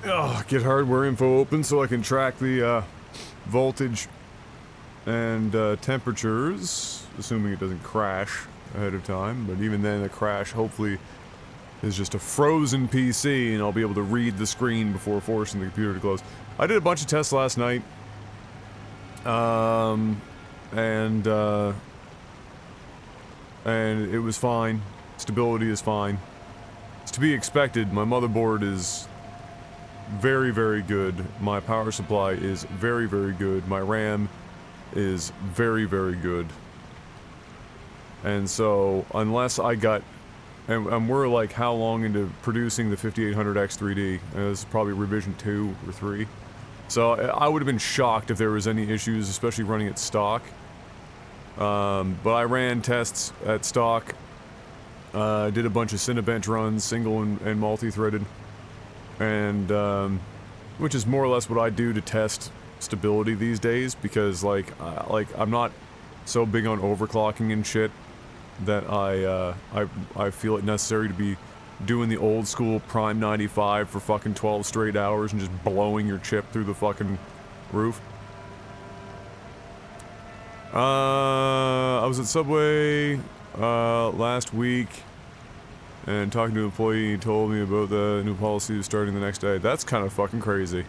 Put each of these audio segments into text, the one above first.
get hardware info open so I can track the voltage and temperatures, assuming it doesn't crash ahead of time. But even then, a crash hopefully is just a frozen PC, and I'll be able to read the screen before forcing the computer to close. I did a bunch of tests last night, and it was fine. Stability is fine. It's to be expected. My motherboard is very, very good. My power supply is very, very good. My RAM is very, very good. And so, unless I got... And we're like how long into producing the 5800X 3D? This is probably revision 2 or 3. So I would have been shocked if there was any issues, especially running at stock. But I ran tests at stock. Did a bunch of Cinebench runs, single and multi-threaded. And, which is more or less what I do to test stability these days, because, like, I'm not so big on overclocking and shit that I feel it necessary to be doing the old school Prime 95 for fucking 12 straight hours and just blowing your chip through the fucking roof. I was at Subway last week and talking to an employee. He told me about the new policy starting the next day. That's kind of fucking crazy.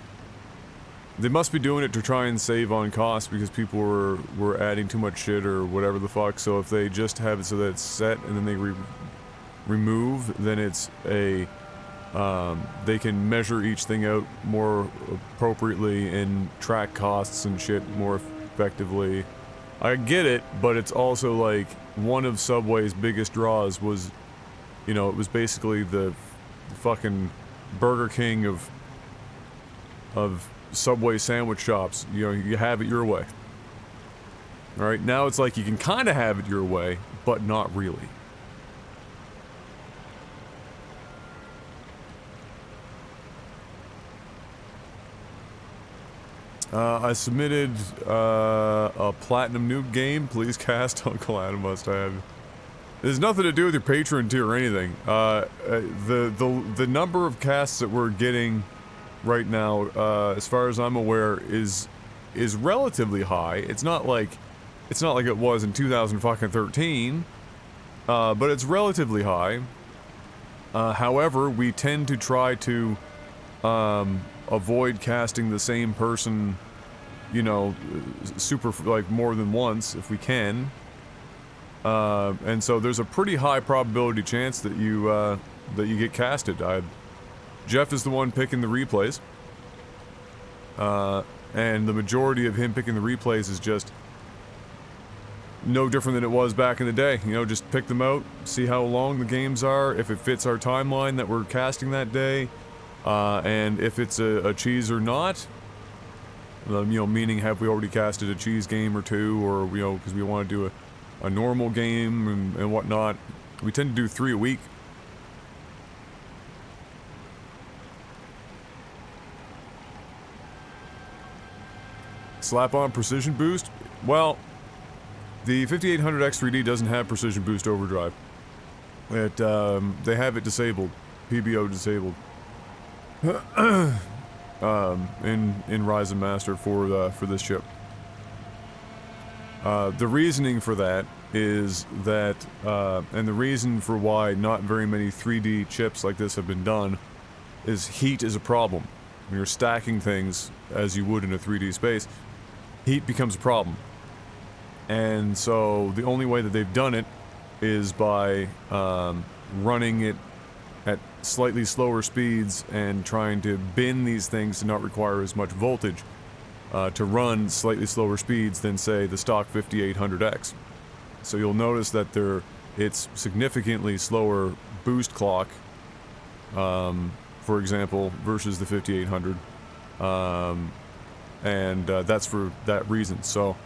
They must be doing it to try and save on costs because people were adding too much shit or whatever the fuck. So if they just have it so that it's set and then they remove, then it's a they can measure each thing out more appropriately and track costs and shit more effectively. I get it, but it's also like one of Subway's biggest draws was, you know, it was basically the fucking Burger King of Subway sandwich shops. You know, you have it your way. Alright, now it's like you can kind of have it your way, but not really. I submitted a Platinum Noob game. Please cast Uncle Adam must have. It has nothing to do with your Patreon tier or anything. The number of casts that we're getting right now, as far as I'm aware, is relatively high. It's not like it was in 2013, but it's relatively high. However, we tend to try to avoid casting the same person, you know, like more than once if we can. And so there's a pretty high probability chance that you get casted. Jeff is the one picking the replays. And the majority of him picking the replays is just no different than it was back in the day. You know, just pick them out, see how long the games are, if it fits our timeline that we're casting that day, and if it's a cheese or not. You know, meaning have we already casted a cheese game or two, or, you know, because we want to do a normal game and whatnot. We tend to do 3 a week. Slap on precision boost? Well, the 5800X 3D doesn't have precision boost overdrive. They have it disabled, PBO disabled, in Ryzen Master for this chip. The reasoning for that is that, and the reason for why not very many 3D chips like this have been done, is heat is a problem. When you're stacking things as you would in a 3D space, heat becomes a problem. And so the only way that they've done it is by running it at slightly slower speeds and trying to bin these things to not require as much voltage to run slightly slower speeds than, say, the stock 5800X. So you'll notice that it's significantly slower boost clock, for example, versus the 5800, and that's for that reason. So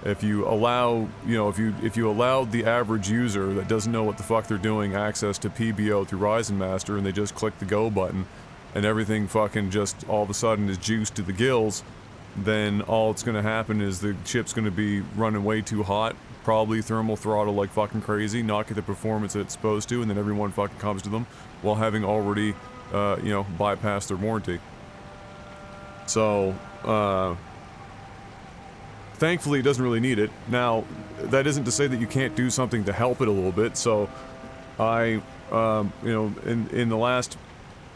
if you allow, you know, if you allowed the average user that doesn't know what the fuck they're doing access to PBO through Ryzen Master, and they just click the go button, and everything fucking just all of a sudden is juiced to the gills, then all it's gonna happen is the chip's gonna be running way too hot, probably thermal throttle like fucking crazy, not get the performance that it's supposed to, and then everyone fucking comes to them while having already, you know, bypassed their warranty. So, thankfully it doesn't really need it. Now, that isn't to say that you can't do something to help it a little bit, so I, you know, in the last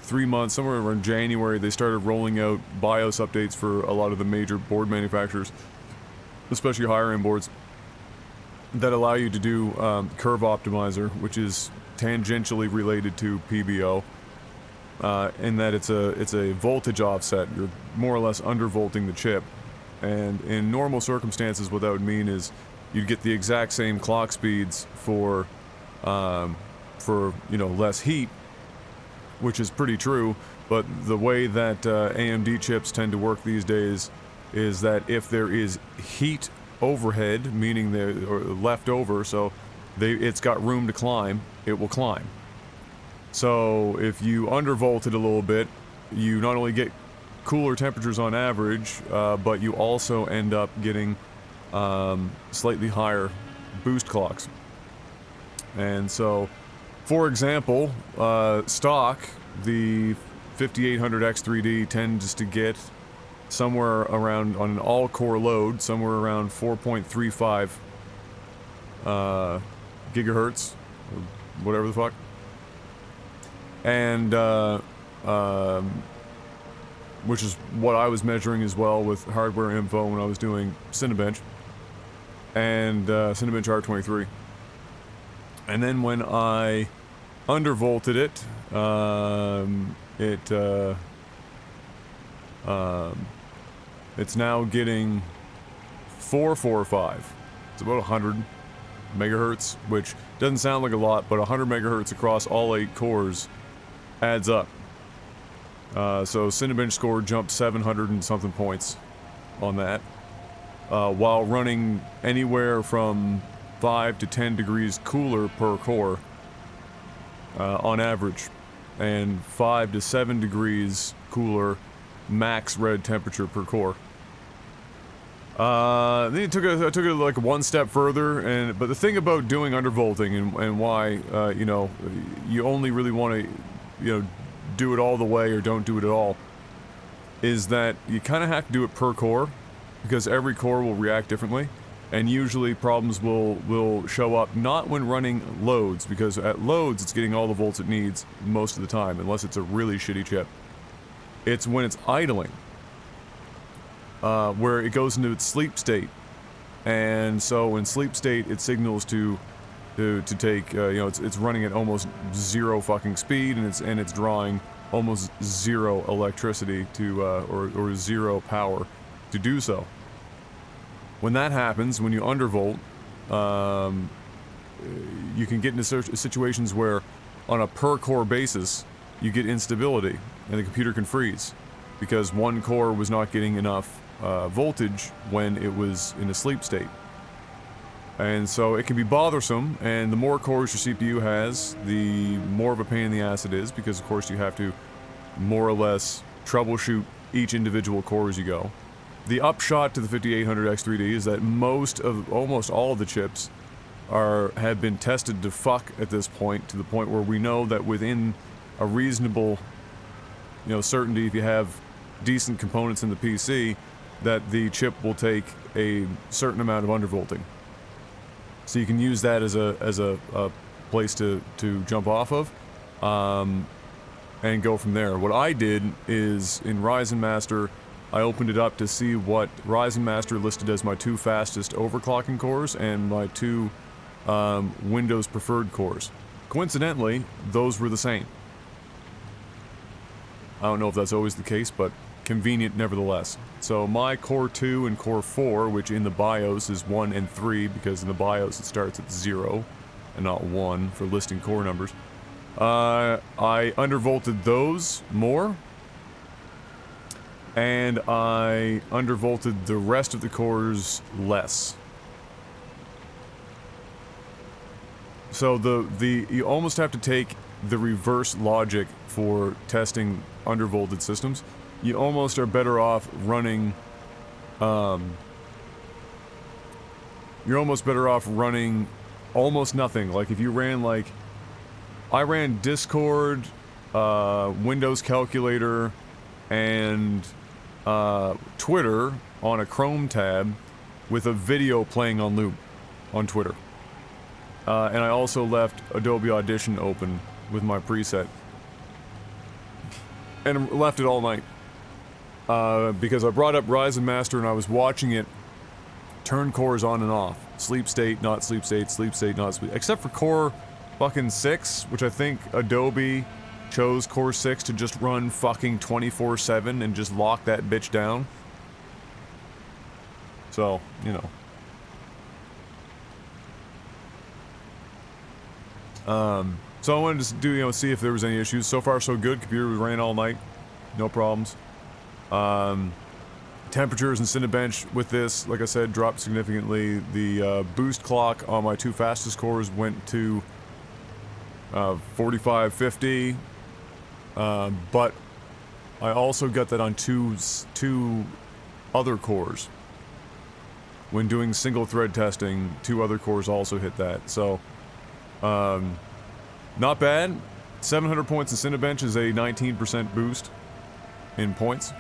3 months, somewhere around January, they started rolling out BIOS updates for a lot of the major board manufacturers, especially higher-end boards, that allow you to do curve optimizer, which is tangentially related to PBO, in that it's a voltage offset. You're more or less undervolting the chip, and in normal circumstances, what that would mean is you'd get the exact same clock speeds for you know, less heat, which is pretty true, but the way that AMD chips tend to work these days is that if there is heat overhead, meaning they're left over, so it's got room to climb, it will climb. So if you undervolt it a little bit, you not only get cooler temperatures on average, but you also end up getting slightly higher boost clocks. And so, for example, stock, the 5800X3D tends to get somewhere around, on an all-core load, somewhere around 4.35 gigahertz, or whatever the fuck. And, which is what I was measuring as well with hardware info when I was doing Cinebench, and Cinebench R23. And then when I undervolted it, it's now getting 445. It's about 100 megahertz, which doesn't sound like a lot, but 100 megahertz across all 8 cores adds up. So Cinebench score jumped 700 and something points on that, while running anywhere from 5 to 10 degrees cooler per core on average, and 5 to 7 degrees cooler max red temperature per core. Then I took it like one step further, but the thing about doing undervolting and why you know, you only really want to, you know, do it all the way or don't do it at all, is that you kind of have to do it per core, because every core will react differently, and usually problems will show up not when running loads, because at loads it's getting all the volts it needs most of the time, unless it's a really shitty chip. It's when it's idling, where it goes into its sleep state, and so in sleep state it signals to take, you know, it's running at almost zero fucking speed, and it's drawing almost zero electricity to or zero power to do so. When that happens, when you undervolt, you can get into situations where, on a per core basis, you get instability, and the computer can freeze, because one core was not getting enough voltage when it was in a sleep state. And so it can be bothersome, and the more cores your CPU has, the more of a pain in the ass it is, because of course you have to more or less troubleshoot each individual core as you go. The upshot to the 5800X3D is that almost all of the chips have been tested to fuck at this point, to the point where we know that within a reasonable, you know, certainty, if you have decent components in the PC, that the chip will take a certain amount of undervolting. So you can use that as a place to jump off of, and go from there. What I did is, in Ryzen Master, I opened it up to see what Ryzen Master listed as my 2 fastest overclocking cores and my 2 Windows preferred cores. Coincidentally, those were the same. I don't know if that's always the case, but convenient nevertheless. So my Core 2 and Core 4, which in the BIOS is 1 and 3, because in the BIOS it starts at 0 and not 1 for listing core numbers, I undervolted those more, and I undervolted the rest of the cores less. So you almost have to take the reverse logic for testing undervolted systems. You almost are better off running, you're almost better off running almost nothing. Like if you ran I ran Discord, Windows Calculator, and Twitter on a Chrome tab with a video playing on loop on Twitter. And I also left Adobe Audition open with my preset. And left it all night. Because I brought up Ryzen Master and I was watching it turn cores on and off. Sleep state, not sleep state, sleep state, not sleep... Except for core fucking 6, which I think Adobe chose core 6 to just run fucking 24/7 and just lock that bitch down. So, you know. So I wanted to do, you know, see if there was any issues. So far so good. Computer ran all night. No problems. Temperatures in Cinebench with this, like I said, dropped significantly. The boost clock on my 2 fastest cores went to 45, 50. But I also got that on two other cores. When doing single thread testing, 2 other cores also hit that. So, not bad. 700 points in Cinebench is a 19% boost in points.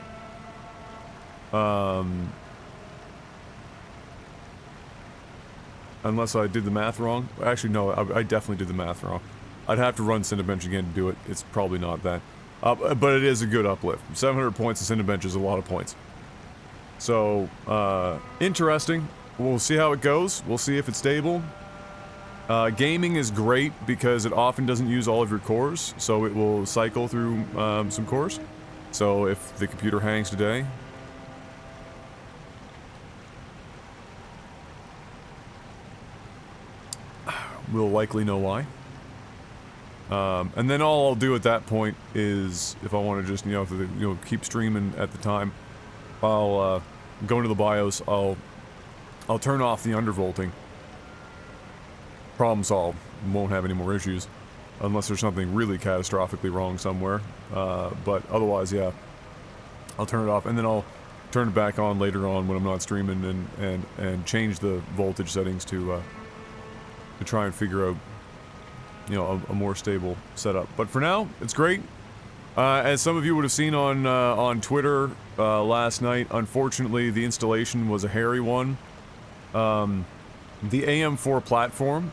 Unless I did the math wrong. Actually, no, I definitely did the math wrong. I'd have to run Cinebench again to do it. It's probably not that. But it is a good uplift. 700 points in Cinebench is a lot of points. So, interesting. We'll see how it goes. We'll see if it's stable. Gaming is great because it often doesn't use all of your cores, so it will cycle through some cores. So if the computer hangs today, we'll likely know why. And then all I'll do at that point is, if I want to just, keep streaming at the time, I'll go into the BIOS, I'll turn off the undervolting. Problem solved. Won't have any more issues. Unless there's something really catastrophically wrong somewhere. But otherwise, yeah. I'll turn it off, and then I'll turn it back on later on when I'm not streaming and change the voltage settings to try and figure out, a more stable setup. But for now, it's great. As some of you would have seen on Twitter last night, unfortunately, the installation was a hairy one. The AM4 platform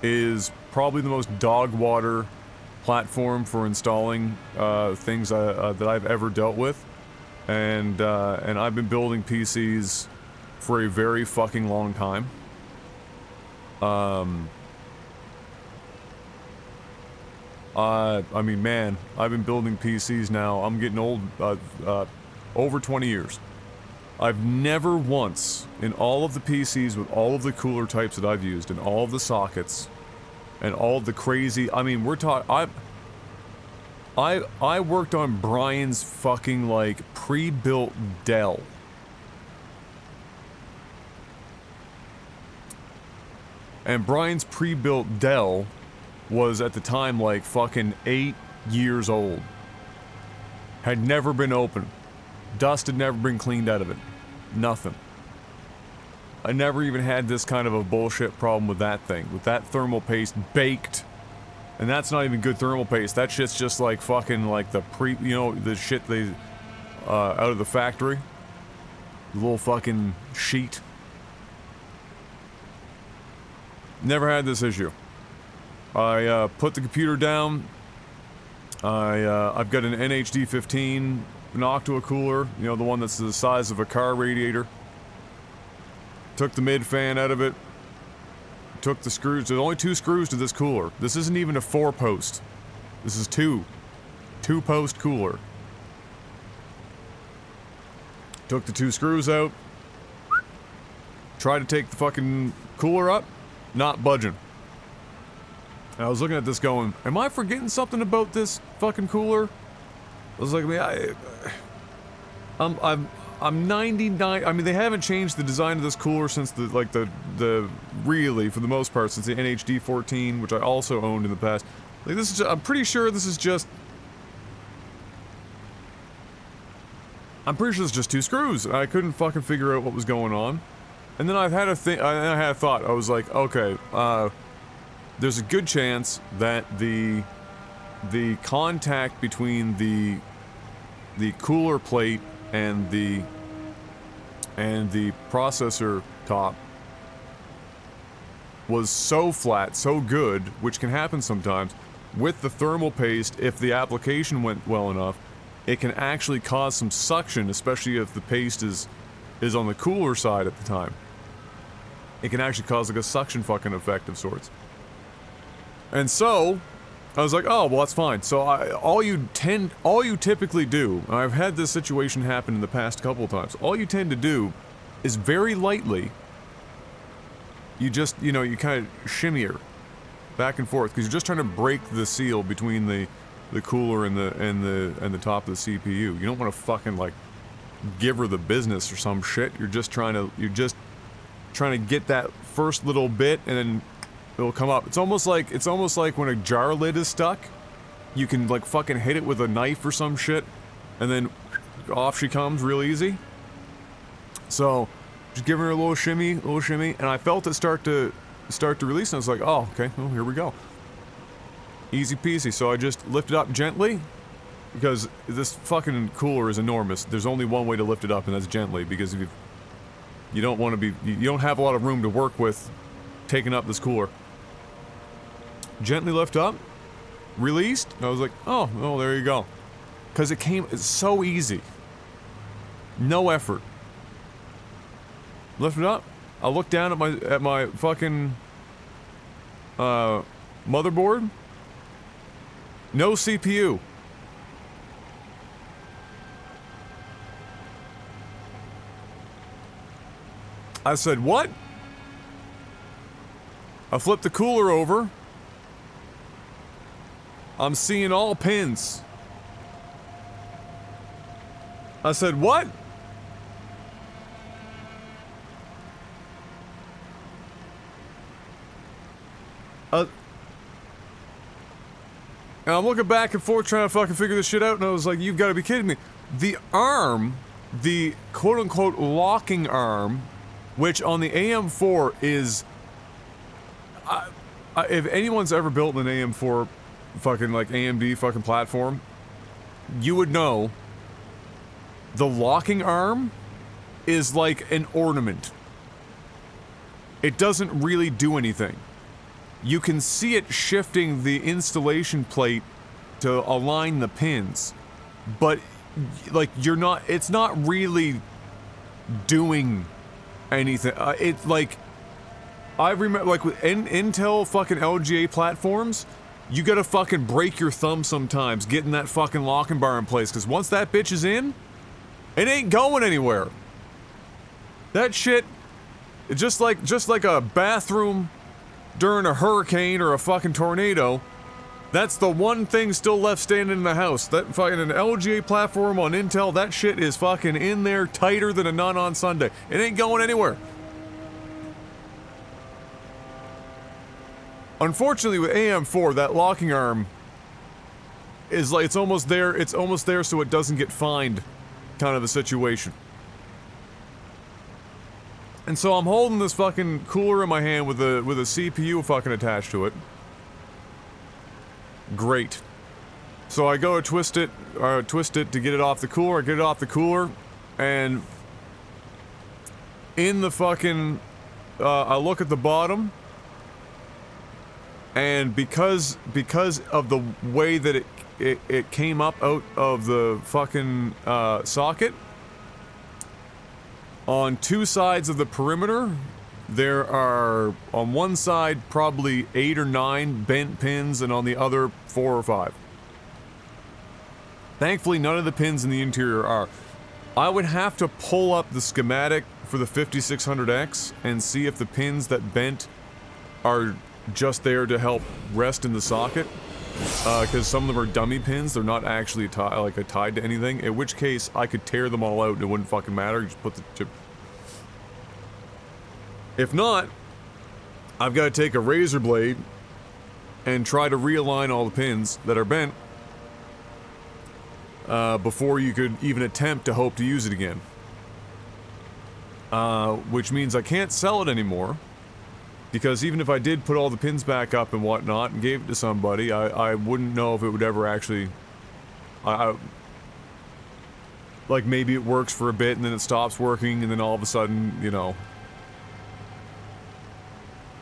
is probably the most dog water platform for installing things that I've ever dealt with, and I've been building PCs for a very fucking long time. I mean, man, I've been building PCs now. I'm getting old. Over 20 years. I've never once, in all of the PCs with all of the cooler types that I've used, and all of the sockets, and all of the crazy, I mean, we're talking, I worked on Brian's fucking, pre-built Dell. And Brian's pre-built Dell was, at the time, fucking 8 years old. Had never been opened. Dust had never been cleaned out of it. Nothing. I never even had this kind of a bullshit problem with that thing. With that thermal paste baked. And that's not even good thermal paste. That shit's just fucking the the shit they, out of the factory. The little fucking sheet. Never had this issue. I, put the computer down. I've got an NHD 15 Noctua cooler, the one that's the size of a car radiator. Took the mid fan out of it. Took the screws. There's only 2 screws to this cooler. This isn't even a 4-post. This is 2. 2-post cooler. Took the 2 screws out. Tried to take the fucking cooler up. Not budging. And I was looking at this going, am I forgetting something about this fucking cooler? I was like, I'm 99. I mean, they haven't changed the design of this cooler since the really, for the most part, since the NHD 14, which I also owned in the past. This is. I'm pretty sure this is just. I'm pretty sure it's just 2 screws. I couldn't fucking figure out what was going on, and then I had a thought. I was like, okay, there's a good chance that the contact between the cooler plate and the processor top was so flat, so good, which can happen sometimes, with the thermal paste, if the application went well enough, it can actually cause some suction, especially if the paste is on the cooler side at the time. It can actually cause like a suction fucking effect of sorts. And so, I was like, oh, well that's fine. So all you typically do, and I've had this situation happen in the past couple of times, all you tend to do is very lightly, you just, you know, you kind of shimmy her back and forth, because you're just trying to break the seal between the cooler and the top of the CPU. You don't want to fucking like give her the business or some shit. You're just trying to get that first little bit, and then it'll come up. It's almost like when a jar lid is stuck. You can like fucking hit it with a knife or some shit, and then off she comes real easy. So just giving her a little shimmy, and I felt it start to release, and I was like, oh, okay, well, here we go. Easy peasy. So I just lift it up gently, because this fucking cooler is enormous. There's only one way to lift it up, and that's gently, because if you don't want to be, you don't have a lot of room to work with taking up this cooler. Gently lift up, released, and I was like, oh, well, there you go. Because it's so easy. No effort. Lift it up. I look down at my fucking motherboard. No CPU. I said, what? I flipped the cooler over. I'm seeing all pins. I said, what? And I'm looking back and forth trying to fucking figure this shit out, and I was like, you've got to be kidding me. The arm, the quote-unquote locking arm, which on the AM4 is... if anyone's ever built an AM4 fucking, like, AMD fucking platform, you would know the locking arm is like an ornament. It doesn't really do anything. You can see it shifting the installation plate to align the pins, but like it's not really doing anything. It's like, I remember, like with Intel fucking LGA platforms, you gotta fucking break your thumb sometimes getting that fucking locking bar in place, because once that bitch is in, it ain't going anywhere. That shit, just like a bathroom during a hurricane or a fucking tornado, that's the one thing still left standing in the house. That fucking an LGA platform on Intel, that shit is fucking in there tighter than a nun on Sunday. It ain't going anywhere. Unfortunately with AM4, that locking arm is like, it's almost there so it doesn't get fined, kind of a situation. And so I'm holding this fucking cooler in my hand with a CPU fucking attached to it. Great. So I go to twist it to get it off the cooler. I get it off the cooler, and in the fucking, I look at the bottom, and because of the way that it came up out of the fucking socket, on two sides of the perimeter, there are, on one side, probably 8 or 9 bent pins, and on the other, 4 or 5. Thankfully, none of the pins in the interior are. I would have to pull up the schematic for the 5600X and see if the pins that bent are just there to help rest in the socket. Because some of them are dummy pins, they're not actually tied to anything, in which case I could tear them all out and it wouldn't fucking matter, you just put the chip. If not, I've got to take a razor blade and try to realign all the pins that are bent before you could even attempt to hope to use it again. Which means I can't sell it anymore. Because even if I did put all the pins back up and whatnot and gave it to somebody, I wouldn't know if it would ever actually... like, maybe it works for a bit and then it stops working and then all of a sudden, you know,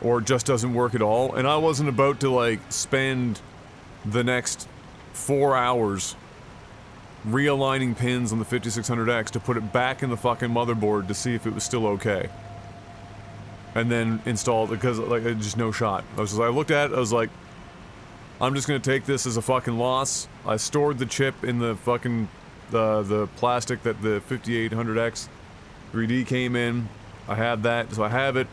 or it just doesn't work at all. And I wasn't about to, like, spend the next 4 hours realigning pins on the 5600X to put it back in the fucking motherboard to see if it was still okay. And then install it, because, like, just no shot. I looked at it, I was like, I'm just gonna take this as a fucking loss. I stored the chip in the fucking, the plastic that the 5800X 3D came in. I have that, so I have it.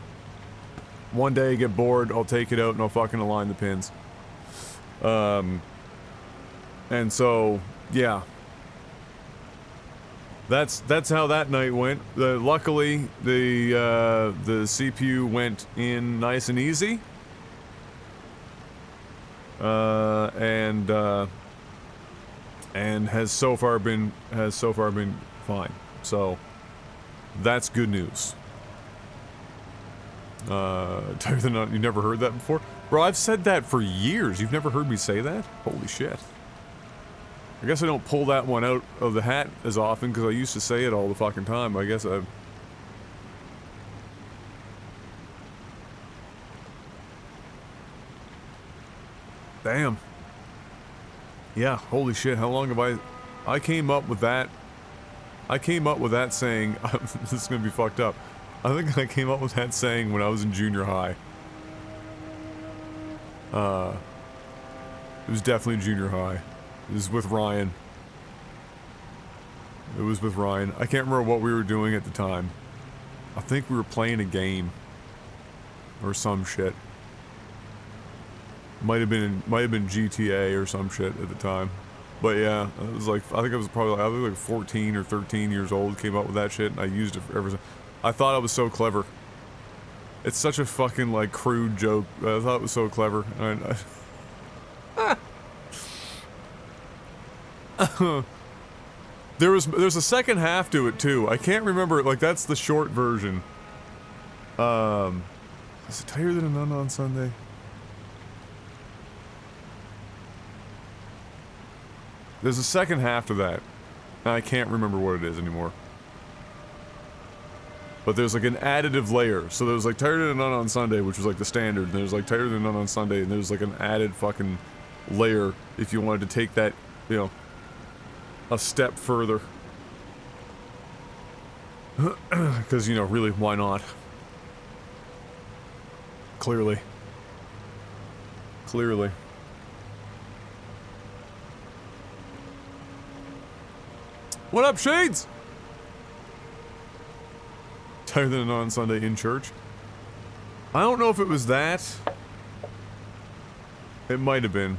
One day I get bored, I'll take it out and I'll fucking align the pins. And so, yeah. That's how that night went. Luckily, the CPU went in nice and easy. And has so far been fine. So, that's good news. Tell you the nut, you never heard that before? Bro, I've said that for years. You've never heard me say that? Holy shit. I guess I don't pull that one out of the hat as often, because I used to say it all the fucking time. I guess I've... Damn. Yeah, holy shit, how long have I came up with that... I came up with that saying... This is gonna be fucked up. I think I came up with that saying when I was in junior high. It was definitely junior high. It was with Ryan. It was with Ryan. I can't remember what we were doing at the time. I think we were playing a game. Or some shit. Might have been GTA or some shit at the time. But yeah, it was like, I think I was probably like 14 or 13 years old, came up with that shit, and I used it ever since. I thought I was so clever. It's such a fucking, like, crude joke. I thought it was so clever. There's a second half to it too. I can't remember, like, that's the short version. Is it tighter than a nun on Sunday? There's a second half to that. And I can't remember what it is anymore. But there's like an additive layer. So there's like tighter than a nun on Sunday, which was like the standard. And there's like tighter than a nun on Sunday, and there's like an added fucking layer if you wanted to take that, you know, a step further. Because, you know, really, why not? Clearly. Clearly. What up, Shades? Tighter than a nun on Sunday in church. I don't know if it was that. It might have been.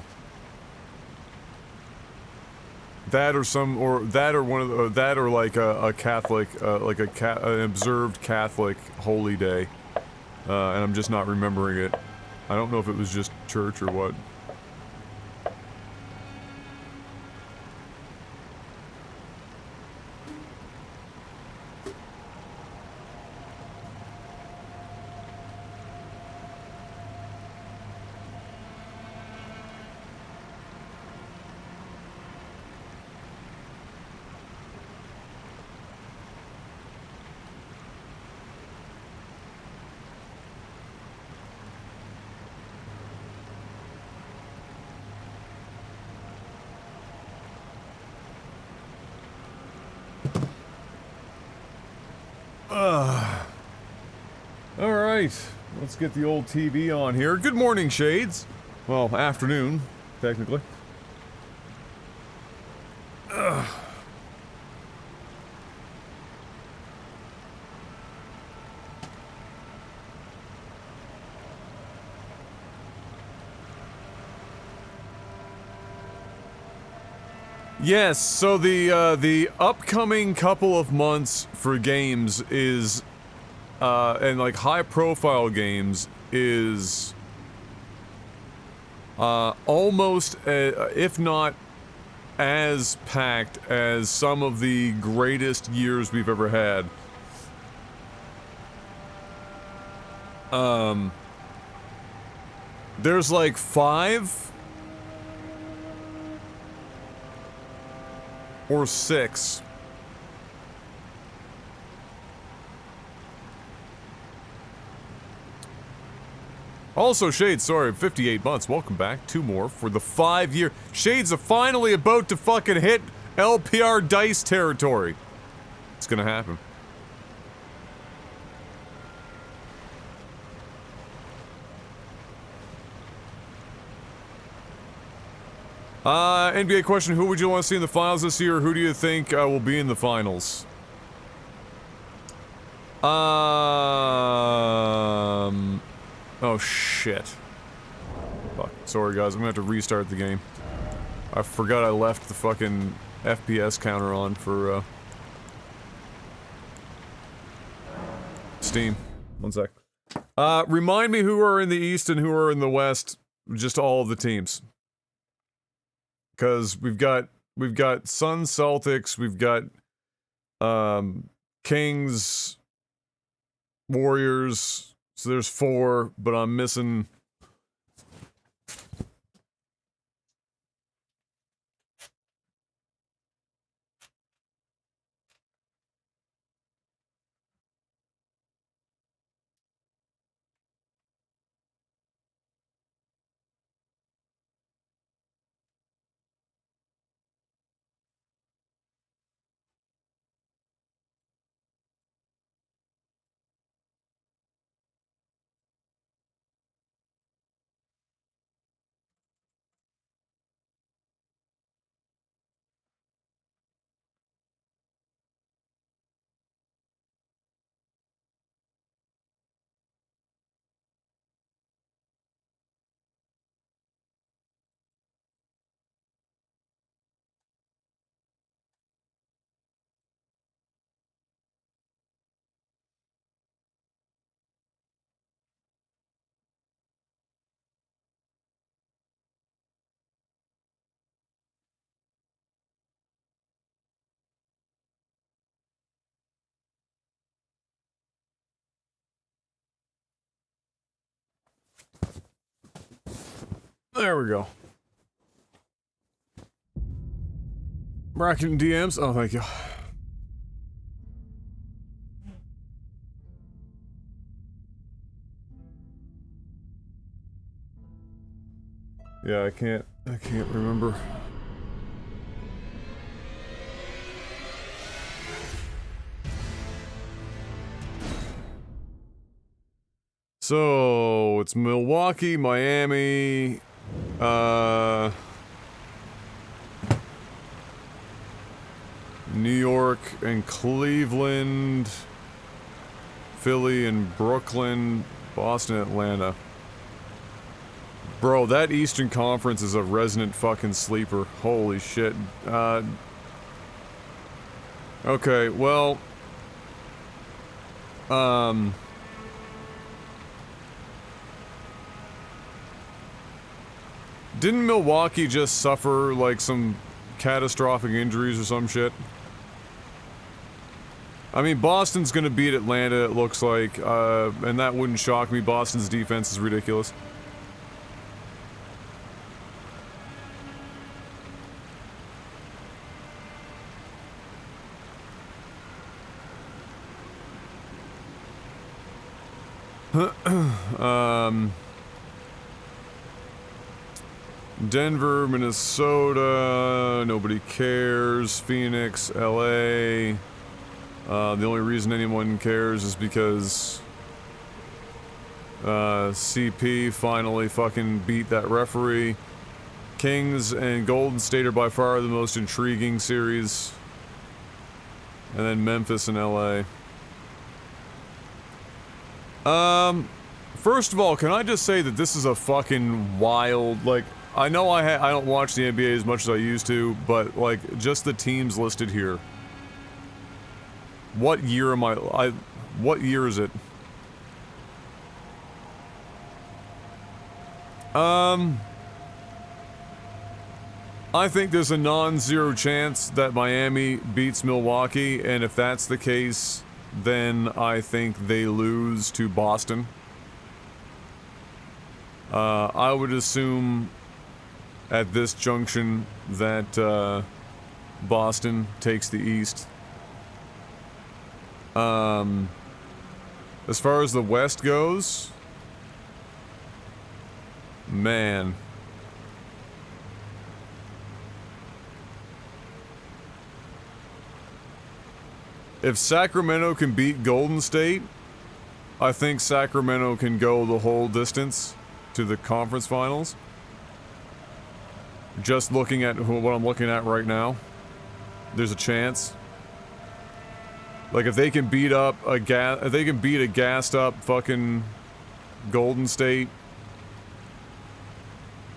That or some, or that or one of the, that or like a Catholic, like an observed Catholic holy day. And I'm just not remembering it. I don't know if it was just church or what. Alright, let's get the old TV on here. Good morning, Shades. Well, afternoon, technically. Yes, so the upcoming couple of months for games is, and like high-profile games is, almost, if not as packed as some of the greatest years we've ever had. There's like 5 or 6 Also, Shades, sorry, 58 months. Welcome back. 2 more for the 5-year. Shades are finally about to fucking hit LPR dice territory. It's gonna happen. NBA question, who would you want to see in the finals this year? Who do you think will be in the finals? Oh shit. Fuck. Sorry guys, I'm gonna have to restart the game. I forgot I left the fucking FPS counter on for, Steam. One sec. Remind me who are in the East and who are in the West. Just all of the teams. Because we've got Suns, Celtics, we've got, Kings, Warriors, so there's 4, but I'm missing... There we go. Bracket and DMs? Oh, thank you. Yeah, I can't remember. So, it's Milwaukee, Miami, New York and Cleveland, Philly and Brooklyn, Boston, Atlanta. Bro, that Eastern Conference is a resonant fucking sleeper. Holy shit. Okay, well... Didn't Milwaukee just suffer, like, some catastrophic injuries or some shit? I mean, Boston's gonna beat Atlanta, it looks like, and that wouldn't shock me. Boston's defense is ridiculous. Denver, Minnesota, nobody cares. Phoenix, LA. The only reason anyone cares is because CP finally fucking beat that referee. Kings and Golden State are by far the most intriguing series. And then Memphis and LA. First of all, can I just say that this is a fucking wild, like, I know I don't watch the NBA as much as I used to, but, like, just the teams listed here. What year am what year is it? I think there's a non-zero chance that Miami beats Milwaukee, and if that's the case, then I think they lose to Boston. I would assume at this junction that Boston takes the East. As far as the West goes, Man. If Sacramento can beat Golden State, I think Sacramento can go the whole distance to the conference finals. Just looking at what I'm looking at right now, there's a chance. Like if they can beat up a gassed up fucking Golden State,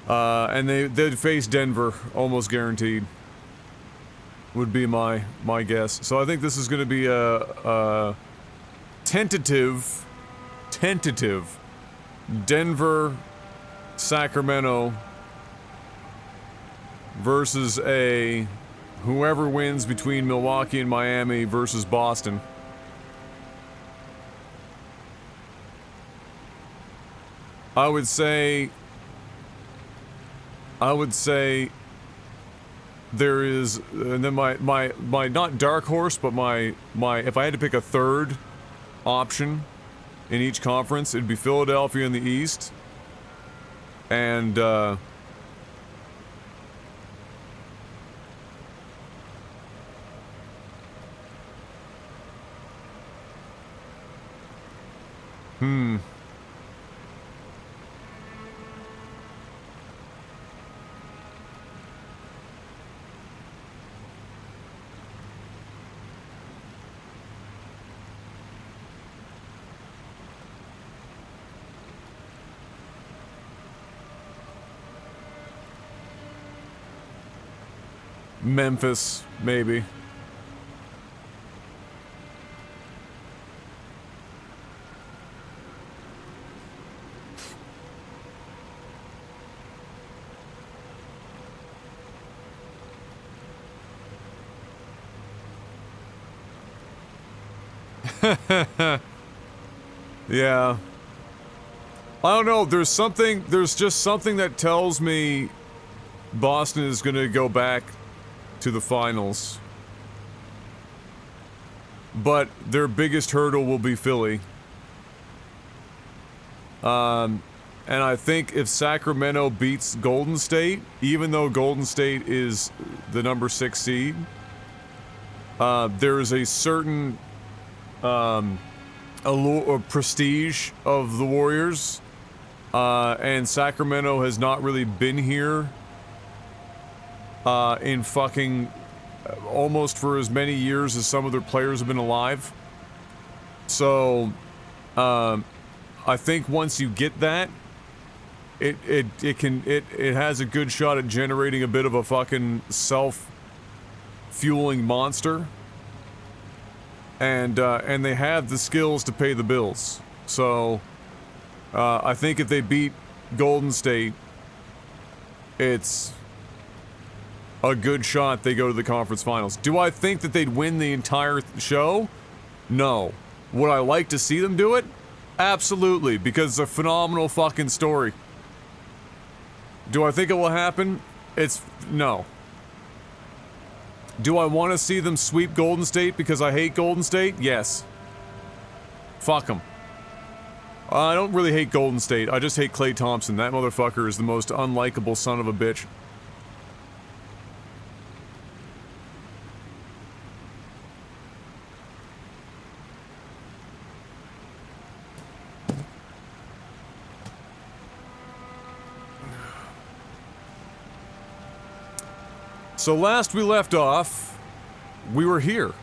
and they'd face Denver almost guaranteed. Would be my guess. So I think this is going to be a tentative Denver Sacramento versus a whoever wins between Milwaukee and Miami versus Boston. I would say there is, and then my not dark horse, but my if I had to pick a third option in each conference, it'd be Philadelphia in the East, and Memphis, maybe. Yeah. I don't know, there's just something that tells me Boston is gonna go back to the finals. But their biggest hurdle will be Philly. And I think if Sacramento beats Golden State, even though Golden State is the number 6 seed, there is a certain allure or prestige of the Warriors, and Sacramento has not really been here in fucking almost for as many years as some of their players have been alive. So I think once you get that, it has a good shot at generating a bit of a fucking self-fueling monster. And they have the skills to pay the bills. So I think if they beat Golden State, it's a good shot they go to the conference finals. Do I think that they'd win the entire show? No. Would I like to see them do it? Absolutely, because it's a phenomenal fucking story. Do I think it will happen? No. Do I want to see them sweep Golden State because I hate Golden State? Yes. Fuck them. I don't really hate Golden State, I just hate Klay Thompson. That motherfucker is the most unlikable son of a bitch. So last we left off, we were here.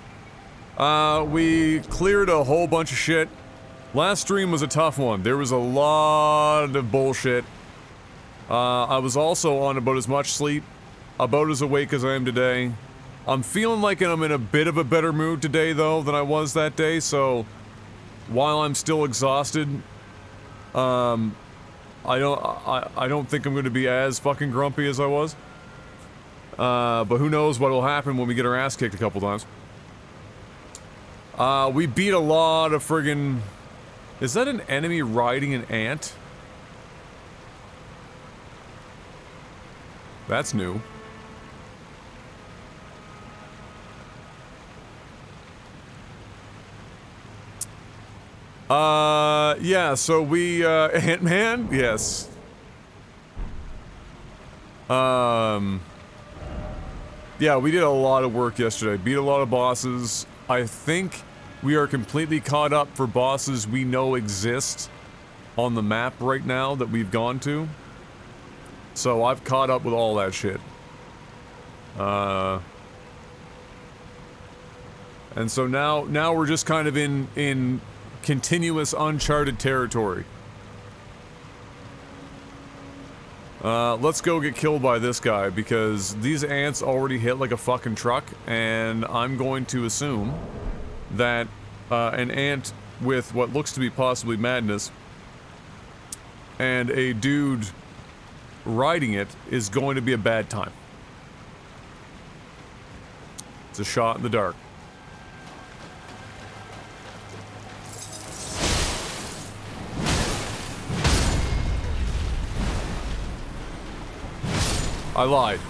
We cleared a whole bunch of shit. Last stream was a tough one. There was a lot of bullshit. I was also on about as much sleep, about as awake as I am today. I'm feeling like I'm in a bit of a better mood today, though, than I was that day, so while I'm still exhausted, I don't think I'm going to be as fucking grumpy as I was. But who knows what will happen when we get our ass kicked a couple times. We beat a lot of friggin'... Is that an enemy riding an ant? That's new. Yeah, so we, Ant-Man? Yes. Yeah, we did a lot of work yesterday. Beat a lot of bosses. I think we are completely caught up for bosses we know exist on the map right now that we've gone to. So I've caught up with all that shit. And so now we're just kind of in continuous uncharted territory. Let's go get killed by this guy, because these ants already hit like a fucking truck, and I'm going to assume that an ant with what looks to be possibly madness and a dude riding it is going to be a bad time. It's a shot in the dark. I lied.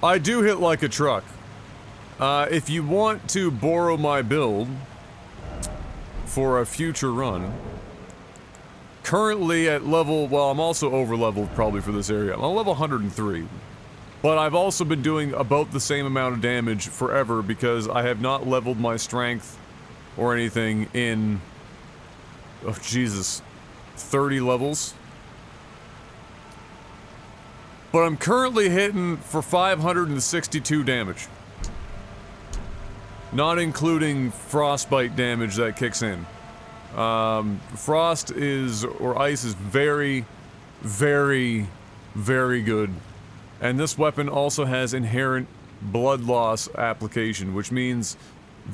I do hit like a truck. If you want to borrow my build for a future run, currently at level, well, I'm also over-leveled probably for this area. I'm on level 103. But I've also been doing about the same amount of damage forever because I have not leveled my strength or anything in, oh Jesus, 30 levels. But I'm currently hitting for 562 damage. Not including frostbite damage that kicks in. Frost is, or ice is very, very, very good. And this weapon also has inherent blood loss application, which means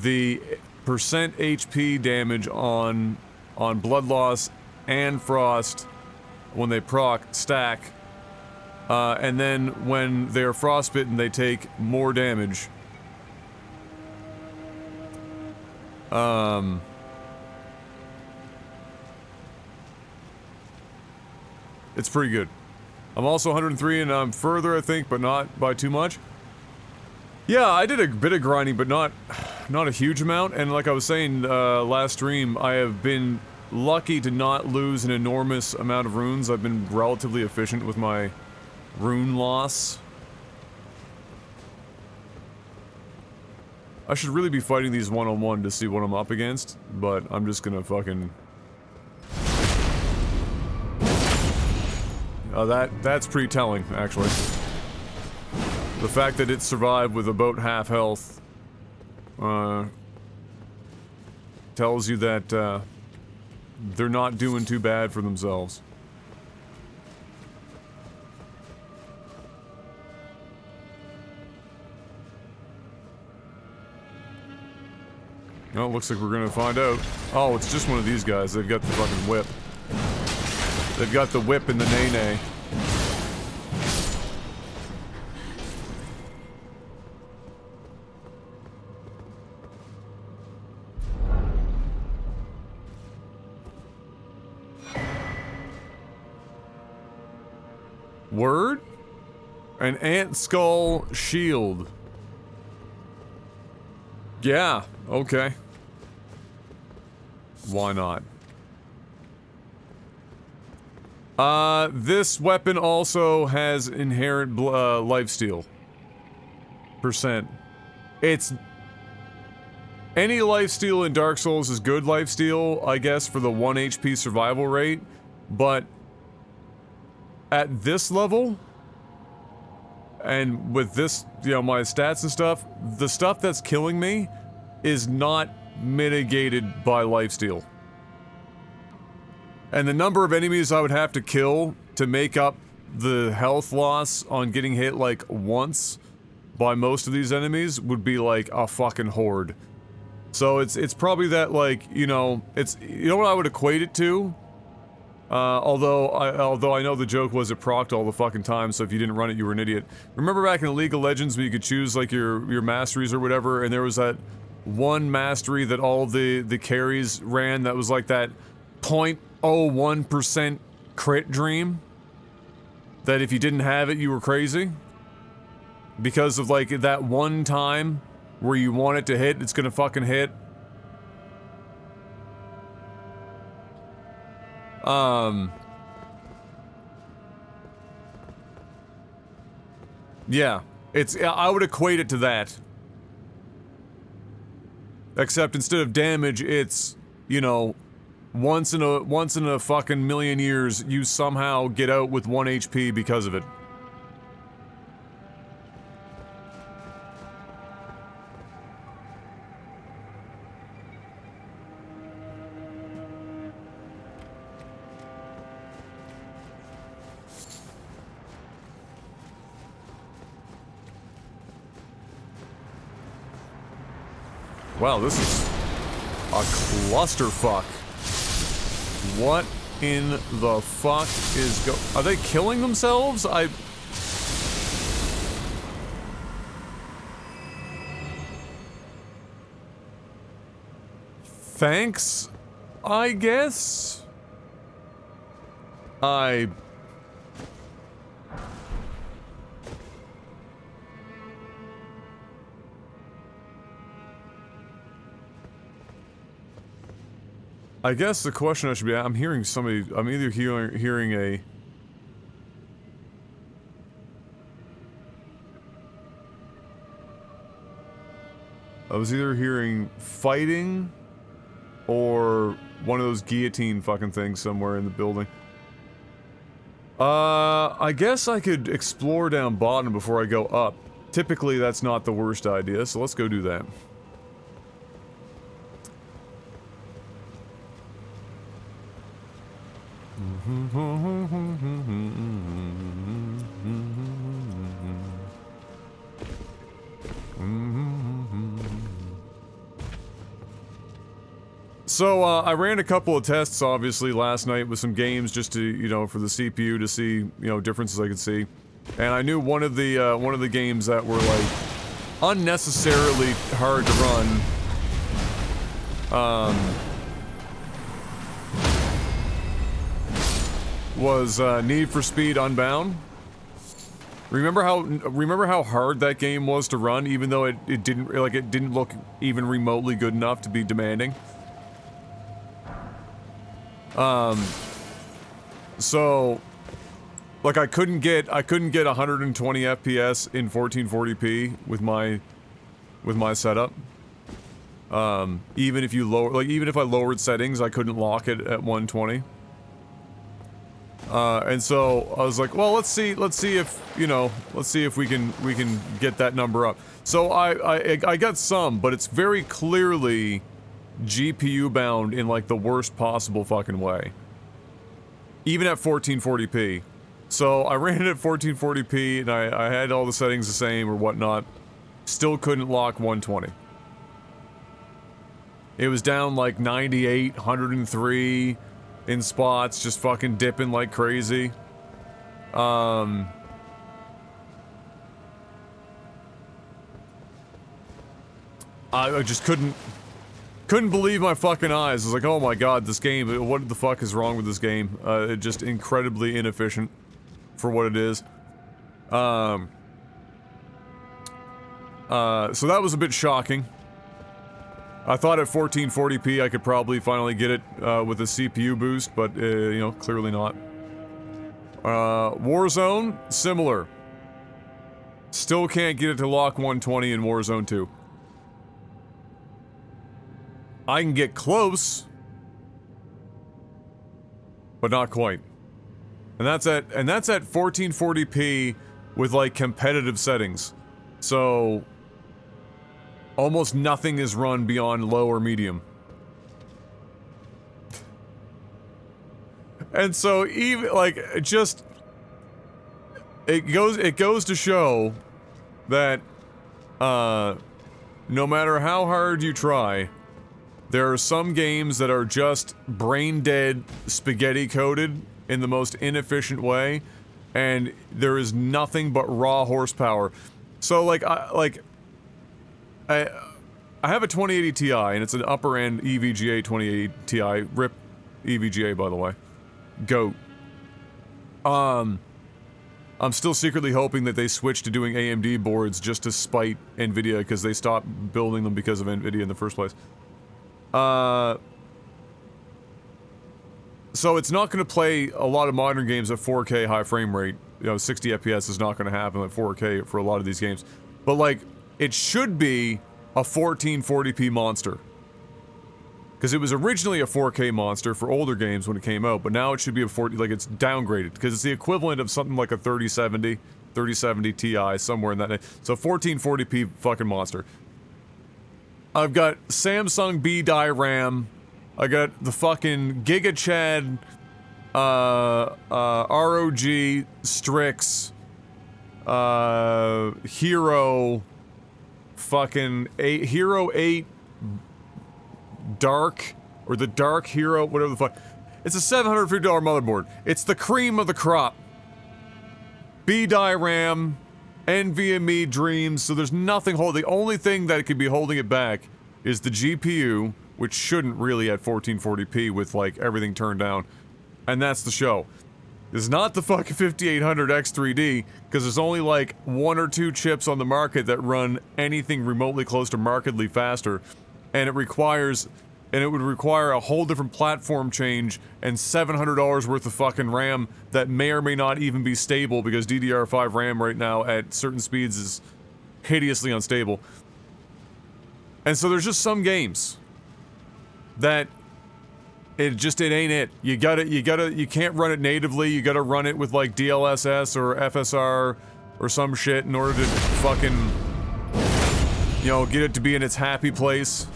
the percent HP damage on blood loss and frost when they proc stack. And then when they're frostbitten, they take more damage. It's pretty good. I'm also 103 and I'm further, I think, but not by too much. Yeah, I did a bit of grinding, but not a huge amount. And like I was saying last stream, I have been lucky to not lose an enormous amount of runes. I've been relatively efficient with my rune loss. I should really be fighting these one-on-one to see what I'm up against, but I'm just gonna fucking... that's pretty telling, actually. The fact that it survived with about half health, tells you that, they're not doing too bad for themselves. Oh, looks like we're gonna find out. Oh, it's just one of these guys. They've got the fucking whip. They've got the whip and the nay-nay. Word? An ant skull shield. Yeah, okay. Why not? This weapon also has inherent lifesteal. Percent. It's... Any lifesteal in Dark Souls is good lifesteal, I guess, for the 1 HP survival rate, but... At this level... And with this, you know, my stats and stuff, the stuff that's killing me is not mitigated by lifesteal. And the number of enemies I would have to kill to make up the health loss on getting hit like once by most of these enemies would be like a fucking horde. So it's probably that, like, you know, it's, you know what I would equate it to? Although I know the joke was it procced all the fucking time, so if you didn't run it, you were an idiot. Remember back in League of Legends when you could choose, like, your masteries or whatever, and there was that one mastery that all the carries ran that was like that 0.01% crit dream that if you didn't have it, you were crazy. Because of, like, that one time where you want it to hit, it's gonna fucking hit. Yeah. I would equate it to that. Except instead of damage, it's, you know, once in a fucking million years, you somehow get out with 1 HP because of it. Wow, this is a clusterfuck. What in the fuck is are they killing themselves? Thanks, I guess? I guess the question I should be, I'm hearing somebody, I'm either hearing a... I was either hearing fighting, or one of those guillotine fucking things somewhere in the building. I guess I could explore down bottom before I go up. Typically that's not the worst idea, so let's go do that. So, I ran a couple of tests, obviously, last night with some games just to, you know, for the CPU to see, you know, differences I could see. And I knew one of the games that were, like, unnecessarily hard to run, was, Need for Speed Unbound. Remember how hard that game was to run, even though it didn't look even remotely good enough to be demanding? So, like, I couldn't get 120 FPS in 1440p with my setup. Even if even if I lowered settings, I couldn't lock it at 120. And so I was like, well, let's see if, you know, let's see if we can get that number up. So I got some, but it's very clearly GPU bound in, like, the worst possible fucking way. Even at 1440p. So I ran it at 1440p and I had all the settings the same or whatnot. Still couldn't lock 120. It was down like 98, 103 in spots, just fucking dipping like crazy. I just couldn't believe my fucking eyes. I was like, oh my god, this game, what the fuck is wrong with this game? It's just incredibly inefficient for what it is. So that was a bit shocking. I thought at 1440p I could probably finally get it with a CPU boost, but, you know, clearly not. Warzone, similar. Still can't get it to lock 120 in Warzone 2. I can get close, but not quite. And that's at 1440p with, like, competitive settings. So almost nothing is run beyond low or medium. And so even, like, it goes to show that no matter how hard you try, there are some games that are just brain dead, spaghetti coated in the most inefficient way, and there is nothing but raw horsepower. So, like, I have a 2080 Ti, and it's an upper end EVGA 2080 Ti. RIP EVGA, by the way. GOAT. I'm still secretly hoping that they switch to doing AMD boards just to spite NVIDIA, because they stopped building them because of NVIDIA in the first place. So it's not going to play a lot of modern games at 4K high frame rate. You know, 60 FPS is not going to happen at 4K for a lot of these games. But, like, it should be a 1440p monster. Because it was originally a 4K monster for older games when it came out, but now it should be a 40, like, it's downgraded, because it's the equivalent of something like a 3070 Ti, somewhere in that. So 1440p fucking monster. I've got Samsung B-Die RAM. I got the fucking Giga Chad, ROG Strix, Hero, fucking Hero 8 Dark, or the Dark Hero, whatever the fuck. It's a $750 motherboard. It's the cream of the crop. B-Die RAM, NVMe Dreams, so there's nothing holding. The only thing that could be holding it back is the GPU, which shouldn't really at 1440p with, like, everything turned down. And that's the show. It's not the fucking 5800 X3D, because there's only, like, 1 or 2 chips on the market that run anything remotely close to markedly faster. And it would require a whole different platform change and $700 worth of fucking RAM that may or may not even be stable, because DDR5 RAM right now at certain speeds is hideously unstable. And so there's just some games that it ain't it. You can't run it natively, you gotta run it with, like, DLSS or FSR or some shit in order to fucking, you know, get it to be in its happy place.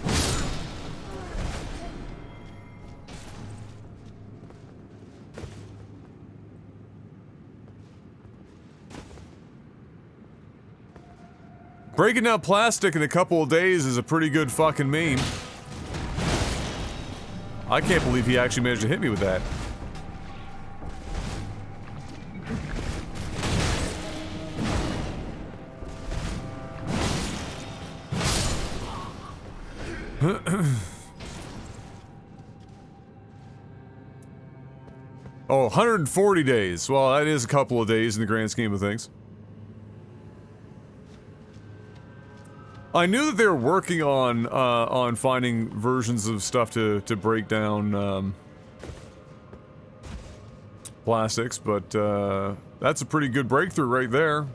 Breaking down plastic in a couple of days is a pretty good fucking meme. I can't believe he actually managed to hit me with that. Oh, 140 days. Well, that is a couple of days in the grand scheme of things. I knew that they were working on finding versions of stuff to break down, plastics, but, that's a pretty good breakthrough right there.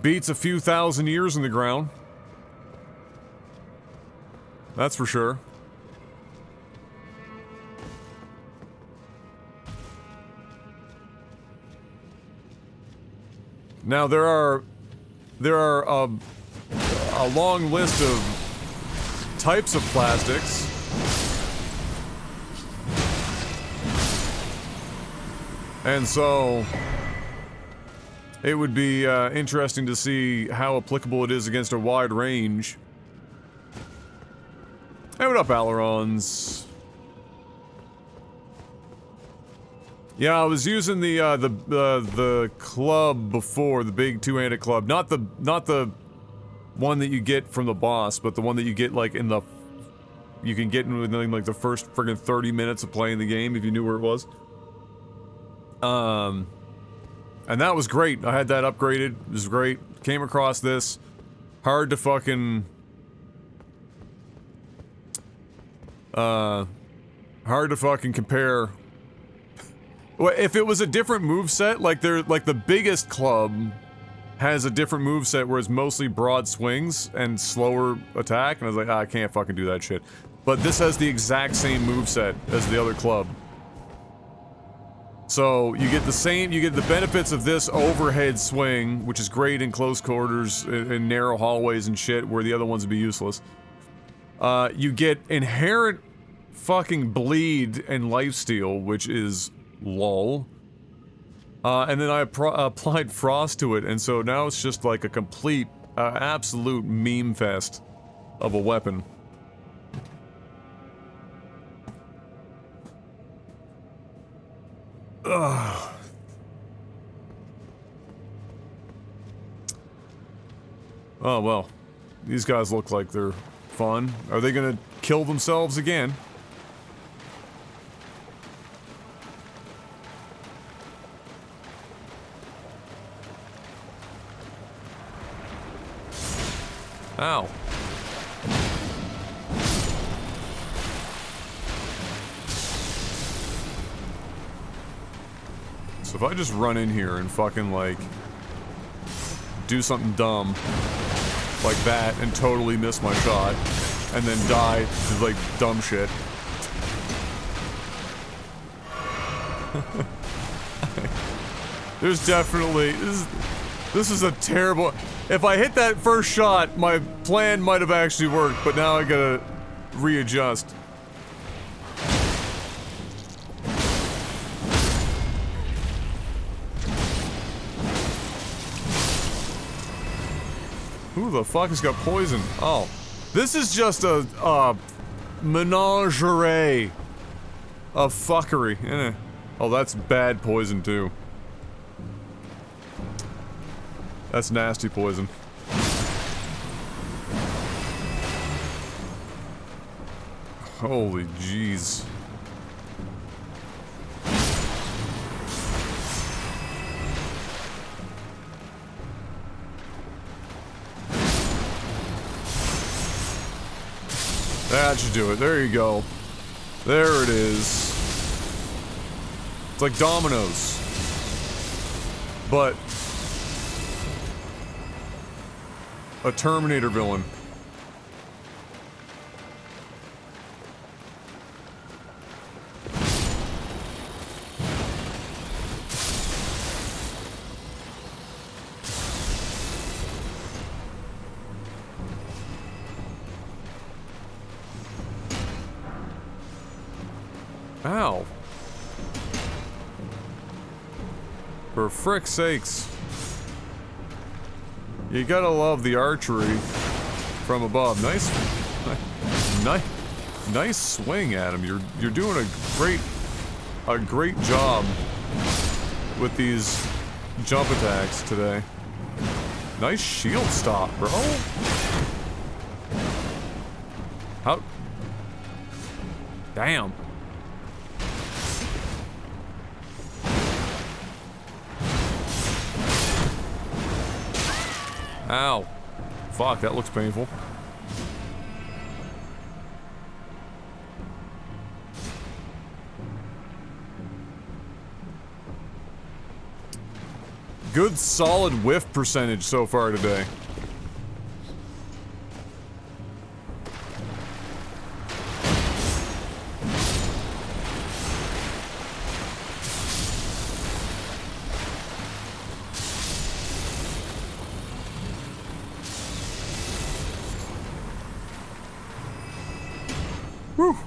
Beats a few thousand years in the ground. That's for sure. Now, there are a long list of types of plastics. And so it would be interesting to see how applicable it is against a wide range. Hey, what up, Ailerons? Yeah, I was using the club before, the big two-handed club, not the one that you get from the boss, but the one that you get, like, you can get in within, like, the first friggin' 30 minutes of playing the game, if you knew where it was. And that was great. I had that upgraded. It was great. Came across this. Hard to fucking... hard to fucking compare. Well, if it was a different moveset, like the biggest club has a different moveset where it's mostly broad swings and slower attack, and I was like, I can't fucking do that shit. But this has the exact same moveset as the other club. So, you get the benefits of this overhead swing, which is great in close quarters, in narrow hallways and shit, where the other ones would be useless. You get inherent fucking bleed and lifesteal, which is lol. And then I applied frost to it, and so now it's just like a complete, absolute meme fest of a weapon. Ugh. Oh well, these guys look like they're fun. Are they gonna kill themselves again? Ow. So if I just run in here and fucking, like, do something dumb like that and totally miss my shot, and then die to, like, dumb shit. There's definitely... This is a terrible... If I hit that first shot, my plan might have actually worked, but now I gotta readjust. Who the fuck has got poison? Oh. This is just a menagerie of fuckery. Eh. Oh, that's bad poison, too. That's nasty poison. Holy jeez. That should do it. There you go. There it is. It's like dominoes. But a Terminator villain. Ow. For frick's sakes. You gotta love the archery from above. Nice swing, Adam. You're doing a great job with these jump attacks today. Nice shield stop, bro. How? Damn. Ow. Fuck, that looks painful. Good solid whiff percentage so far today. Whew.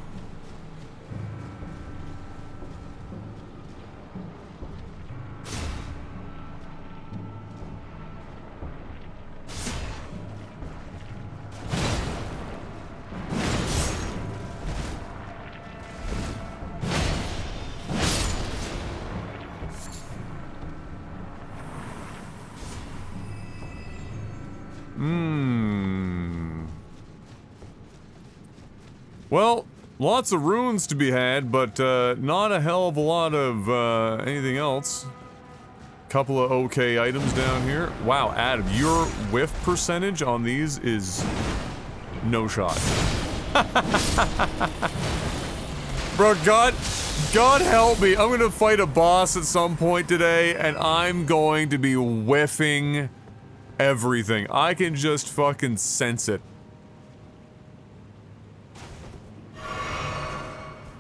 Well, lots of runes to be had, but not a hell of a lot of anything else. Couple of okay items down here. Wow, Adam, your whiff percentage on these is no shot. Bro, God help me. I'm gonna fight a boss at some point today, and I'm going to be whiffing everything. I can just fucking sense it.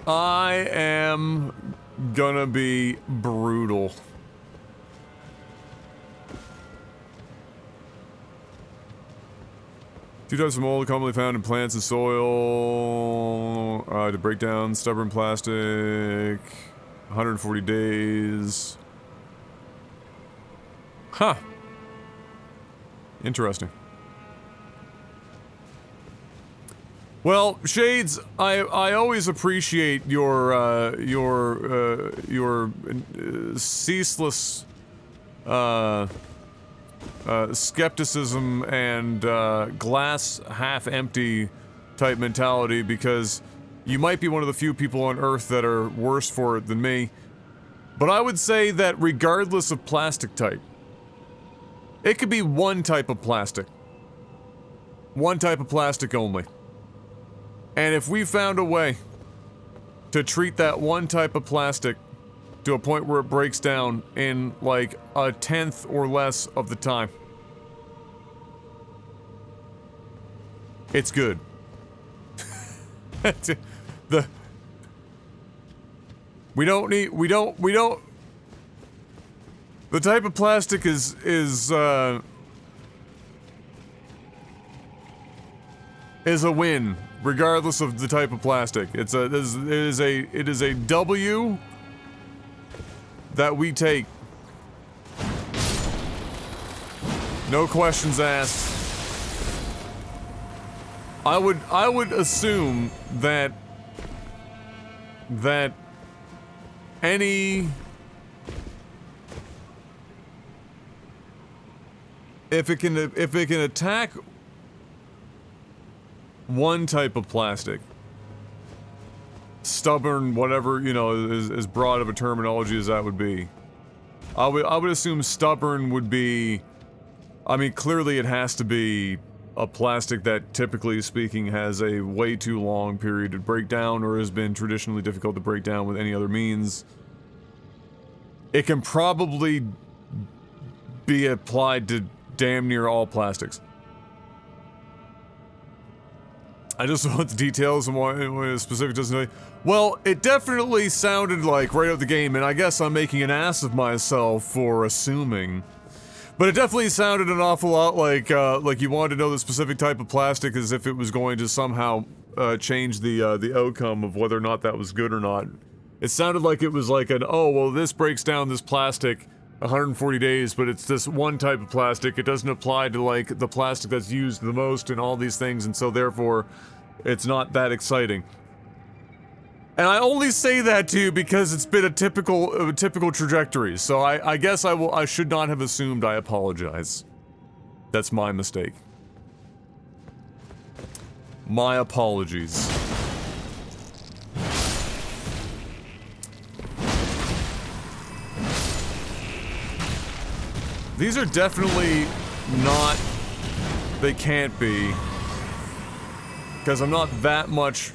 I am gonna be brutal. Two types of mold commonly found in plants and soil. To break down stubborn plastic. 140 days. Huh. Interesting. Well, Shades, I always appreciate your ceaseless skepticism and glass half empty type mentality, because you might be one of the few people on Earth that are worse for it than me. But I would say that regardless of plastic type, it could be one type of plastic. One type of plastic only. And if we found a way to treat that one type of plastic to a point where it breaks down in like a 1/10 or less of the time, it's good. We don't the type of plastic is a win, regardless of the type of plastic. It is a W that we take. No questions asked. I would assume that any, if it can attack one type of plastic, stubborn, whatever, you know, as broad of a terminology as that would be, I would assume stubborn would be, I mean, clearly it has to be a plastic that, typically speaking, has a way too long period to break down or has been traditionally difficult to break down with any other means. It can probably be applied to damn near all plastics. I just want the details and what specific doesn't know. Well, it definitely sounded like right out of the game, and I guess I'm making an ass of myself for assuming. But it definitely sounded an awful lot like you wanted to know the specific type of plastic as if it was going to somehow change the outcome of whether or not that was good or not. It sounded like it was like an, oh, well, this breaks down this plastic 140 days, but it's this one type of plastic. It doesn't apply to, like, the plastic that's used the most and all these things, and so therefore, it's not that exciting. And I only say that to you because it's been a typical trajectory. So I guess I should not have assumed. I apologize. That's my mistake. My apologies. These are definitely not, they can't be, because I'm not that much.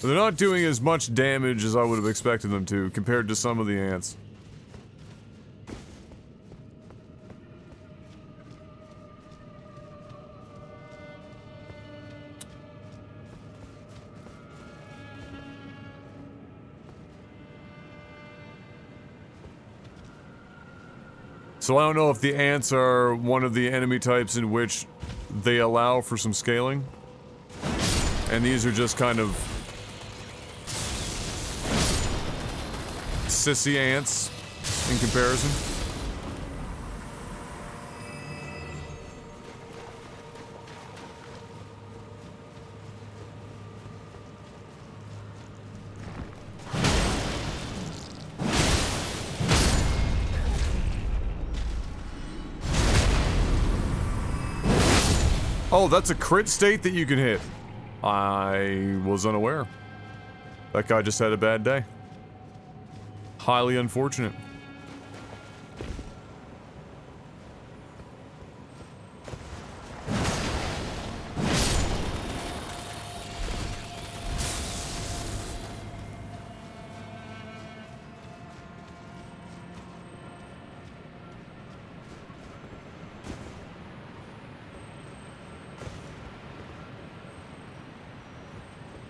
They're not doing as much damage as I would have expected them to, compared to some of the ants. So I don't know if the ants are one of the enemy types in which they allow for some scaling. And these are just kind of sissy ants in comparison. Oh, that's a crit state that you can hit. I was unaware. That guy just had a bad day. Highly unfortunate.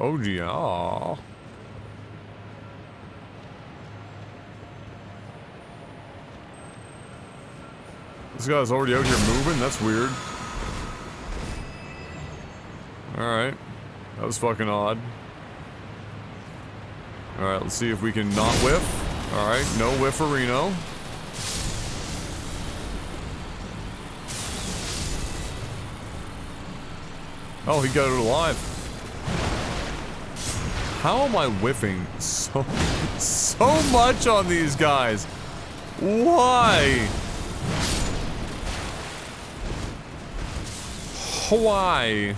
Oh, yeah. This guy's already out here moving? That's weird. Alright. That was fucking odd. Alright, let's see if we can not whiff. Alright, no whifferino. Oh, he got it alive. How am I whiffing so much on these guys? Why? Hawaii.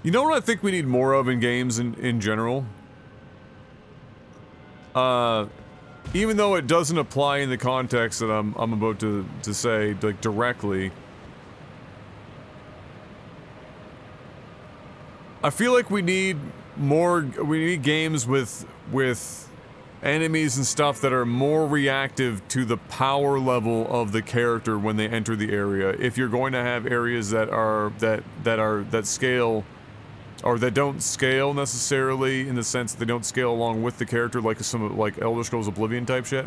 You know what I think we need more of in games in general? Even though it doesn't apply in the context that I'm about to say, like, directly. I feel like we need games with enemies and stuff that are more reactive to the power level of the character when they enter the area. If you're going to have areas that scale, or that don't scale necessarily in the sense that they don't scale along with the character, like some like Elder Scrolls Oblivion type shit.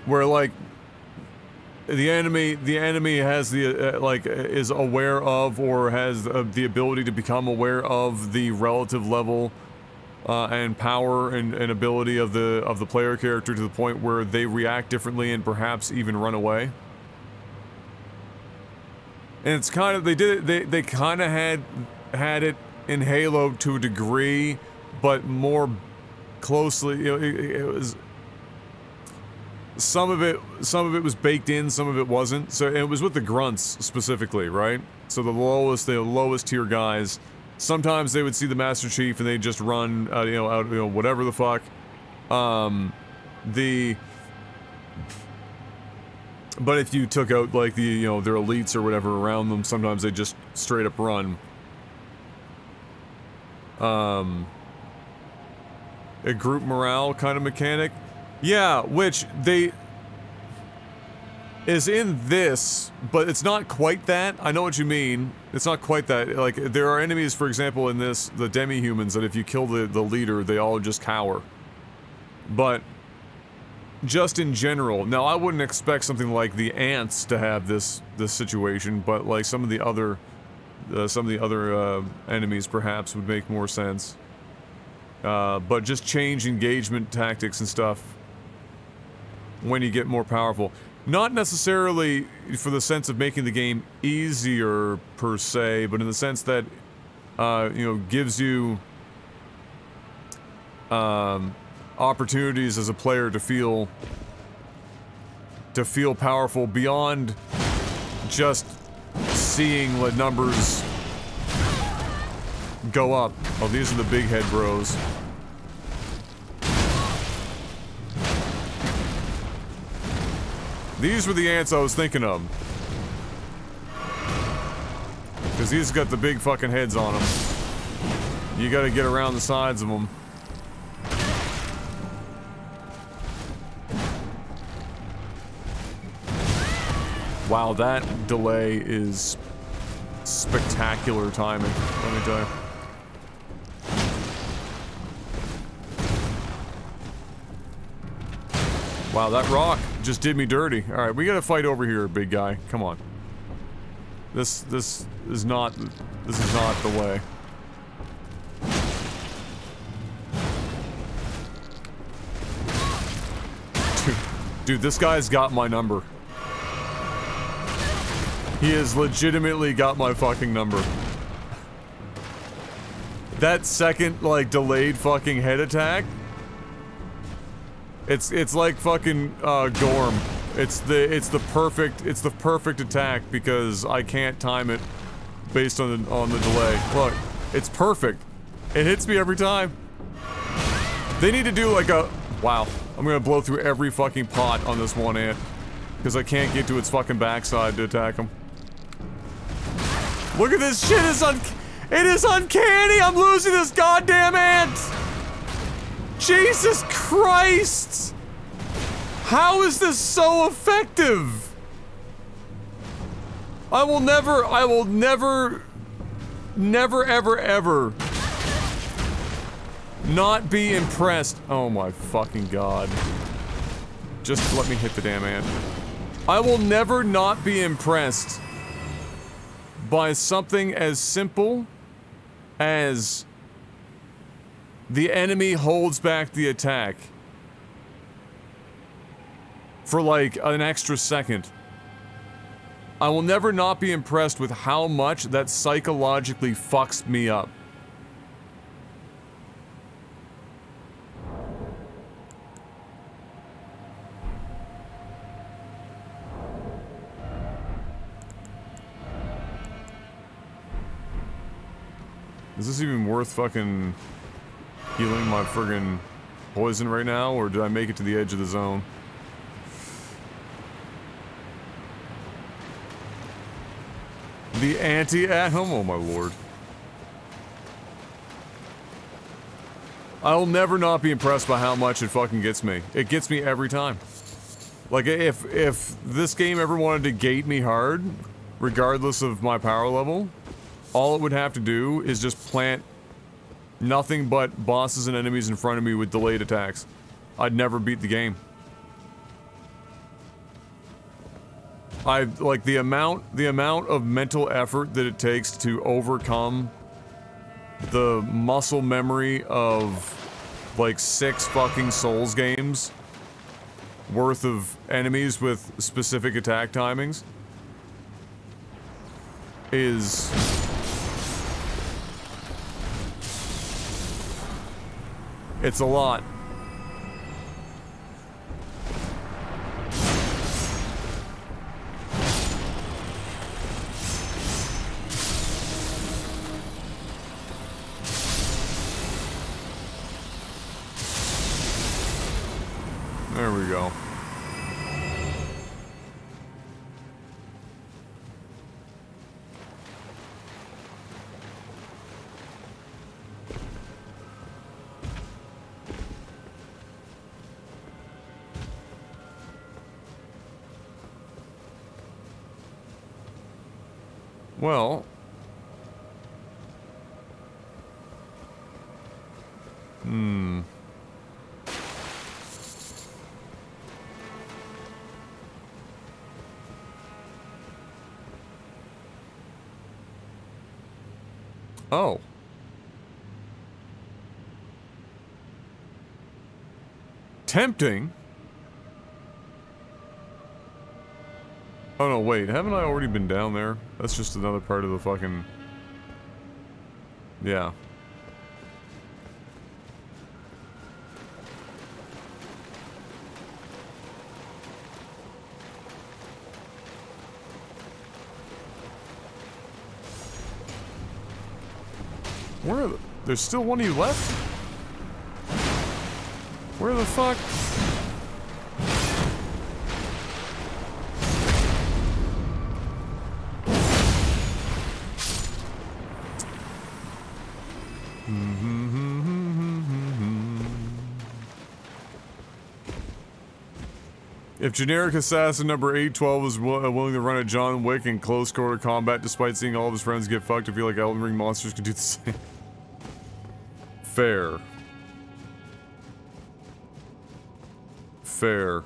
Where like the enemy has the like is aware of or has the ability to become aware of the relative level and power and ability of the player character to the point where they react differently and perhaps even run away. And it's kind of, they kind of had it in Halo to a degree, but more closely, you know, it was, some of it was baked in, some of it wasn't. So it was with the grunts specifically, right? So the lowest tier guys, sometimes they would see the Master Chief and they'd just run, whatever the fuck. But if you took out, like, their elites or whatever around them, sometimes they just straight up run. A group morale kind of mechanic. Yeah, which is in this, but it's not quite that. I know what you mean. It's not quite that. Like, there are enemies, for example, in this, the demi-humans, that if you kill the leader, they all just cower. But just in general, now I wouldn't expect something like the ants to have this situation, but like some of the other enemies perhaps would make more sense. But just change engagement tactics and stuff when you get more powerful. Not necessarily for the sense of making the game easier per se, but in the sense that gives you opportunities as a player to feel powerful beyond just seeing the numbers go up. Oh, these are the big head bros. These were the ants I was thinking of. Because these got the big fucking heads on them. You gotta get around the sides of them. Wow, that delay is spectacular timing, let me tell you. Wow, that rock just did me dirty. Alright, we gotta fight over here, big guy. Come on. This is not the way. Dude, this guy's got my number. He has legitimately got my fucking number. That second, like, delayed fucking head attack. It's like fucking, Gorm. It's the perfect attack because I can't time it based on the delay. Look, it's perfect. It hits me every time. They need to do like a, wow, I'm gonna blow through every fucking pot on this one ant because I can't get to its fucking backside to attack him. Look at this shit, it is uncanny! I'm losing this goddamn ant! Jesus Christ! How is this so effective? I will never never, ever, ever not be impressed. Oh my fucking god. Just let me hit the damn ant. I will never not be impressed by something as simple as the enemy holds back the attack for like an extra second. I will never not be impressed with how much that psychologically fucks me up. Is this even worth fucking healing my friggin' poison right now, or did I make it to the edge of the zone? The anti-atom? Oh my lord. I'll never not be impressed by how much it fucking gets me. It gets me every time. Like, if this game ever wanted to gate me hard, regardless of my power level, all it would have to do is just plant nothing but bosses and enemies in front of me with delayed attacks. I'd never beat the game. Like the amount of mental effort that it takes to overcome the muscle memory of like 6 fucking Souls games worth of enemies with specific attack timings is it's a lot. There we go. Well, oh. Tempting? Oh no, wait, haven't I already been down there? That's just another part of the fucking... Yeah. Where are the... There's still one of you left? Where the fuck? If generic assassin number 812 is willing to run a John Wick in close quarter combat despite seeing all of his friends get fucked, I feel like Elden Ring monsters could do the same. Fair. Fair.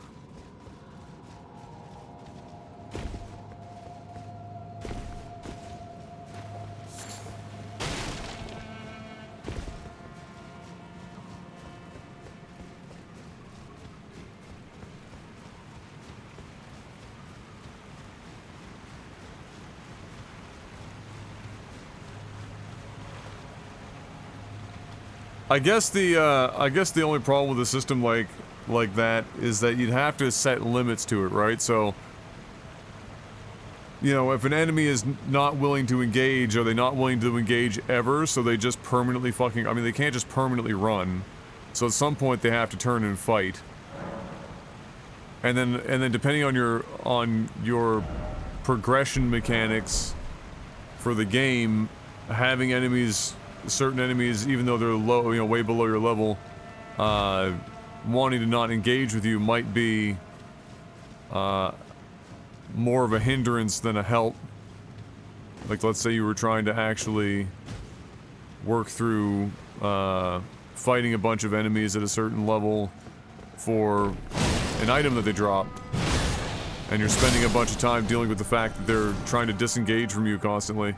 I guess the only problem with a system like that is that you'd have to set limits to it, right? So, you know, if an enemy is not willing to engage, are they not willing to engage ever? So they just permanently fucking, I mean, they can't just permanently run. So at some point they have to turn and fight. And then depending on your progression mechanics for the game, having certain enemies, even though they're low, you know, way below your level, wanting to not engage with you might be more of a hindrance than a help. Like, let's say you were trying to actually work through fighting a bunch of enemies at a certain level for an item that they drop, and you're spending a bunch of time dealing with the fact that they're trying to disengage from you constantly,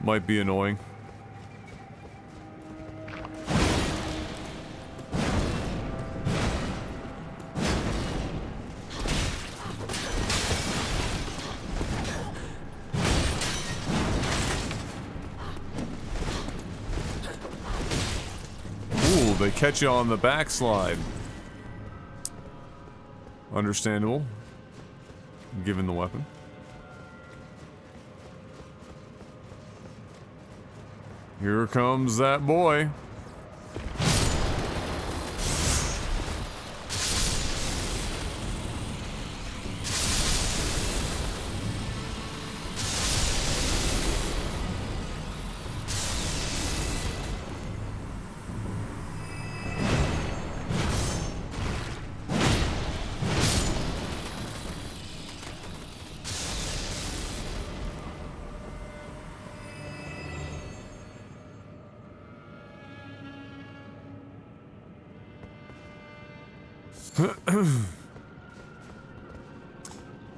might be annoying. Ooh, they catch you on the backslide. Understandable, given the weapon. Here comes that boy.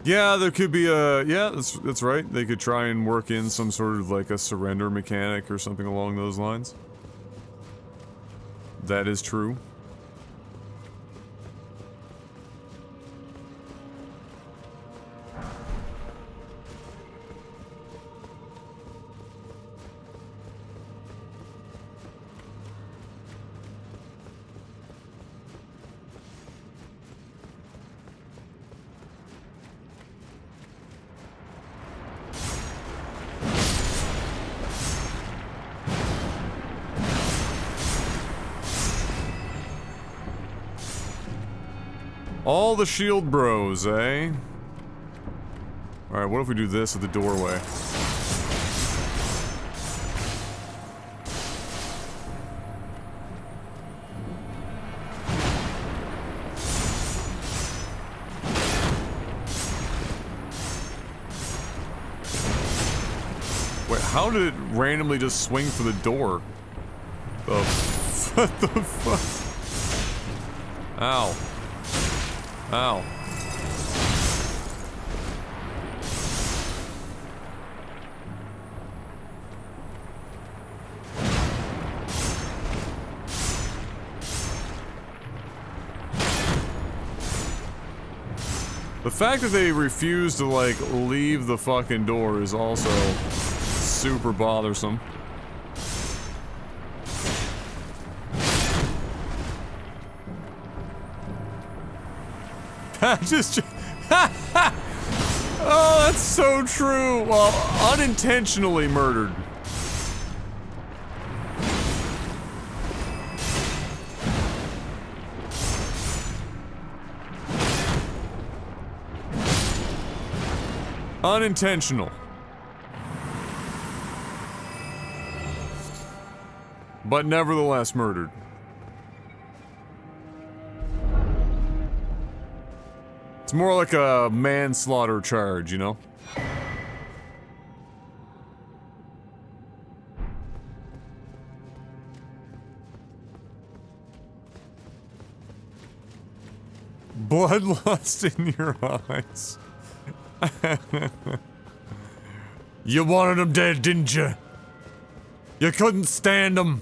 Yeah, there could be a... Yeah, that's right. They could try and work in some sort of like a surrender mechanic or something along those lines. That is true. All the shield bros, eh? Alright, what if we do this at the doorway? Wait, how did it randomly just swing for the door? What the fuck? Ow. Ow. The fact that they refuse to, like, leave the fucking door is also super bothersome. Just oh, that's so true. Well, unintentionally murdered. Unintentional. But nevertheless murdered. It's more like a manslaughter charge, you know? Bloodlust in your eyes. You wanted him dead, didn't you? You couldn't stand him.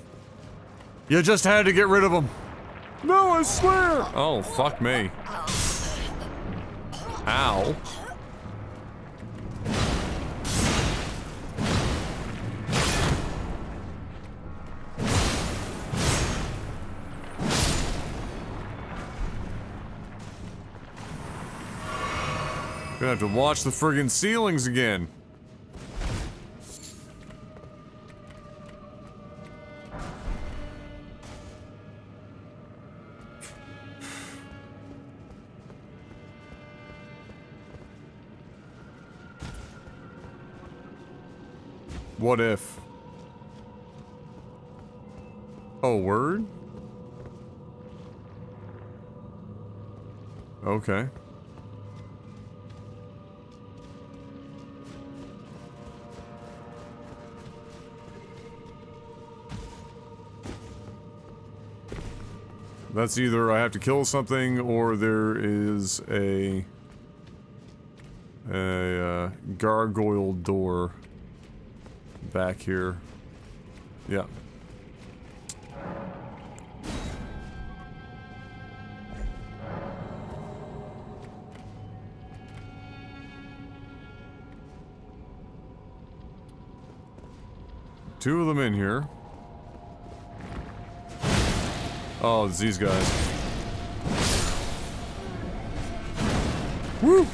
You just had to get rid of him. No, I swear. Oh, fuck me. Ow. Gonna have to watch the friggin' ceilings again. What if? Oh, word? Okay. That's either I have to kill something or there is a gargoyle door back here. Yeah. Two of them in here. Oh, it's these guys. Woo!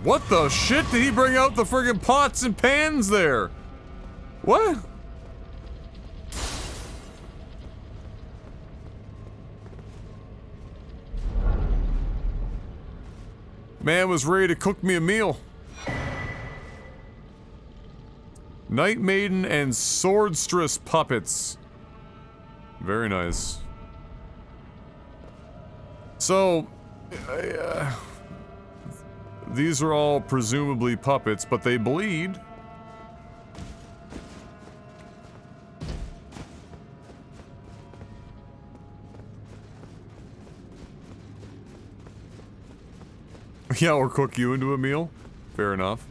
What the shit did he bring out the friggin' pots and pans there? What? Man was ready to cook me a meal. Night Maiden and Swordstress puppets. Very nice. So, these are all presumably puppets, but they bleed. Yeah, or cook you into a meal. Fair enough.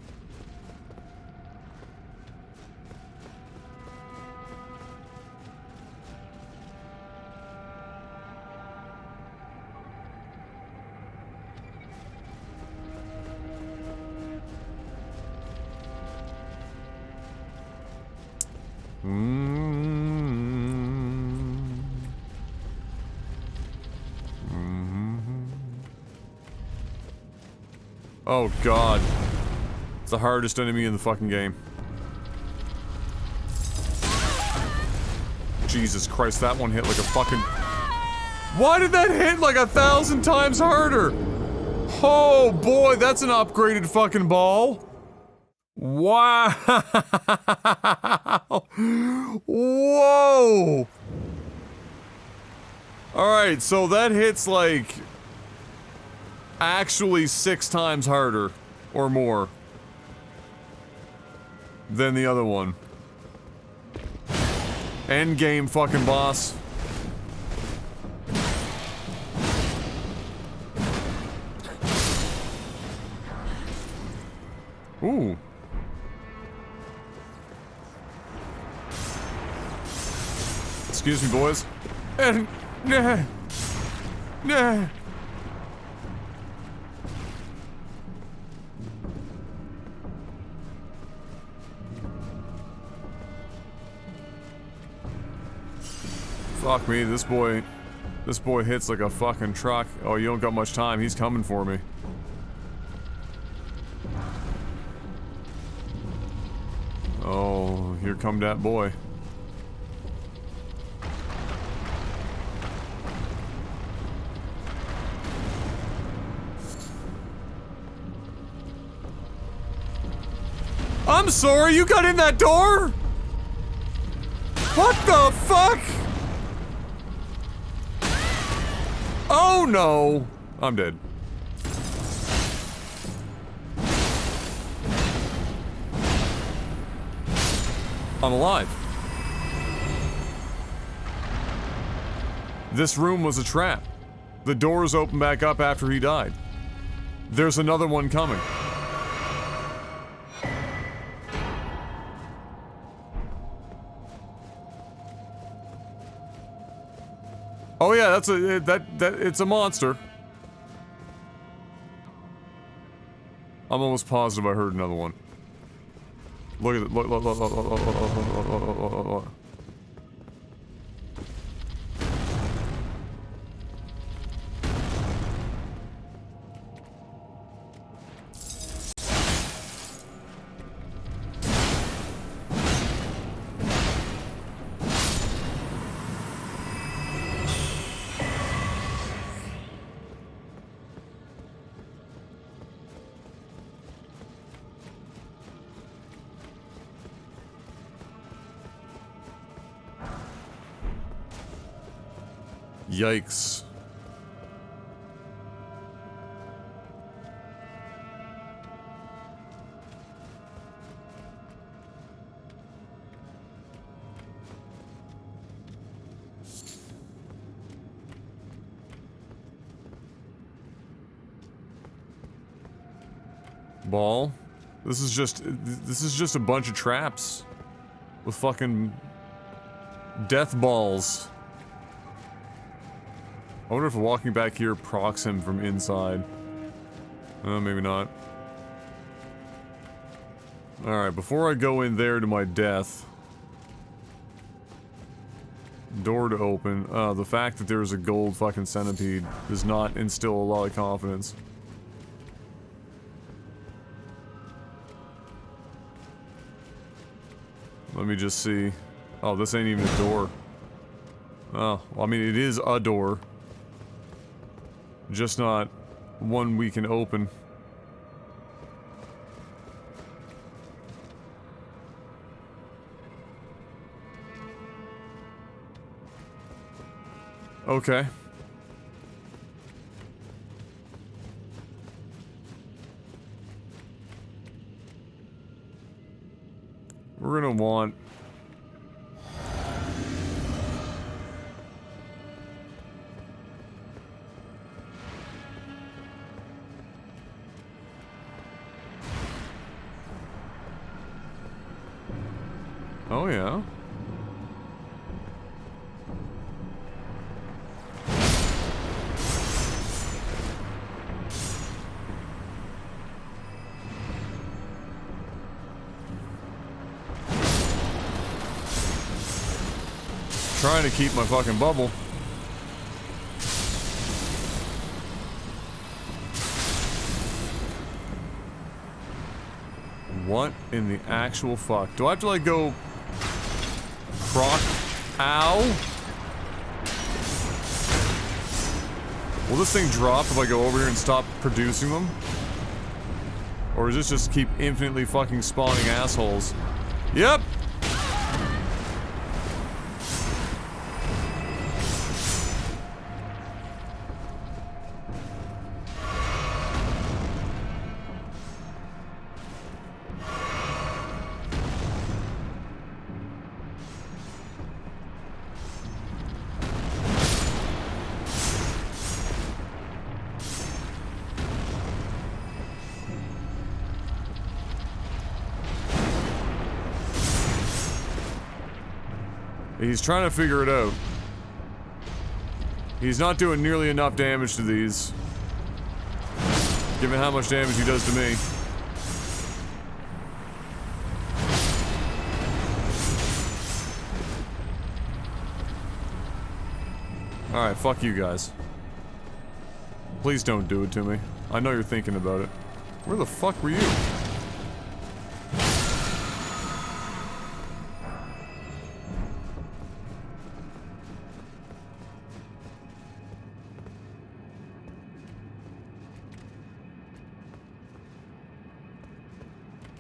Oh god. It's the hardest enemy in the fucking game. Jesus Christ, that one hit like a fucking... Why did that hit like 1,000 times harder? Oh boy, that's an upgraded fucking ball. Wow. Whoa. Alright, so that hits like... actually 6 times harder, or more, than the other one. End game fucking boss. Ooh. Excuse me, boys. Nah. Fuck me, this boy hits like a fucking truck. Oh, you don't got much time, he's coming for me. Oh, here come that boy. I'm sorry, you got in that door? What the fuck? Oh no! I'm dead. I'm alive. This room was a trap. The doors opened back up after he died. There's another one coming. Oh yeah, that's a it's a monster. I'm almost positive I heard another one. Look at it. Look. Yikes. Ball. This is just a bunch of traps. With fucking... death balls. I wonder if walking back here procs him from inside. Maybe not. Alright, before I go in there to my death... Door to open. The fact that there's a gold fucking centipede does not instill a lot of confidence. Let me just see. Oh, this ain't even a door. Oh, well, I mean, it is a door. Just not one we can open. Okay. We're gonna want... Oh, yeah. Trying to keep my fucking bubble. What in the actual fuck? Do I have to like go... Proc... Ow? Will this thing drop if I go over here and stop producing them? Or does this just keep infinitely fucking spawning assholes? Yep! He's trying to figure it out. He's not doing nearly enough damage to these. Given how much damage he does to me. Alright, fuck you guys. Please don't do it to me. I know you're thinking about it. Where the fuck were you?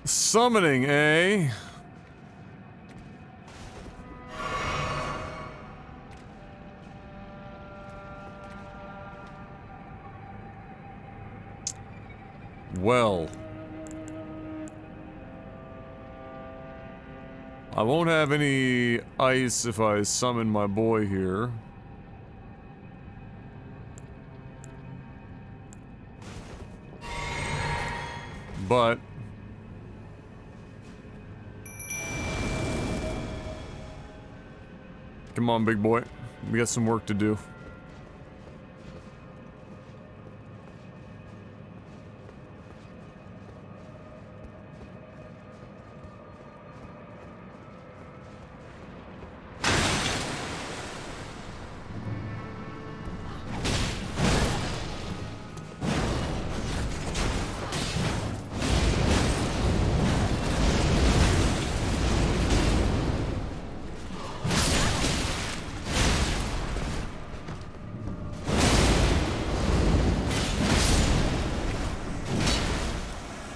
Summoning, eh? Well. I won't have any ice if I summon my boy here. But... Come on, big boy. We got some work to do.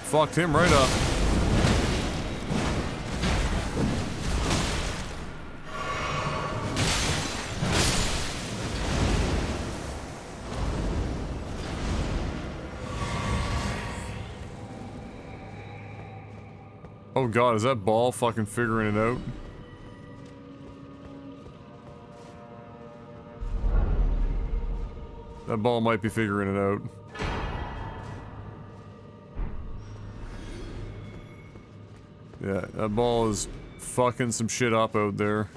Fucked him right up. Oh god, is that ball fucking figuring it out? That ball might be figuring it out. Yeah, that ball is fucking some shit up out there.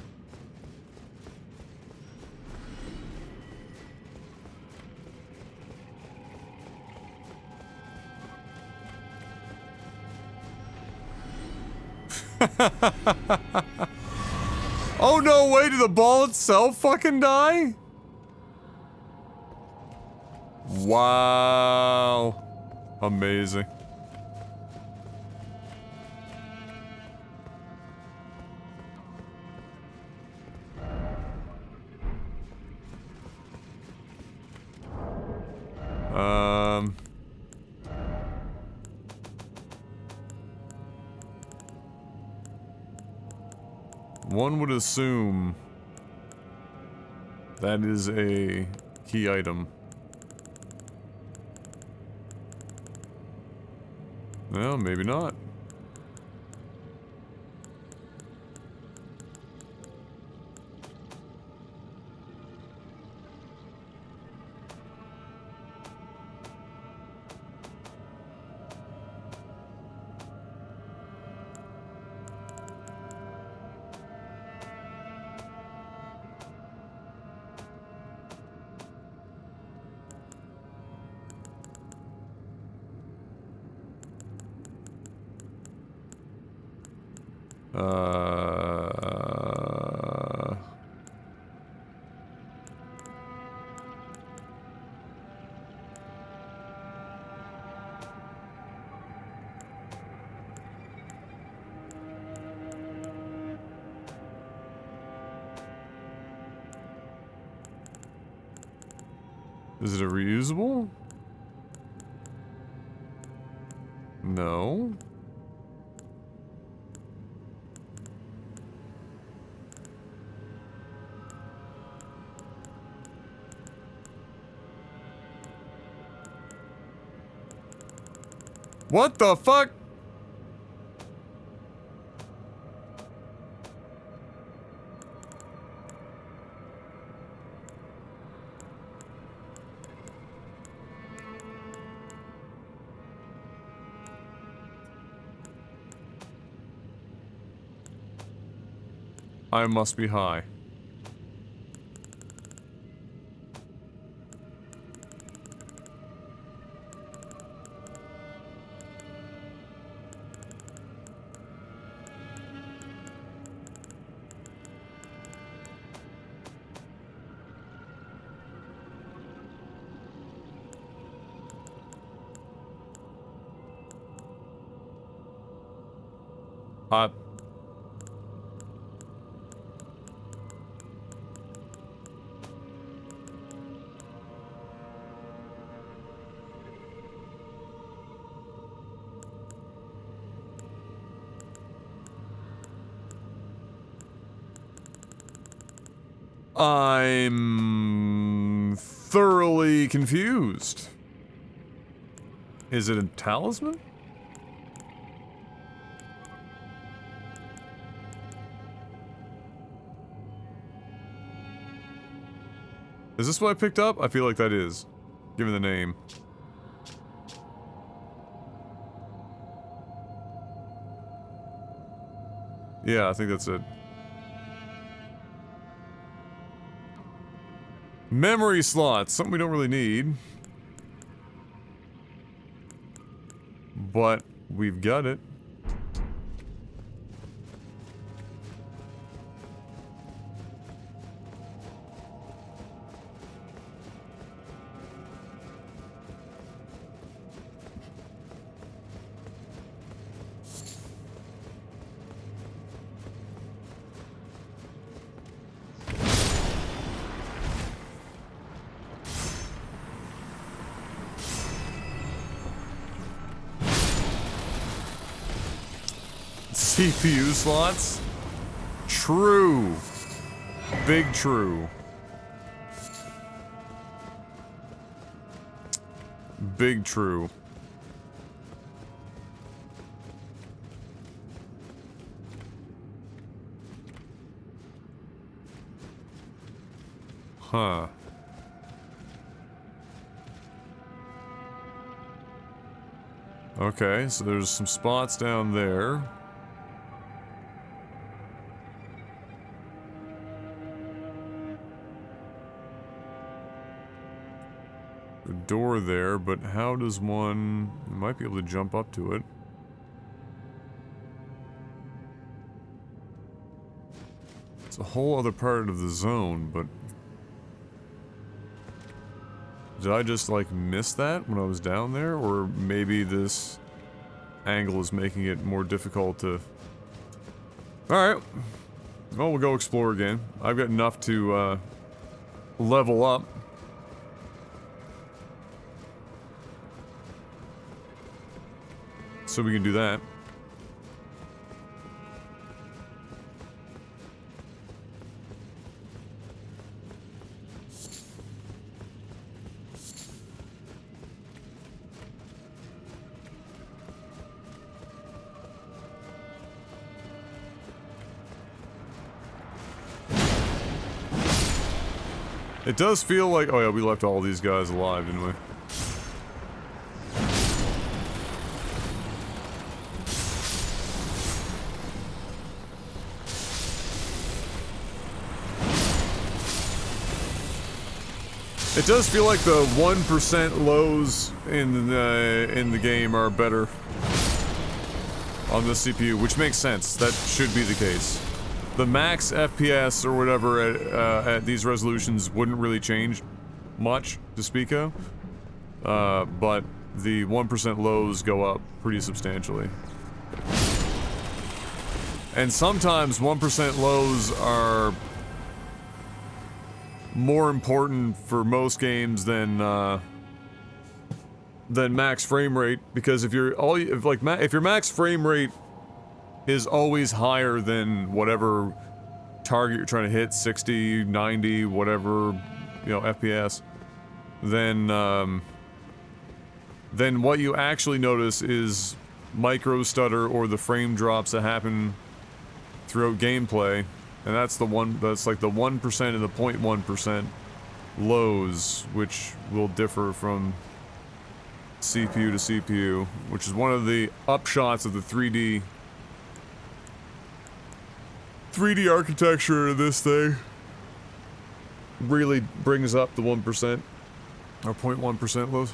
Oh no, wait, did the ball itself fucking die? Wow. Amazing. One would assume that is a key item. No, maybe not. Is it a reusable? No. What the fuck? I must be high. I'm thoroughly confused. Is it a talisman? Is this what I picked up? I feel like that is, given the name. Yeah, I think that's it. Memory slots, something we don't really need. But we've got it. CPU slots? True. Big true. Big true. Huh. Okay, so there's some spots down there. door there, but how does one... might be able to jump up to it. It's a whole other part of the zone, but... did I just, like, miss that when I was down there? Or maybe this angle is making it more difficult to... Alright. Well, we'll go explore again. I've got enough to, level up. So we can do that. It does feel like... oh yeah, we left all these guys alive, didn't we? It does feel like the 1% lows in the game are better on the CPU, which makes sense. That should be the case. The max FPS or whatever at these resolutions wouldn't really change much to speak of, but the 1% lows go up pretty substantially. And sometimes 1% lows are more important for most games than max frame rate, because if your max frame rate is always higher than whatever target you're trying to hit, 60, 90, whatever, you know, FPS, then what you actually notice is micro stutter or the frame drops that happen throughout gameplay, and that's like the 1% and the 0.1% lows, which will differ from CPU to CPU, which is one of the upshots of the 3D architecture of this thing. Really brings up the 1% or 0.1% lows.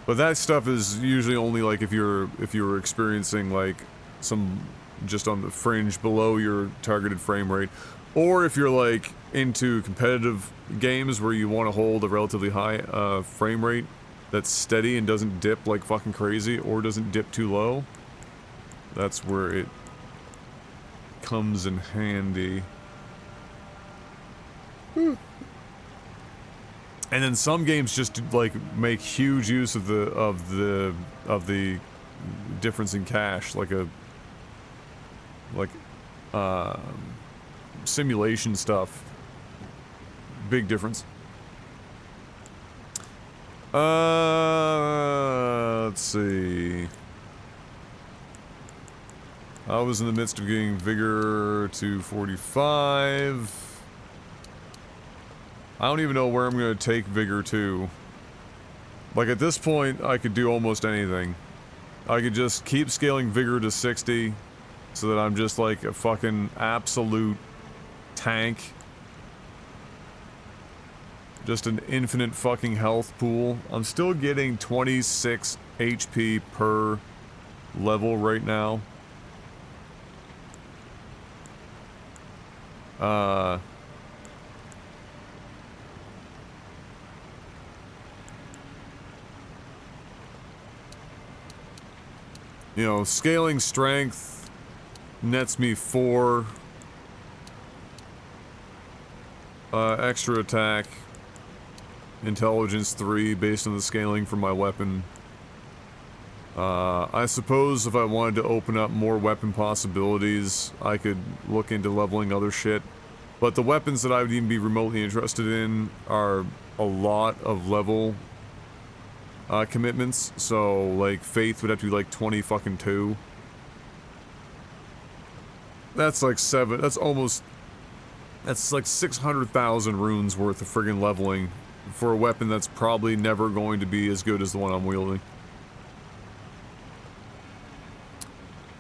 But that stuff is usually only like if you're experiencing like some just on the fringe below your targeted frame rate, or if you're like into competitive games where you want to hold a relatively high frame rate that's steady and doesn't dip like fucking crazy or doesn't dip too low. That's where it comes in handy. And then some games just like make huge use of the difference in cache, like simulation stuff. Big difference. Let's see. I was in the midst of getting vigor to 45. I don't even know where I'm gonna take vigor to. Like at this point, I could do almost anything. I could just keep scaling vigor to 60 so that I'm just like a fucking absolute tank. Just an infinite fucking health pool. I'm still getting 26 HP per level right now. You know, scaling strength nets me 4 extra attack, intelligence 3 based on the scaling for my weapon. I suppose if I wanted to open up more weapon possibilities, I could look into leveling other shit. But the weapons that I would even be remotely interested in are a lot of level commitments, so like Faith would have to be like 20 fucking 2. That's like 7, that's like 600,000 runes worth of friggin' leveling for a weapon that's probably never going to be as good as the one I'm wielding.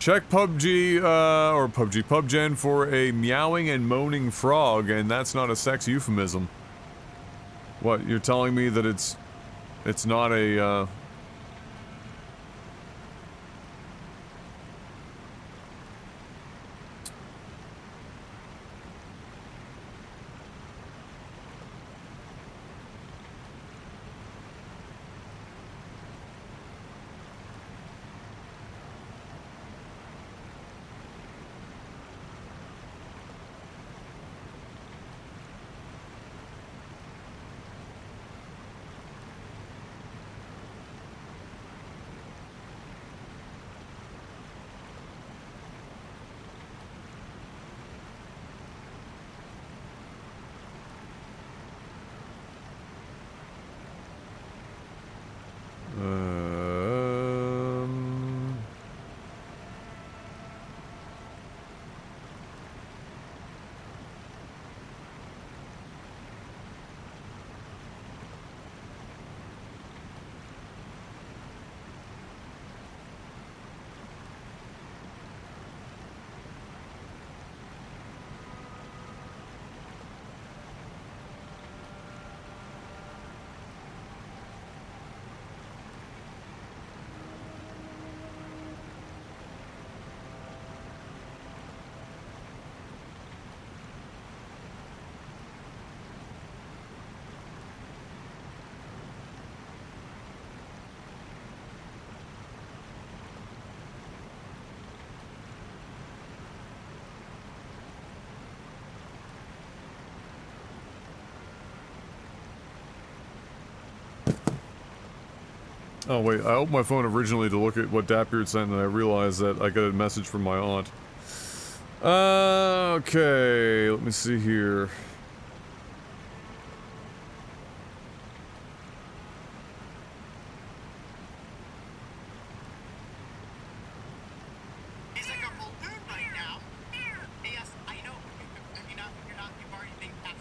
Check PUBG, or PUBGen for a meowing and moaning frog, and that's not a sex euphemism. What, you're telling me that it's not a, oh wait, I opened my phone originally to look at what Dapbeard sent and I realized that I got a message from my aunt. Okay, let me see here. He's like a balloon right now. Yes, I know. You're not, you've already been passed.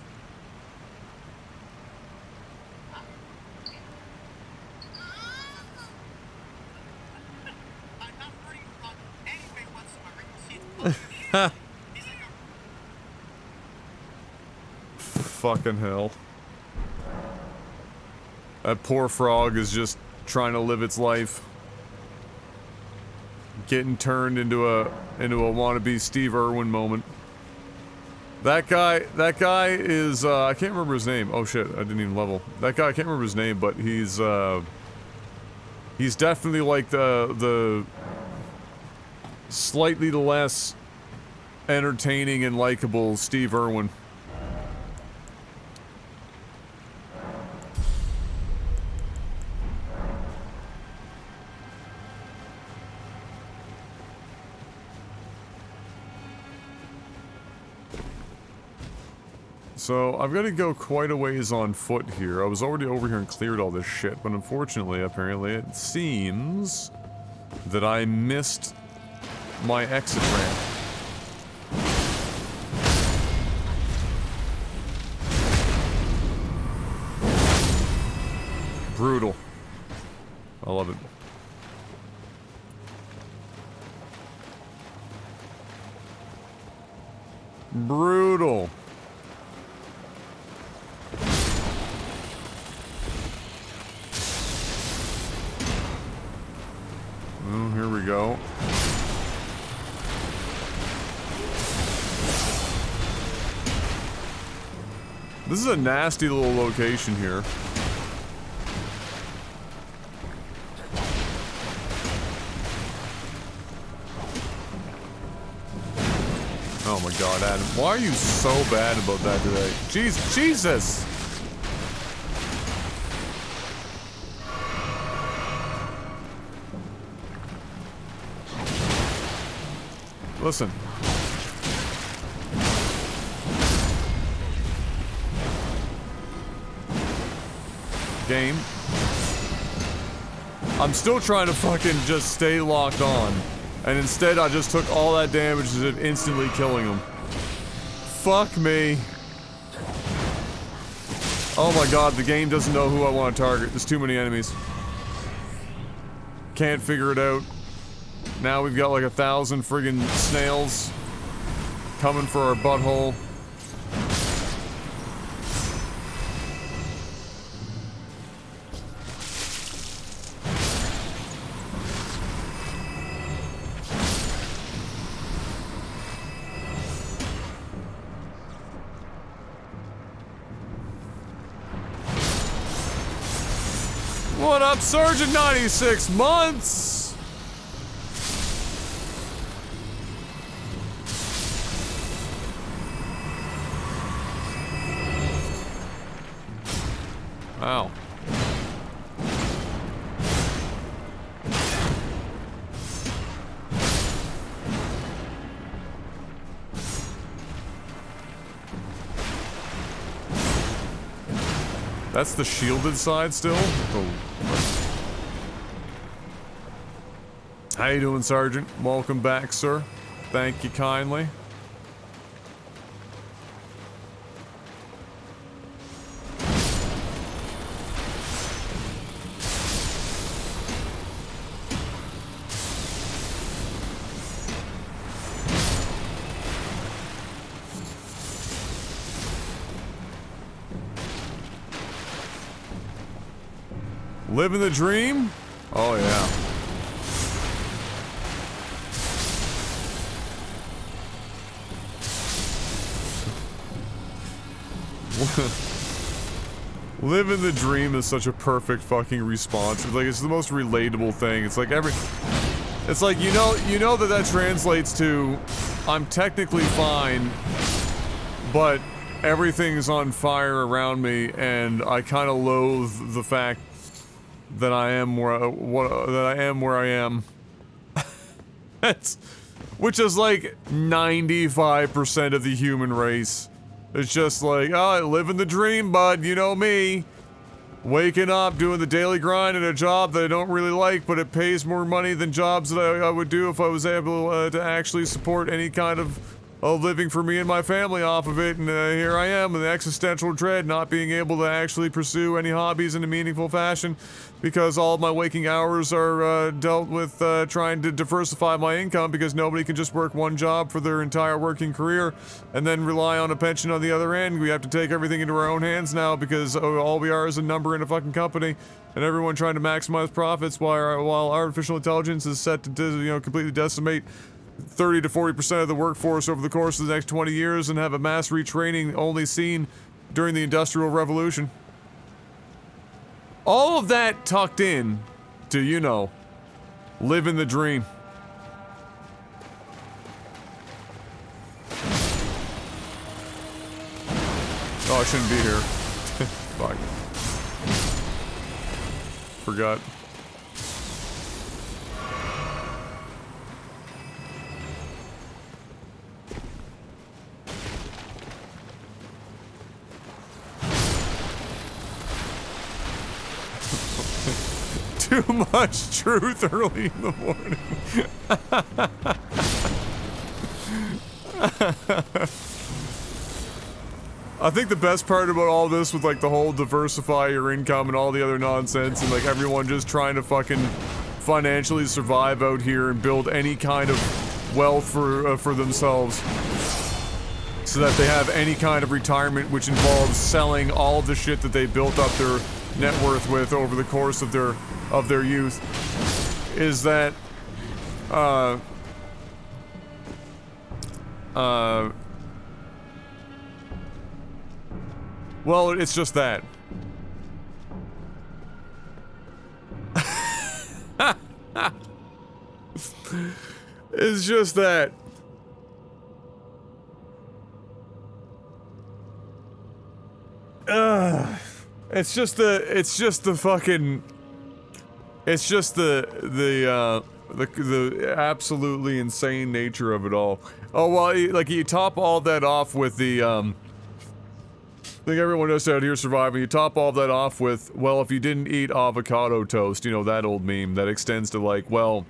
I'm not hurting from anyway whatsoever. He's like a... Fucking hell. That poor frog is just trying to live its life. Getting turned into a wannabe Steve Irwin moment. That guy is, I can't remember his name. Oh shit, I didn't even level. That guy, I can't remember his name, but he's definitely like the slightly less entertaining and likable Steve Irwin. So, I've got to go quite a ways on foot here. I was already over here and cleared all this shit, but unfortunately, apparently, it seems that I missed my exit ramp. Brutal. I love it. Brutal. Oh, here we go. This is a nasty little location here. Oh my god, Adam. Why are you so bad about that today? Jesus! Listen. Game. I'm still trying to fucking just stay locked on. And instead I just took all that damage and instantly killing him. Fuck me. Oh my god, the game doesn't know who I want to target. There's too many enemies. Can't figure it out. Now we've got like 1,000 friggin' snails coming for our butthole. What up, Sergeant 96 months? Wow. That's the shielded side still? Oh. How you doing, Sergeant? Welcome back, sir. Thank you kindly. Living the dream? Oh, yeah. Living the dream is such a perfect fucking response. It's like, it's the most relatable thing. It's like it's like, you know that translates to, I'm technically fine, but everything's on fire around me, and I kind of loathe the fact that I am where I am. Which is like 95% of the human race. It's just like, oh, living the dream, bud, you know me. Waking up, doing the daily grind at a job that I don't really like, but it pays more money than jobs that I would do if I was able to actually support any kind of living for me and my family off of it. And here I am with existential dread, not being able to actually pursue any hobbies in a meaningful fashion because all of my waking hours are dealt with trying to diversify my income, because nobody can just work one job for their entire working career and then rely on a pension on the other end. We have to take everything into our own hands now, because all we are is a number in a fucking company, and everyone trying to maximize profits while artificial intelligence is set to completely decimate 30 to 40% of the workforce over the course of the next 20 years and have a mass retraining only seen during the Industrial Revolution. All of that tucked in to, living the dream. Oh, I shouldn't be here. Fuck. Forgot. Too much truth early in the morning. I think the best part about all this with like the whole diversify your income and all the other nonsense and like everyone just trying to fucking financially survive out here and build any kind of wealth for themselves so that they have any kind of retirement, which involves selling all the shit that they built up their net worth with over the course of their youth, is that well, it's just that. It's just that. It's just the absolutely insane nature of it all. Oh, well, like, you top all that off with the, I think everyone else out here surviving, you top all that off with, well, if you didn't eat avocado toast, that old meme that extends to, like, well,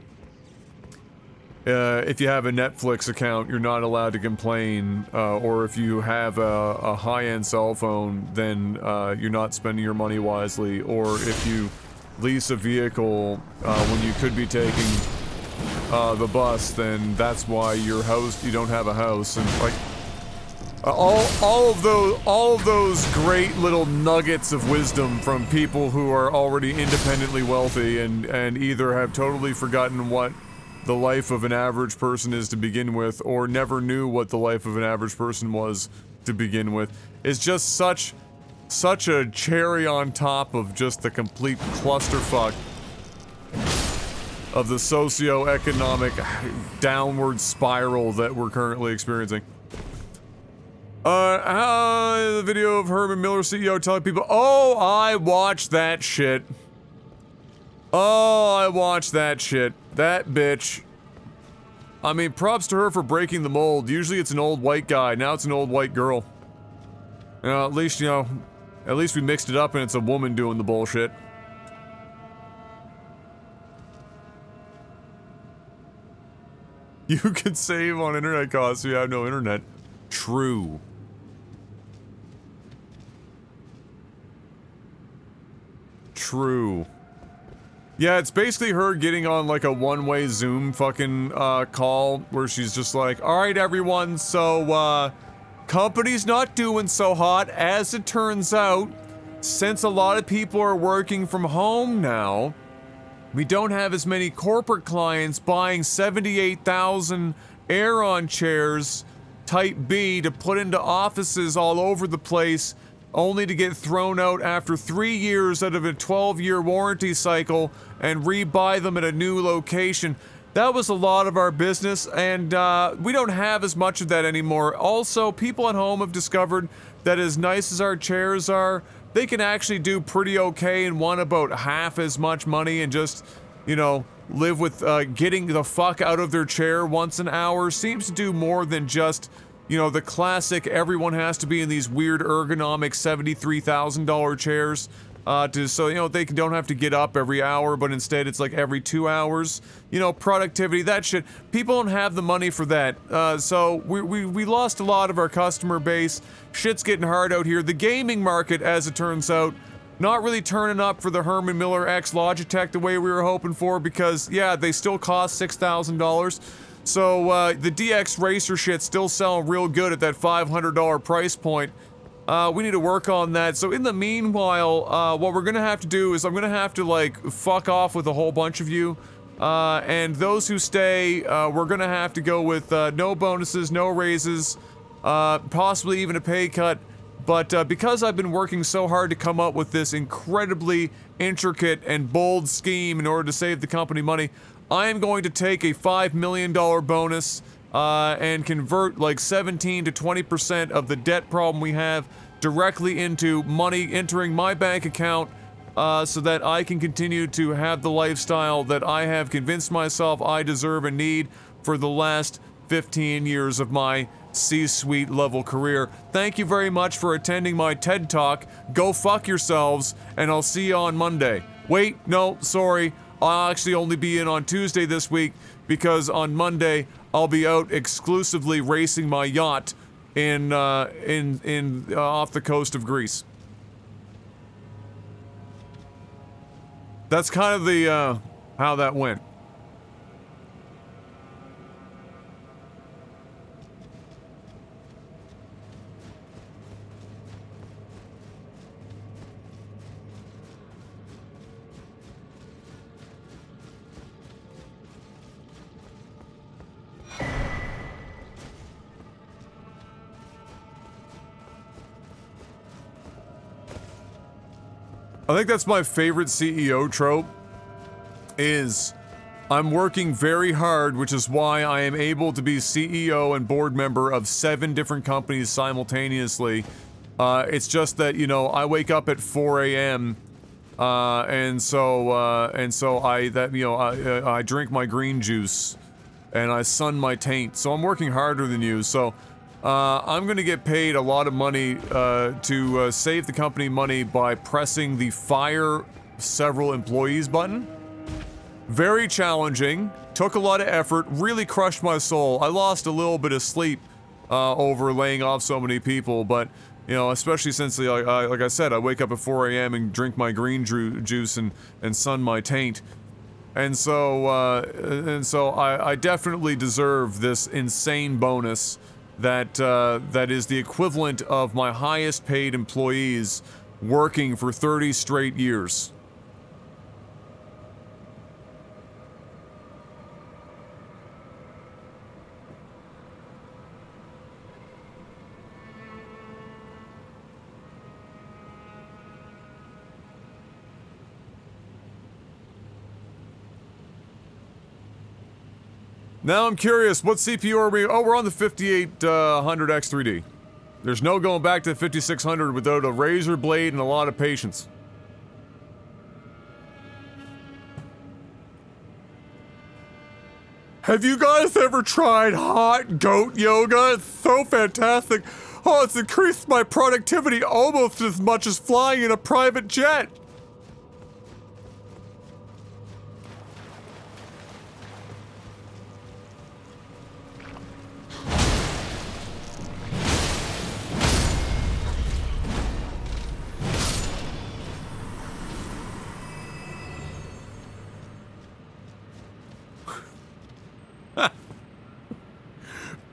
if you have a Netflix account, you're not allowed to complain, or if you have a high-end cell phone, then you're not spending your money wisely, or if you lease a vehicle when you could be taking the bus, then that's why you don't have a house, and like all of those great little nuggets of wisdom from people who are already independently wealthy and either have totally forgotten what the life of an average person is to begin with, or never knew what the life of an average person was to begin with, is just such a cherry on top of just the complete clusterfuck of the socio-economic downward spiral that we're currently experiencing. The video of Herman Miller, CEO, telling people, oh, I watched that shit. Oh, I watched that shit. That bitch. I mean, props to her for breaking the mold. Usually it's an old white guy, now it's an old white girl. At least we mixed it up and it's a woman doing the bullshit. You can save on internet costs if you have no internet. True. True. Yeah, it's basically her getting on like a one-way Zoom fucking call where she's just like, alright everyone, so company's not doing so hot. As it turns out, since a lot of people are working from home now, we don't have as many corporate clients buying 78,000 Aeron chairs Type B to put into offices all over the place, only to get thrown out after 3 years out of a 12-year warranty cycle and rebuy them at a new location. That was a lot of our business, and we don't have as much of that anymore. Also, people at home have discovered that as nice as our chairs are, they can actually do pretty okay and want about half as much money and just, you know, live with getting the fuck out of their chair once an hour. Seems to do more than just, you know, the classic everyone has to be in these weird ergonomic $73,000 chairs so, you know, they don't have to get up every hour, but instead it's like every 2 hours. You know, productivity, that shit. People don't have the money for that. So we lost a lot of our customer base. Shit's getting hard out here. The gaming market, as it turns out, not really turning up for the Herman Miller X Logitech the way we were hoping for, because, yeah, they still cost $6,000. So, the DX Racer shit's still selling real good at that $500 price point. We need to work on that. So in the meanwhile, what we're gonna have to do is I'm gonna have to, like, fuck off with a whole bunch of you. And those who stay, we're gonna have to go with, no bonuses, no raises, possibly even a pay cut. But, because I've been working so hard to come up with this incredibly intricate and bold scheme in order to save the company money, I am going to take a $5 million bonus, and convert like 17 to 20% of the debt problem we have directly into money entering my bank account, so that I can continue to have the lifestyle that I have convinced myself I deserve and need for the last 15 years of my C-suite level career. Thank you very much for attending my TED Talk. Go fuck yourselves, and I'll see you on Monday. Wait, no, sorry. I'll actually only be in on Tuesday this week, because on Monday I'll be out exclusively racing my yacht in off the coast of Greece. That's kind of the how that went. I think that's my favorite CEO trope, is I'm working very hard, which is why I am able to be CEO and board member of 7 different companies simultaneously. It's just that, you know, I wake up at 4 a.m. And so I drink my green juice and I sun my taint. So I'm working harder than you. So I'm gonna get paid a lot of money to save the company money by pressing the fire several employees button. Very challenging, took a lot of effort, really crushed my soul. I lost a little bit of sleep over laying off so many people, but, you know, especially since, like I said, I wake up at 4 a.m. and drink my green juice and sun my taint. And so I definitely deserve this insane bonus that is the equivalent of my highest paid employees working for 30 straight years. Now I'm curious, what CPU are we? Oh, we're on the 5800X3D. There's no going back to the 5600 without a razor blade and a lot of patience. Have you guys ever tried hot goat yoga? It's so fantastic. Oh, it's increased my productivity almost as much as flying in a private jet.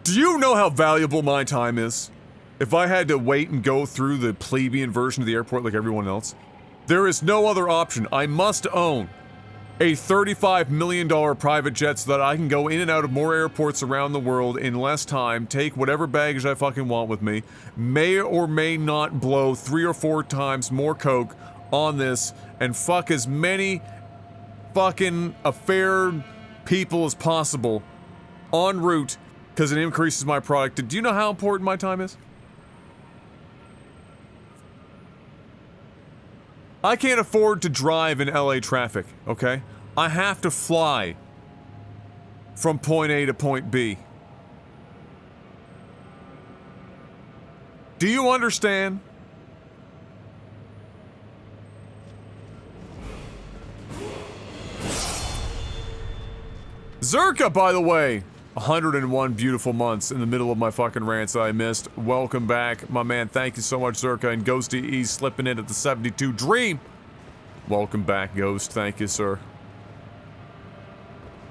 Do you know how valuable my time is? If I had to wait and go through the plebeian version of the airport like everyone else, there is no other option. I must own a $35 million private jet so that I can go in and out of more airports around the world in less time, take whatever baggage I fucking want with me, may or may not blow 3 or 4 times more coke on this, and fuck as many fucking affair people as possible en route because it increases my product. Do you know how important my time is? I can't afford to drive in LA traffic, okay? I have to fly from point A to point B. Do you understand? Zerka, by the way, 101 beautiful months in the middle of my fucking rants that I missed. Welcome back, my man. Thank you so much, Zerka. And Ghosty E slipping in at the 72 Dream. Welcome back, Ghost. Thank you, sir.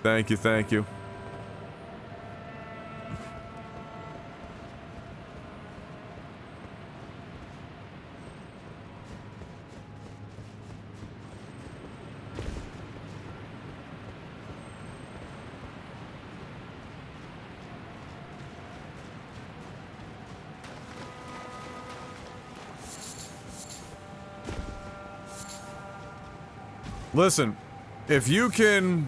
Thank you, thank you. Listen, if you can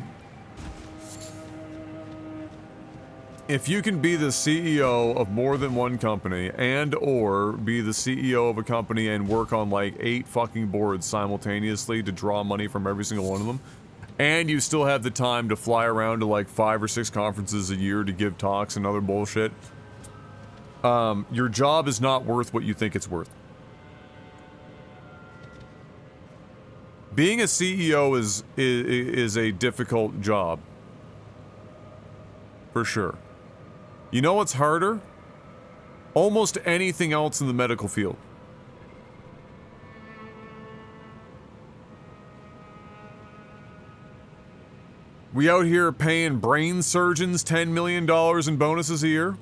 be the CEO of more than one company and or be the CEO of a company and work on like 8 fucking boards simultaneously to draw money from every single one of them, and you still have the time to fly around to like 5 or 6 conferences a year to give talks and other bullshit, your job is not worth what you think it's worth. Being a CEO is a difficult job. For sure. You know what's harder? Almost anything else in the medical field. We out here paying brain surgeons $10 million in bonuses a year?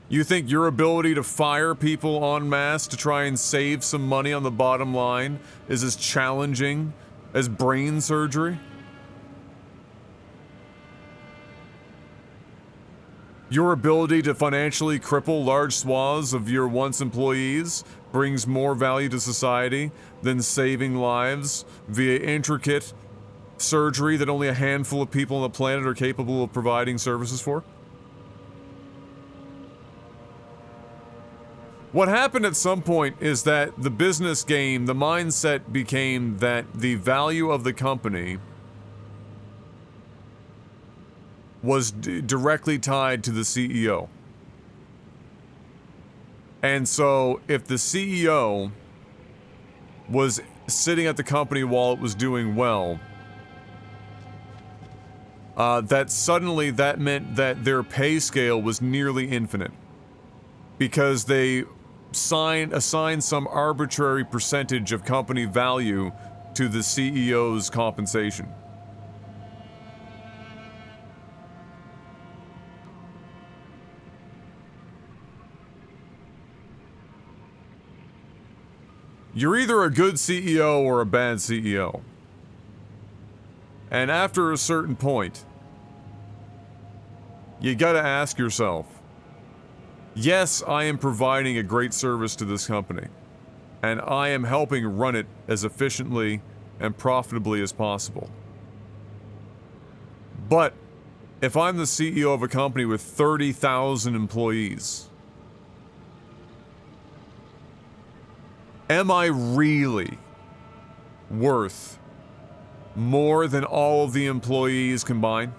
You think your ability to fire people en masse to try and save some money on the bottom line is as challenging as brain surgery? Your ability to financially cripple large swaths of your once employees brings more value to society than saving lives via intricate surgery that only a handful of people on the planet are capable of providing services for? What happened at some point is that the business game, the mindset became that the value of the company was directly tied to the CEO. And so if the CEO was sitting at the company while it was doing well, that meant that their pay scale was nearly infinite. Because they assign some arbitrary percentage of company value to the CEO's compensation. You're either a good CEO or a bad CEO. And after a certain point, you gotta ask yourself, yes, I am providing a great service to this company, and I am helping run it as efficiently and profitably as possible. But if I'm the CEO of a company with 30,000 employees, am I really worth more than all of the employees combined?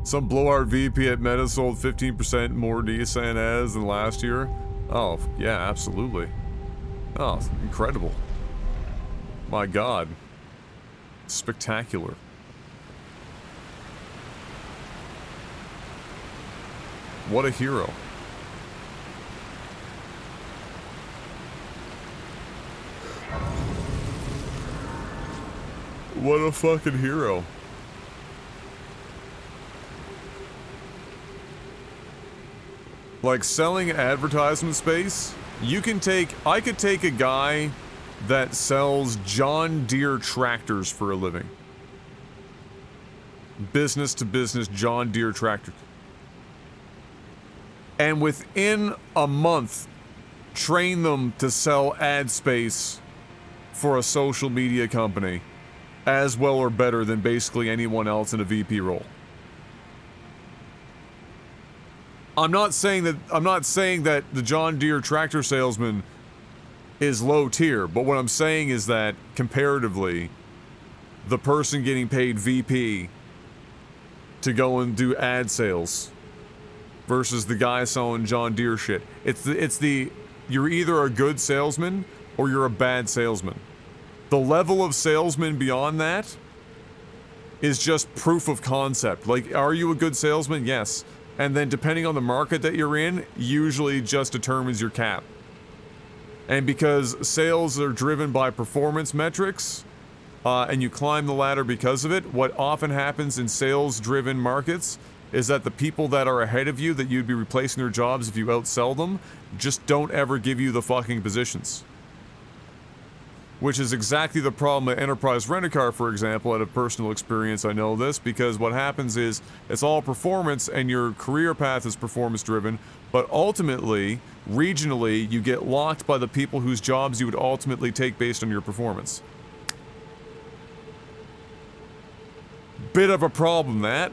Some blowout VP at Meta sold 15% more Nissan as than last year. Oh, yeah, absolutely. Oh, incredible. My God. Spectacular. What a hero. What a fucking hero. Like selling advertisement space, I could take a guy that sells John Deere tractors for a living. Business to business John Deere tractors. And within a month, train them to sell ad space for a social media company as well or better than basically anyone else in a VP role. I'm not saying that the John Deere tractor salesman is low tier, but what I'm saying is that comparatively, the person getting paid VP to go and do ad sales versus the guy selling John Deere shit. You're either a good salesman or you're a bad salesman. The level of salesman beyond that is just proof of concept. Like, are you a good salesman? Yes. And then depending on the market that you're in, usually just determines your cap. And because sales are driven by performance metrics, and you climb the ladder because of it, what often happens in sales-driven markets is that the people that are ahead of you, that you'd be replacing their jobs if you outsell them, just don't ever give you the fucking positions. Which is exactly the problem at Enterprise Rent-A-Car, for example. Out of personal experience, I know this, because what happens is it's all performance and your career path is performance driven, but ultimately, regionally, you get locked by the people whose jobs you would ultimately take based on your performance. Bit of a problem, that.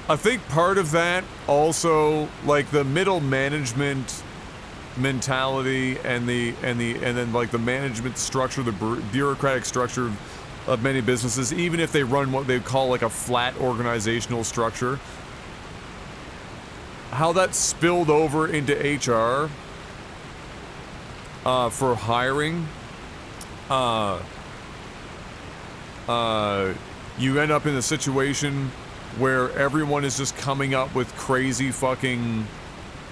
I think part of that also, like the middle management mentality and then like the management structure, the bureaucratic structure of many businesses, even if they run what they call like a flat organizational structure, how that spilled over into HR for hiring, you end up in a situation where everyone is just coming up with crazy fucking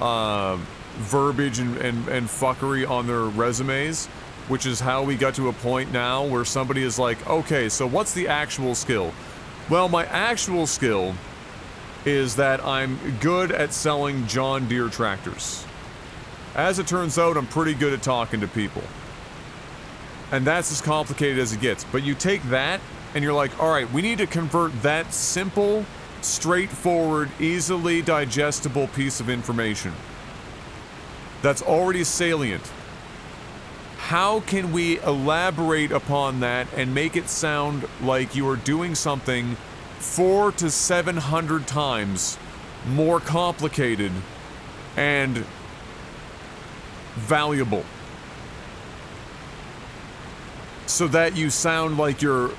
verbiage and fuckery on their resumes, which is how we got to a point now where somebody is like, okay, so what's the actual skill? Well, my actual skill is that I'm good at selling John Deere tractors. As it turns out, I'm pretty good at talking to people. And that's as complicated as it gets. But you take that, and you're like, alright, we need to convert that simple, straightforward, easily digestible piece of information that's already salient. How can we elaborate upon that and make it sound like you are doing something 400 to 700 times more complicated and valuable, so that you sound like you're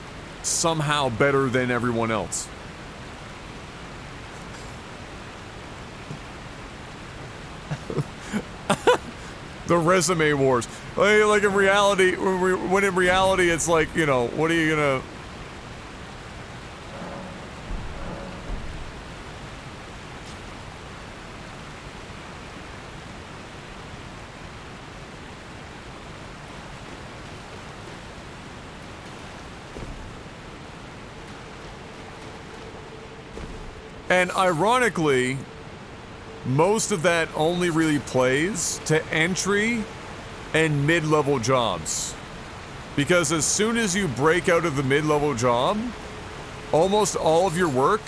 somehow better than everyone else? The resume wars. Like in reality, when in reality it's like, you know, what are you gonna... And ironically, most of that only really plays to entry and mid-level jobs. Because as soon as you break out of the mid-level job, almost all of your work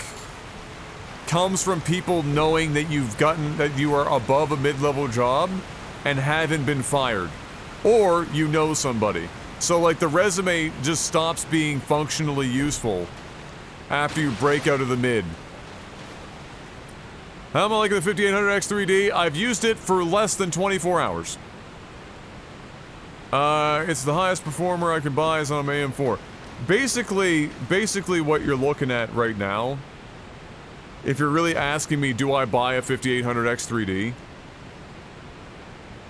comes from people knowing that that you are above a mid-level job and haven't been fired. Or you know somebody. So like the resume just stops being functionally useful after you break out of the mid. How am I liking the 5800X 3D? I've used it for less than 24 hours. It's the highest performer I can buy is on AM4. Basically what you're looking at right now, if you're really asking me, do I buy a 5800X 3D?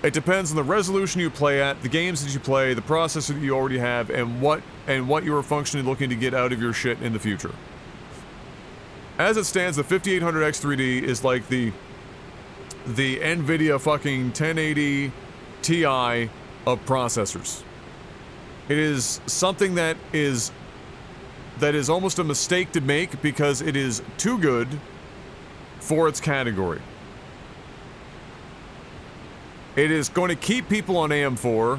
It depends on the resolution you play at, the games that you play, the processor that you already have, and what you are functionally looking to get out of your shit in the future. As it stands, the 5800X 3D is like the NVIDIA fucking 1080 Ti of processors. It is something that is almost a mistake to make because it is too good for its category. It is going to keep people on AM4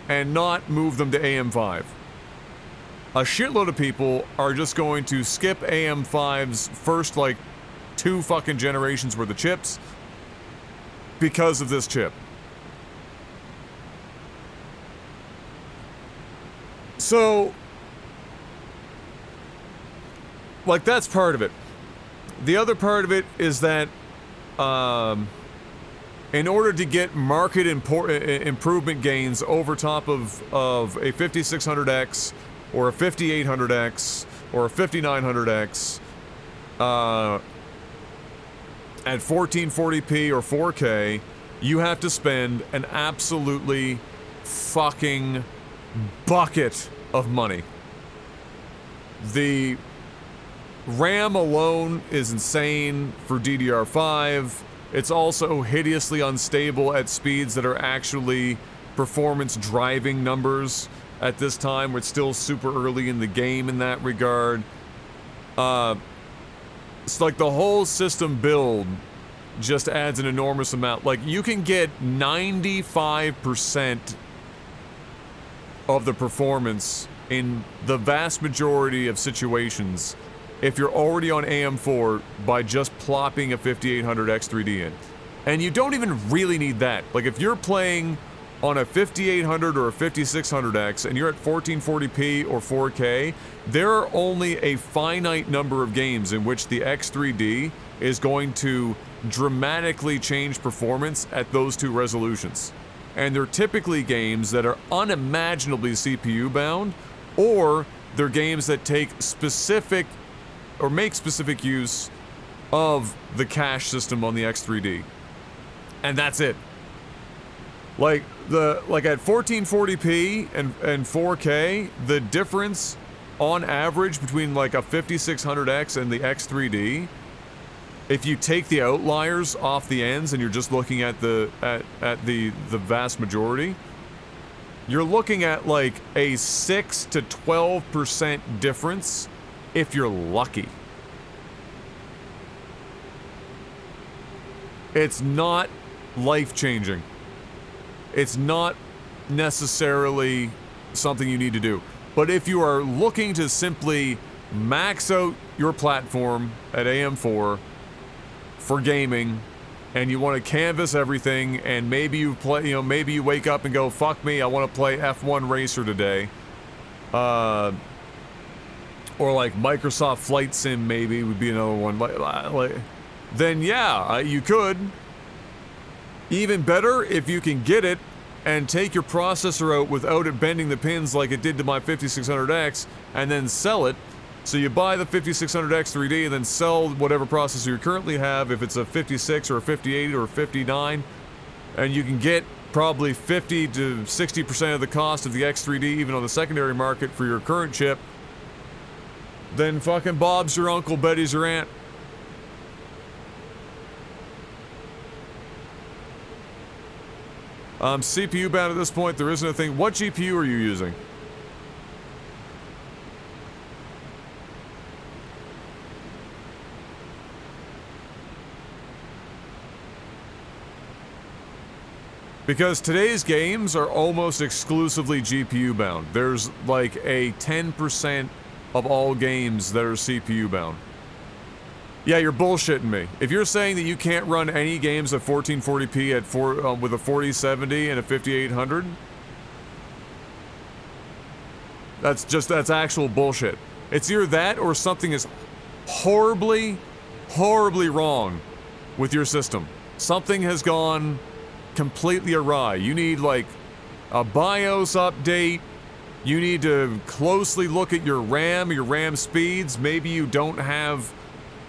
and not move them to AM5. A shitload of people are just going to skip AM5's first, like, 2 fucking generations worth of chips because of this chip. So, like, that's part of it. The other part of it is that, in order to get market improvement gains over top of a 5600X, or a 5800X, or a 5900X, at 1440p or 4K, you have to spend an absolutely fucking bucket of money. The RAM alone is insane for DDR5. It's also hideously unstable at speeds that are actually performance driving numbers. At this time, it's still super early in the game in that regard. It's like the whole system build just adds an enormous amount. Like, you can get 95% of the performance in the vast majority of situations if you're already on AM4 by just plopping a 5800X 3D in. And you don't even really need that. Like, if you're playing on a 5800 or a 5600X and you're at 1440p or 4K, there are only a finite number of games in which the X3D is going to dramatically change performance at those 2 resolutions. And they're typically games that are unimaginably CPU bound, or they're games that take specific or make specific use of the cache system on the X3D. And that's it. Like at 1440p and 4K, the difference on average between like a 5600X and the X3D, if you take the outliers off the ends and you're just looking at the vast majority, you're looking at like a 6 to 12% difference if you're lucky. It's not life-changing. It's not necessarily something you need to do. But if you are looking to simply max out your platform at AM4 for gaming, and you want to canvas everything, and maybe you play, you know, maybe you wake up and go, fuck me, I want to play F1 Racer today. Or like Microsoft Flight Sim maybe would be another one. Then yeah, you could. Even better if you can get it and take your processor out without it bending the pins like it did to my 5600X, and then sell it. So you buy the 5600X 3D and then sell whatever processor you currently have, if it's a 56 or a 58 or a 59, and you can get probably 50 to 60% of the cost of the X3D even on the secondary market for your current chip. Then fucking Bob's your uncle, Betty's your aunt. CPU bound at this point, there isn't a thing. What GPU are you using? Because today's games are almost exclusively GPU bound. There's like a 10% of all games that are CPU bound. Yeah, you're bullshitting me. If you're saying that you can't run any games at 1440p at with a 4070 and a 5800, that's actual bullshit. It's either that or something is horribly, horribly wrong with your system. Something has gone completely awry. You need like a BIOS update. You need to closely look at your RAM speeds. Maybe you don't have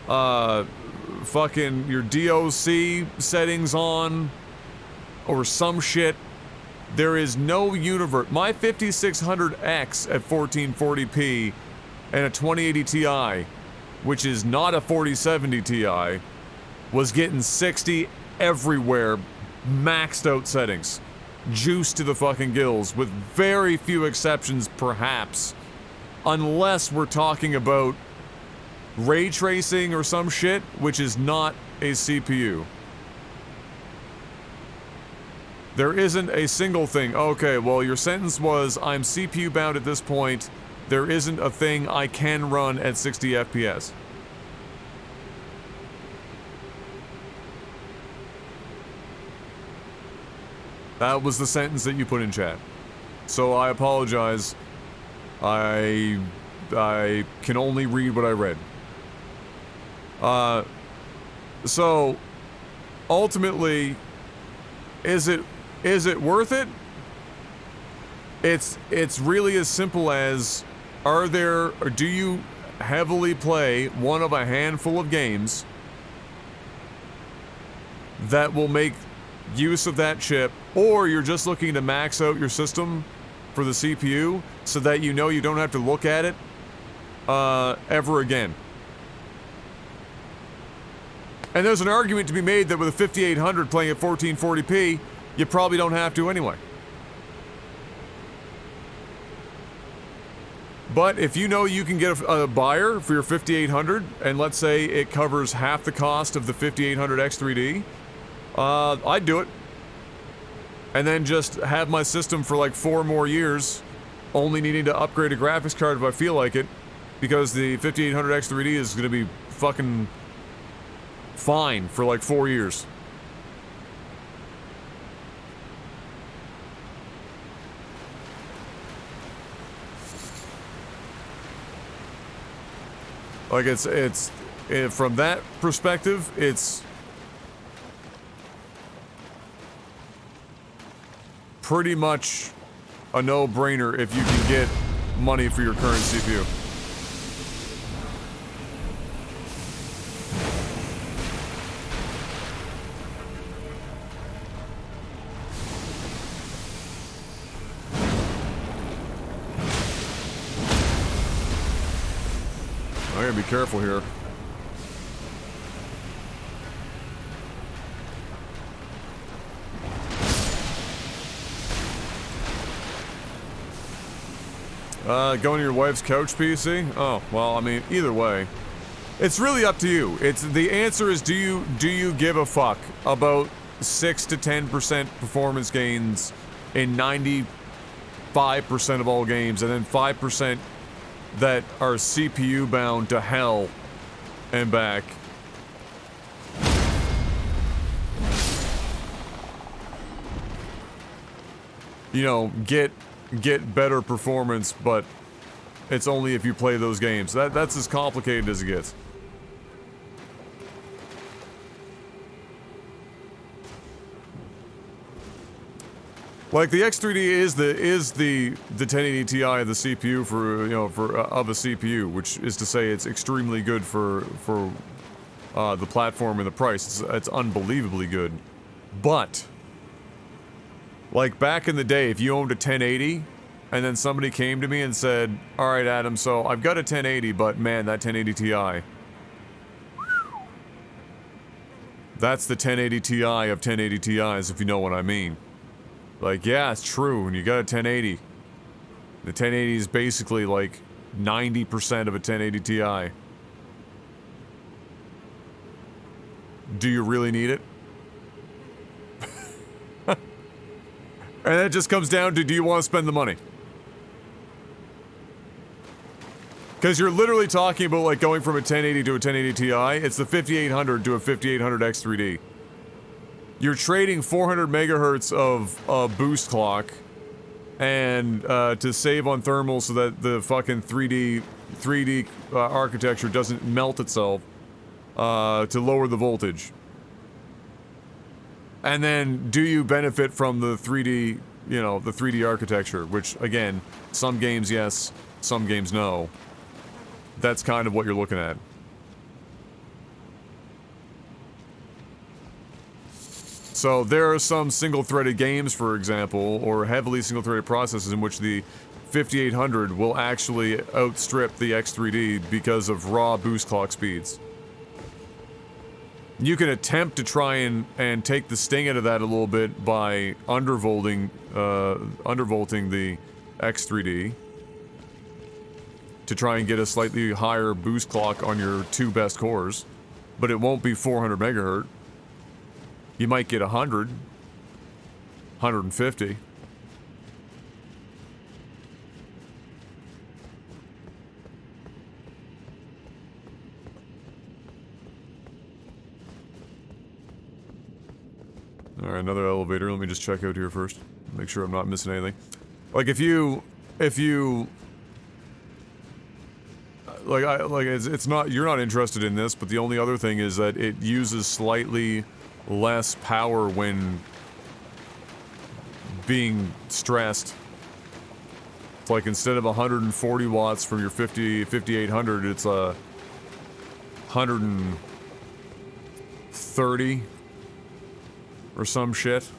fucking your DOC settings on or some shit. There is no universe. My 5600X at 1440p and a 2080 Ti, which is not a 4070 Ti, was getting 60 everywhere, maxed out settings, juiced to the fucking gills, with very few exceptions perhaps, unless we're talking about ray tracing or some shit, which is not a CPU. There isn't a single thing. Okay, well, your sentence was, I'm CPU bound at this point. There isn't a thing I can run at 60 FPS. That was the sentence that you put in chat. So I apologize. I can only read what I read. So ultimately, is it worth it? It's really as simple as, do you heavily play one of a handful of games that will make use of that chip, or you're just looking to max out your system for the CPU so that you know you don't have to look at it ever again. And there's an argument to be made that with a 5800 playing at 1440p, you probably don't have to anyway. But if you know you can get a buyer for your 5800, and let's say it covers half the cost of the 5800X3D, I'd do it. And then just have my system for like 4 more years, only needing to upgrade a graphics card if I feel like it, because the 5800X3D is going to be fucking fine for like 4 years. Like it's from that perspective, it's pretty much a no-brainer if you can get money for your current CPU. I gotta be careful here. Going to your wife's couch PC? Oh, well, I mean, either way. It's really up to you. It's the answer is do you give a fuck about 6 to 10% performance gains in 95% of all games, and then 5% that are CPU bound to hell and back? You know, get better performance, but it's only if you play those games. That's as complicated as it gets. Like the X3D is the 1080 Ti of the CPU for, you know, of a CPU, which is to say it's extremely good for the platform and the price. It's unbelievably good. But like back in the day, if you owned a 1080 and then somebody came to me and said, "All right, Adam, so I've got a 1080, but man, that 1080 Ti, that's the 1080 Ti of 1080 Ti's, if you know what I mean." Like, yeah, it's true, and you got a 1080. The 1080 is basically like 90% of a 1080 Ti. Do you really need it? And that just comes down to, do you want to spend the money? Because you're literally talking about like going from a 1080 to a 1080 Ti. It's the 5800 to a 5800 X3D. You're trading 400 megahertz of boost clock, and to save on thermal so that the fucking 3D architecture doesn't melt itself, to lower the voltage. And then, do you benefit from the 3D, you know, the 3D architecture? Which, again, some games yes, some games no. That's kind of what you're looking at. So there are some single-threaded games, for example, or heavily single-threaded processes in which the 5800 will actually outstrip the X3D because of raw boost clock speeds. You can attempt to try and take the sting out of that a little bit by undervolting the X3D to try and get a slightly higher boost clock on your two best cores, but it won't be 400 megahertz. You might get 100, 150. Alright, another elevator. Let me just check out here first. Make sure I'm not missing anything. Like, if you... Like, it's not... You're not interested in this, but the only other thing is that it uses slightly less power when being stressed. It's like, instead of 140 watts from your 5800, it's 130 or some shit.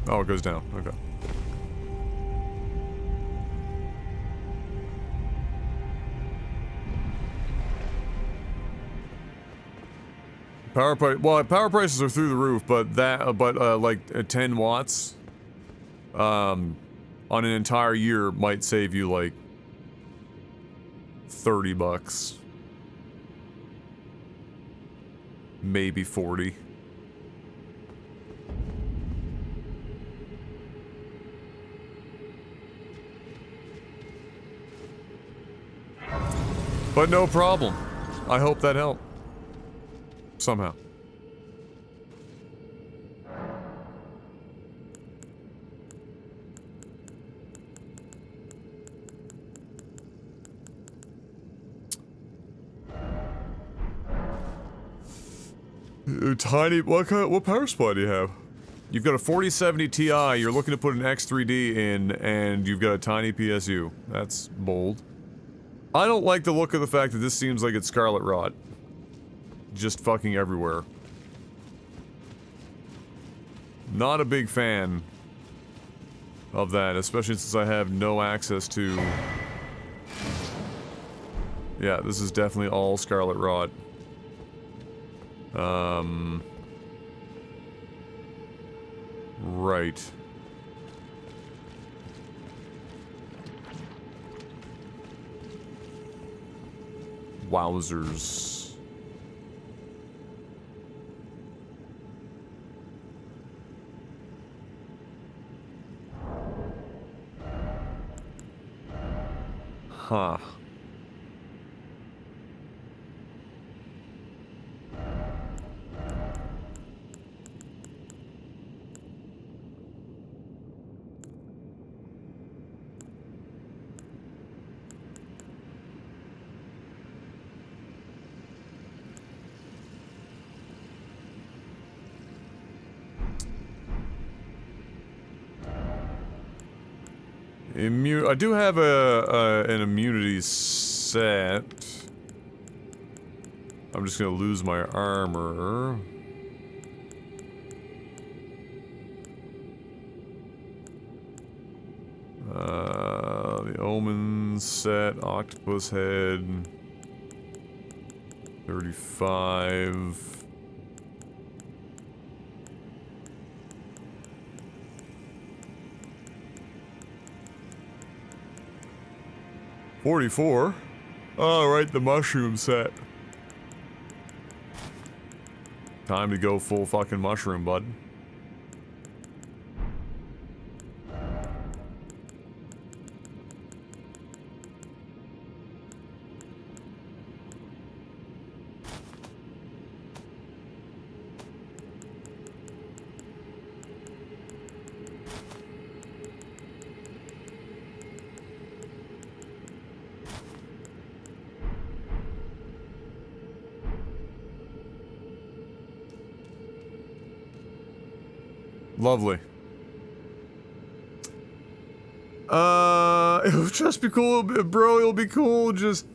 Oh, it goes down. Okay. Power prices are through the roof, but like 10 watts on an entire year might save you like $30, maybe 40. But no problem. I hope that helped. Somehow. Tiny, what power supply do you have? You've got a 4070 Ti, you're looking to put an X3D in, and you've got a tiny PSU. That's bold. I don't like the look of the fact that this seems like it's scarlet rot. Just fucking everywhere. Not a big fan of that, especially since I have no access to... Yeah, this is definitely all scarlet rot. Right. Wowzers. Huh. I do have an immunity set. I'm just gonna lose my armor. The Omen set, Octopus Head. 35. $44. Alright, the mushroom set. Time to go full fucking mushroom, bud. Lovely. It'll just be cool, bro. It'll be cool. Just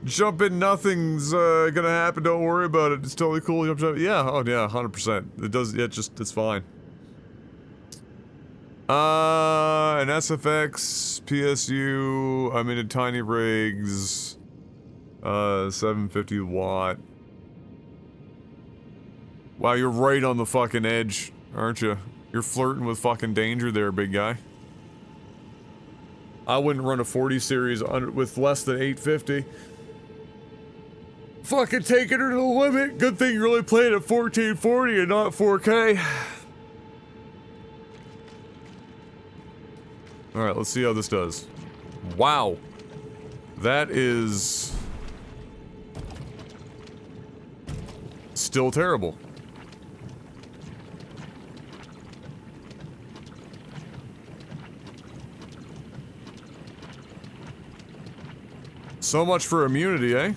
jump in. Nothing's gonna happen. Don't worry about it. It's totally cool. Jump. Yeah. Oh yeah. 100%. It does. Yeah. Just it's fine. An SFX PSU. I'm into tiny rigs. 750 watt. Wow, you're right on the fucking edge, aren't you? You're flirting with fucking danger there, big guy. I wouldn't run a 40 series with less than 850. Fucking taking her to the limit. Good thing you're only playing at 1440 and not 4K. Alright, let's see how this does. Wow. That is... still terrible. So much for immunity, eh?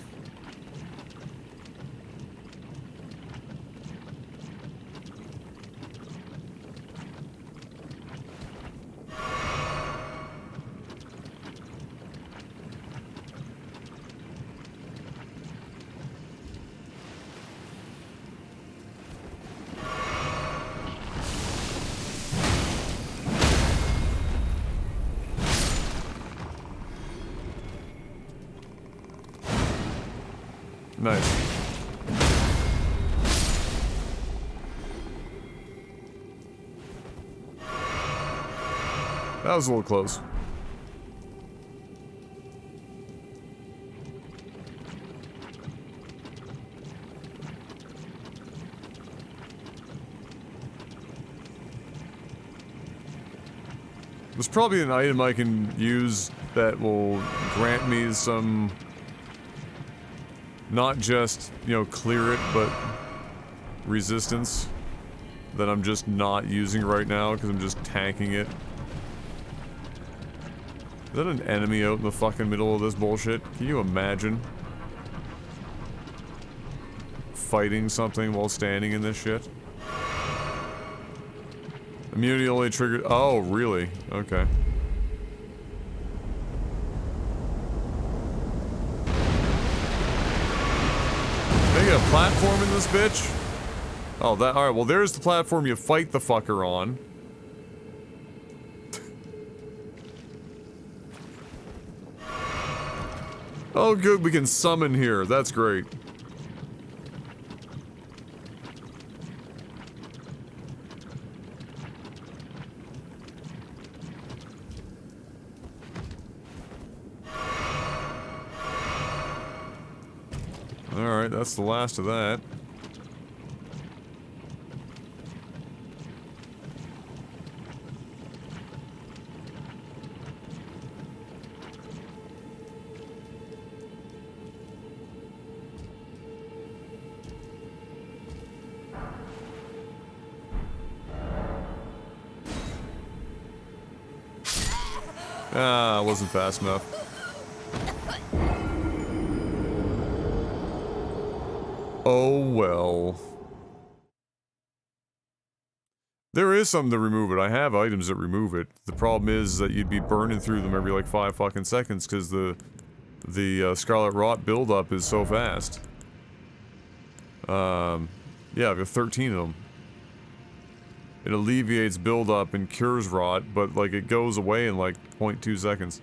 Nice. That was a little close. There's probably an item I can use that will grant me some... not just, you know, clear it, but resistance that I'm just not using right now because I'm just tanking it. Is that an enemy out in the fucking middle of this bullshit? Can you imagine? Fighting something while standing in this shit? Immunity only triggered- oh, really? Okay. They got a platform in this bitch? Oh, that- alright, well there's the platform you fight the fucker on. Oh good, we can summon here, that's great. that's the last of that. Ah, I wasn't fast enough. Oh well. There is something to remove it. I have items that remove it. The problem is that you'd be burning through them every like 5 fucking seconds because the Scarlet Rot buildup is so fast. Yeah, I've got 13 of them. It alleviates buildup and cures rot, but like it goes away in like 0.2 seconds.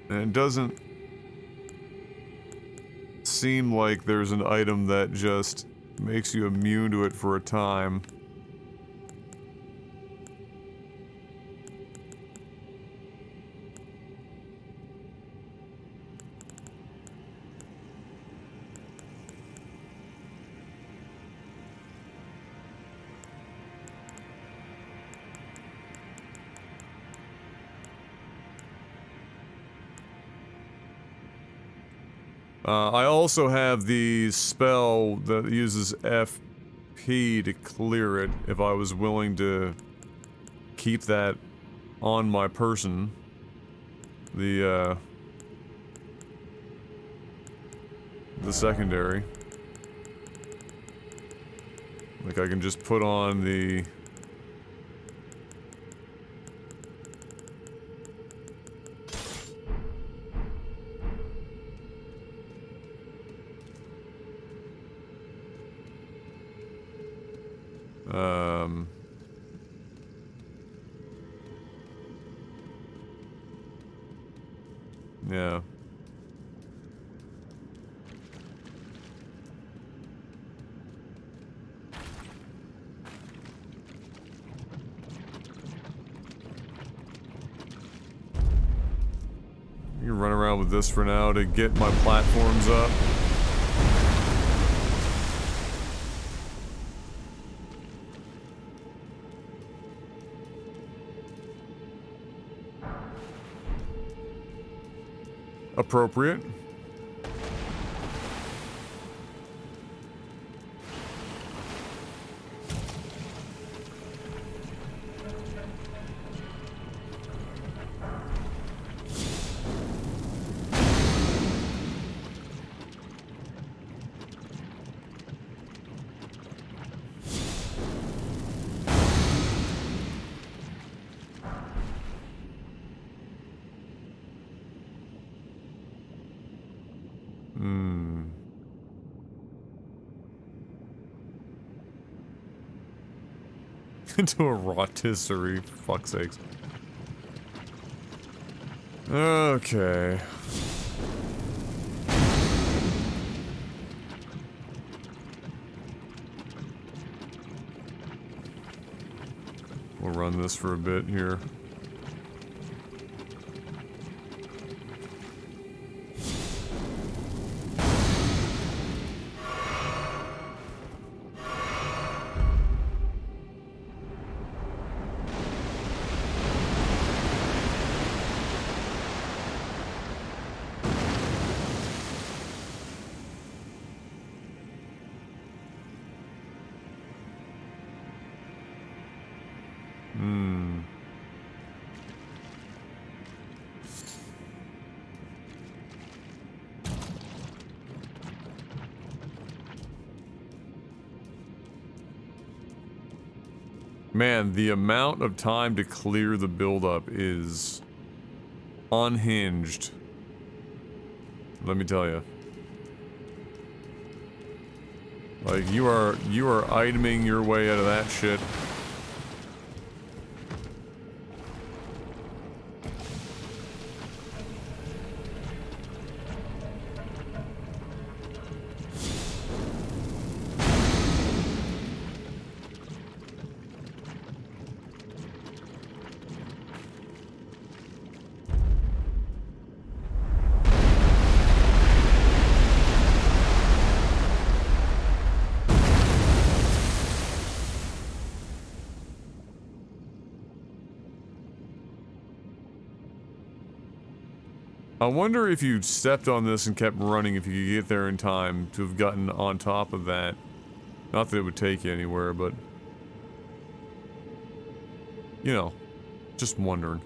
And it doesn't seem like there's an item that just makes you immune to it for a time. I also have the spell that uses FP to clear it if I was willing to keep that on my person. The secondary. Like I can just put on the... Yeah. You can run around with this for now to get my platforms up. Appropriate. Into a rotisserie, for fuck's sakes. Okay. We'll run this for a bit here. Man, the amount of time to clear the buildup is unhinged. Let me tell you. Like, you are iteming your way out of that shit. I wonder if you stepped on this and kept running, if you could get there in time to have gotten on top of that. Not that it would take you anywhere, but... You know, just wondering.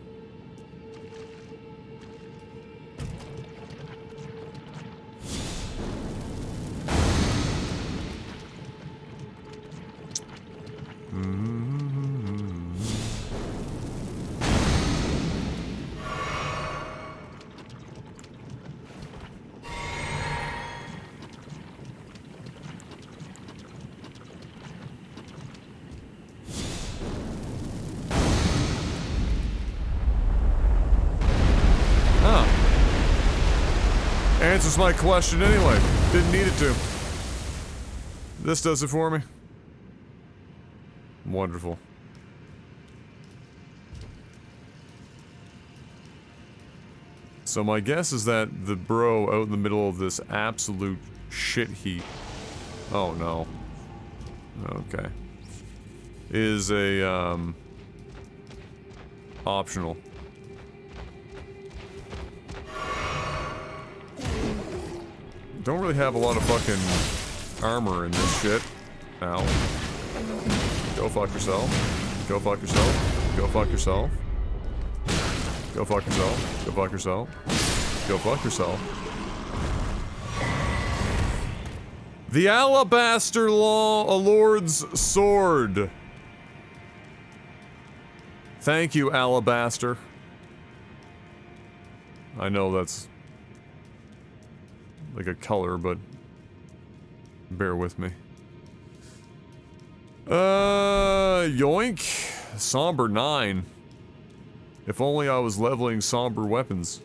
Answers my question anyway. Didn't need it to. This does it for me. Wonderful. So my guess is that the bro out in the middle of this absolute shit heap. Oh no. Okay. Is a, optional. Don't really have a lot of fucking armor in this shit. Ow. Go fuck yourself. Go fuck yourself. Go fuck yourself. Go fuck yourself. Go fuck yourself. Go fuck yourself. The Alabaster Lord's Sword. Thank you, Alabaster. I know that's like a color, but bear with me. Yoink. Somber 9. If only I was leveling somber weapons.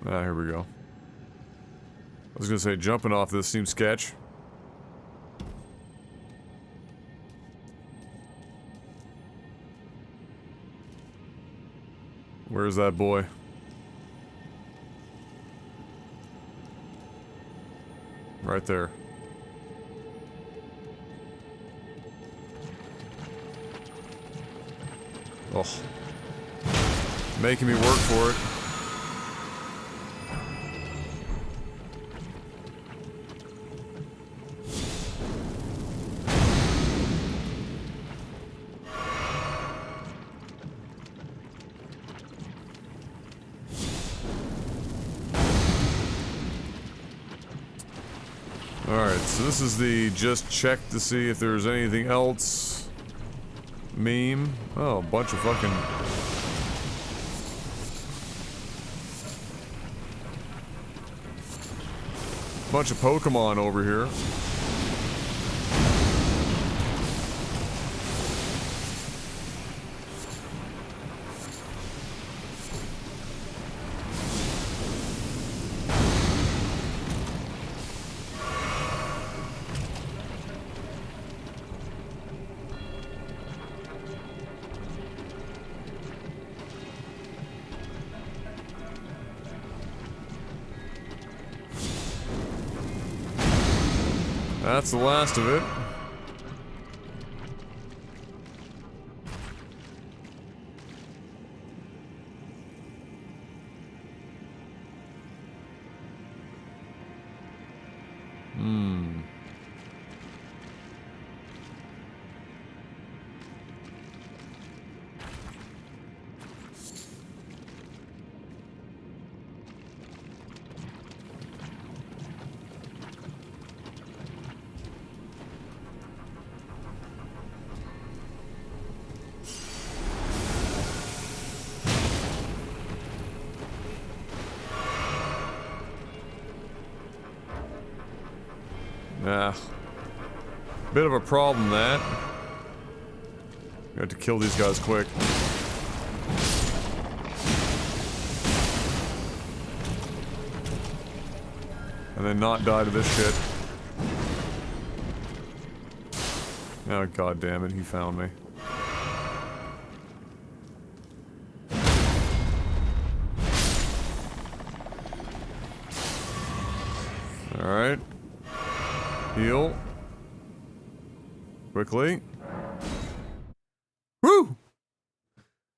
Ah, here we go. I was gonna say, jumping off this seems sketch. Where's that boy? Right there. Oh. Making me work for it. Alright, so this is the just check to see if there's anything else meme. Oh, a bunch of fucking... bunch of Pokemon over here. That's the last of it. Bit of a problem, that. We have to kill these guys quick. And then not die to this shit. Oh, god damn it, he found me. Alright. Heal. Quickly. Woo!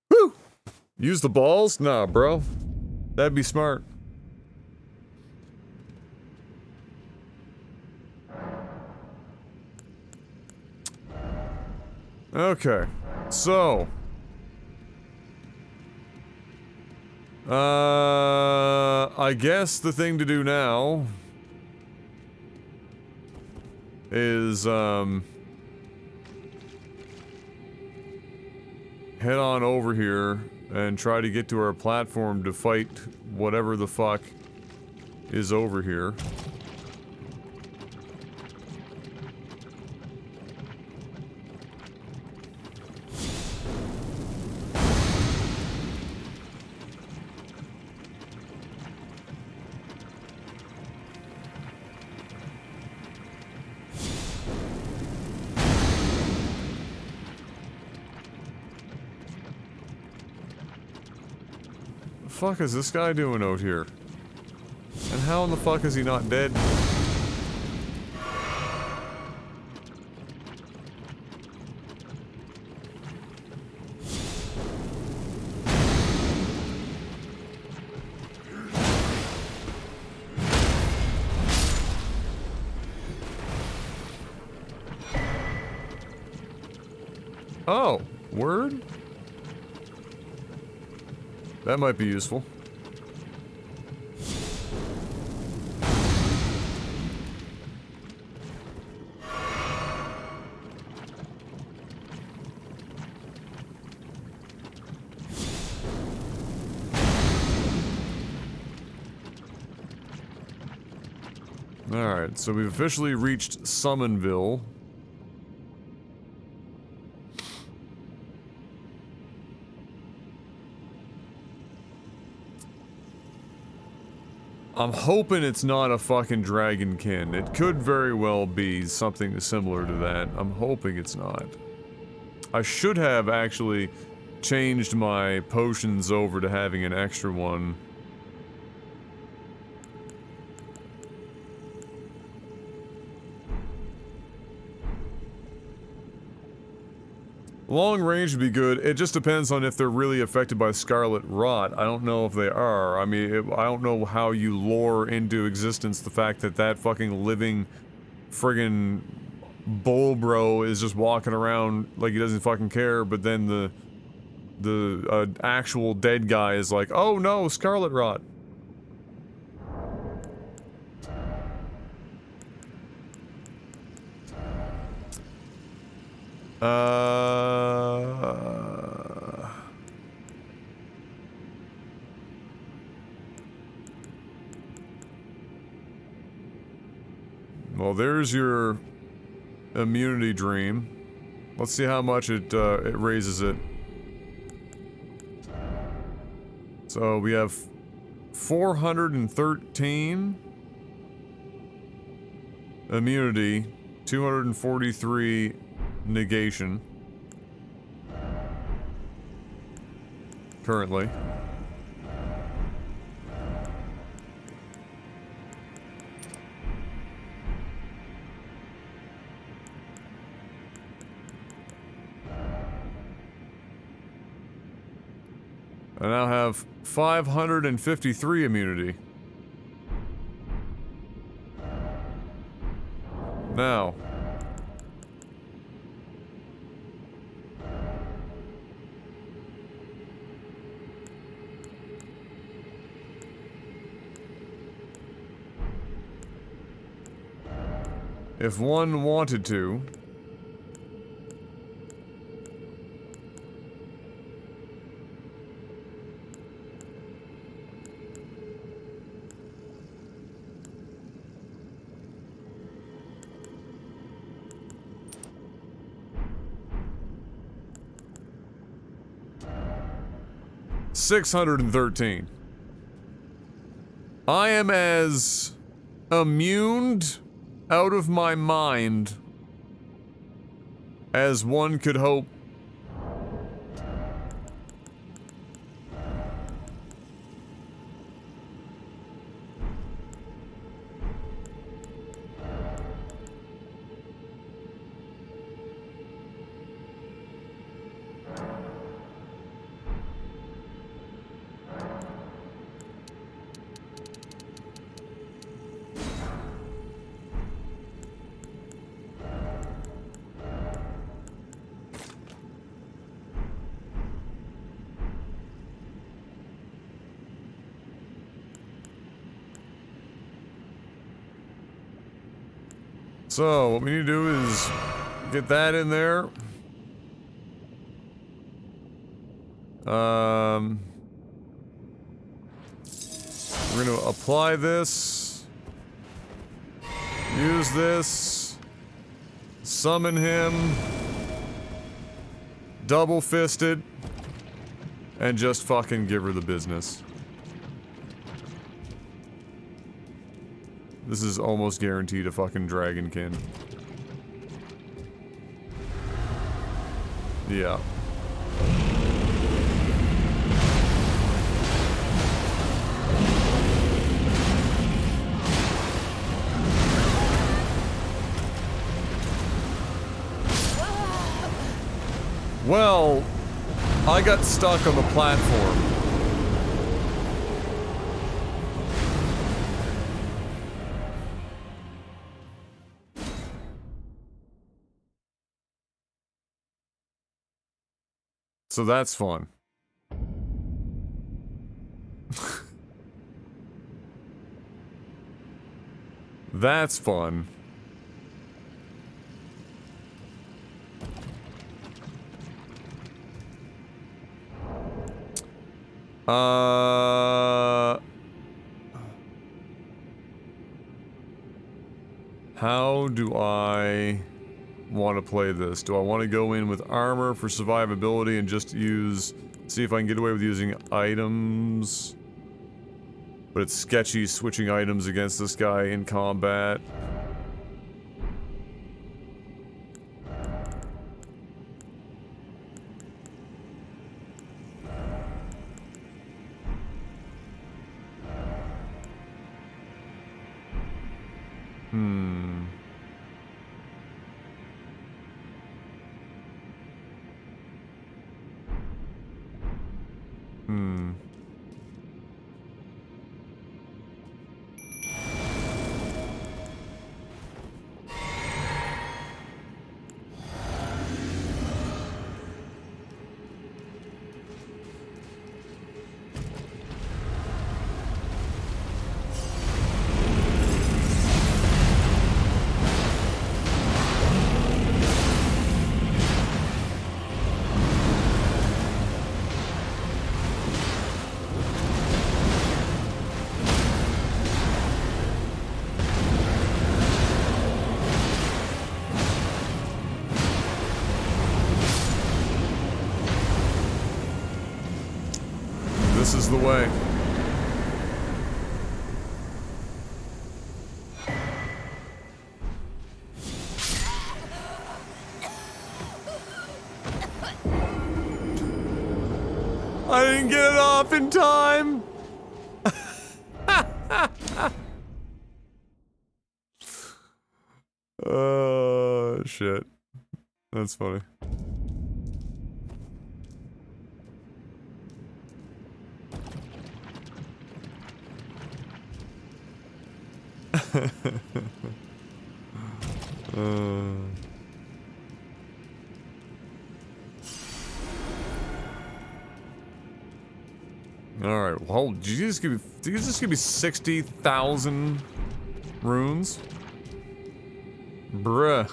Woo! Use the balls? Nah, bro. That'd be smart. Okay. So. I guess the thing to do now is, head on over here and try to get to our platform to fight whatever the fuck is over here. The fuck is this guy doing out here? And how in the fuck is he not dead? Oh, word? That might be useful. Alright, so we've officially reached Summonville. I'm hoping it's not a fucking dragonkin. It could very well be something similar to that. I'm hoping it's not. I should have actually changed my potions over to having an extra one. Long range would be good. It just depends on if they're really affected by Scarlet Rot. I don't know if they are. I mean, I don't know how you lure into existence the fact that that fucking living friggin' bull bro is just walking around like he doesn't fucking care, but then the actual dead guy is like, oh no, Scarlet Rot. Well, there's your immunity dream. Let's see how much it raises it. So we have 413 immunity, 243 negation currently. I now have 553 immunity. Now. If one wanted to. $613. I am as immuned out of my mind, as one could hope. So, what we need to do is get that in there. We're gonna apply this. Use this. Summon him. Double fisted. And just fucking give her the business. This is almost guaranteed a fucking dragonkin. Yeah. Well, I got stuck on the platform. So that's fun. That's fun. How do I want to play this? Do I want to go in with armor for survivability and just use... see if I can get away with using items? But it's sketchy switching items against this guy in combat. This is the way. I didn't get it off in time! Oh, shit. That's funny. Alright, well, did you just give me 60,000 runes? Bruh.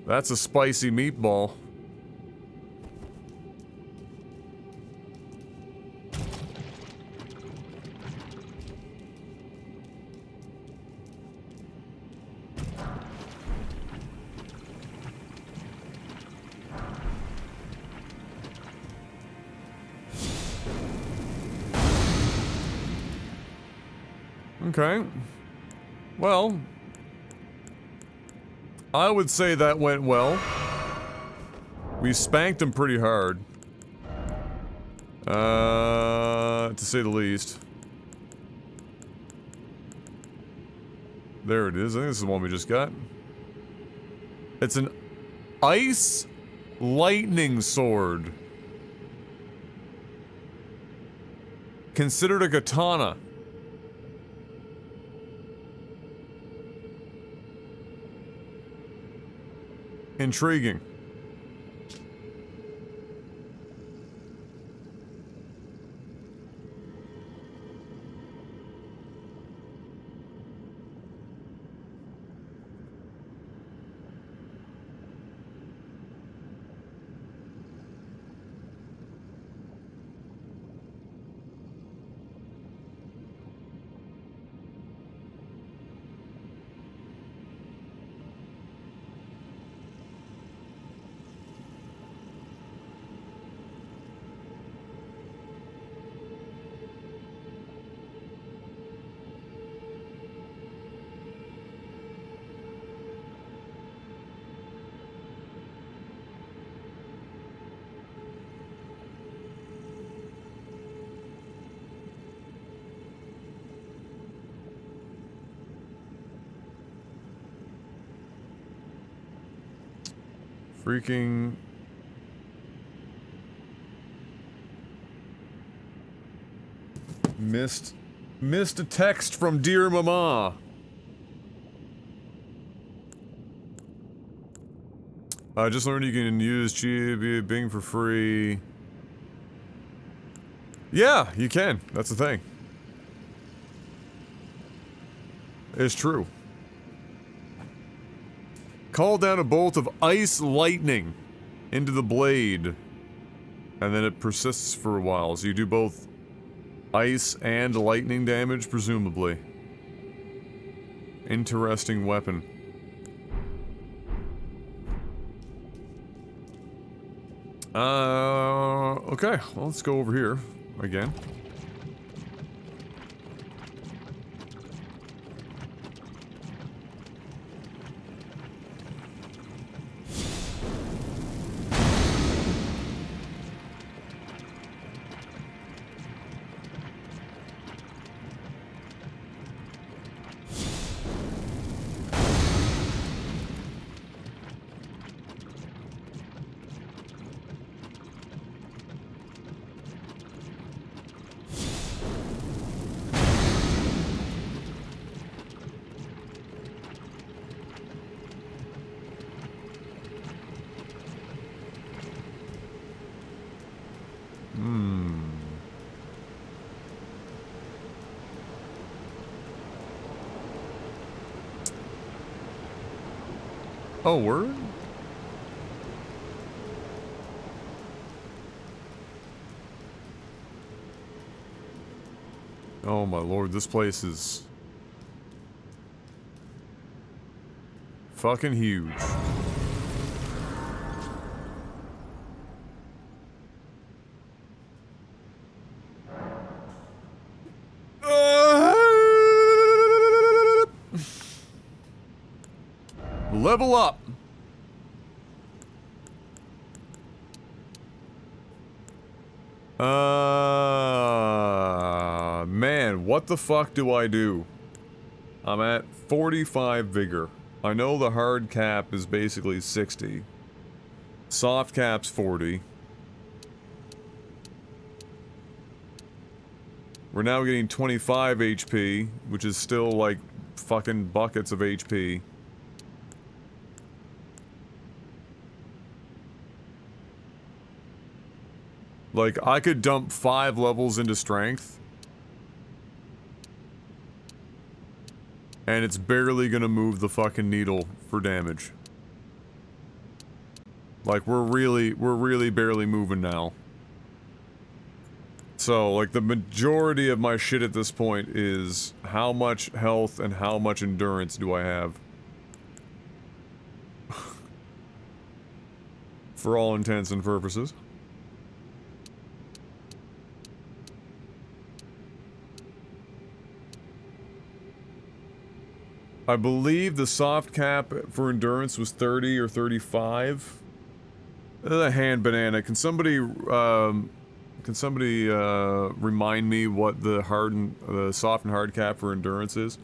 That's a spicy meatball. Okay. Well, I would say that went well. We spanked him pretty hard. To say the least. There it is. I think this is the one we just got. It's an ice lightning sword. Considered a katana. Intriguing. Freaking... Missed a text from Dear Mama. I just learned you can use Bing for free. Yeah, you can. That's the thing. It's true. Call down a bolt of ice lightning into the blade. And then it persists for a while, so you do both ice and lightning damage, presumably. Interesting weapon. Okay, well, let's go over here again. Oh, word? Oh my lord, this place is fucking huge. Level up. Man, what the fuck do I do? I'm at 45 vigor. I know the hard cap is basically 60. Soft cap's 40. We're now getting 25 HP, which is still like fucking buckets of HP. Like, I could dump 5 levels into strength. And it's barely gonna move the fucking needle for damage. Like, we're really barely moving now. So, like, the majority of my shit at this point is how much health and how much endurance do I have? For all intents and purposes. I believe the soft cap for endurance was 30 or 35. A hand banana. Can somebody remind me what the soft and hard cap for endurance is?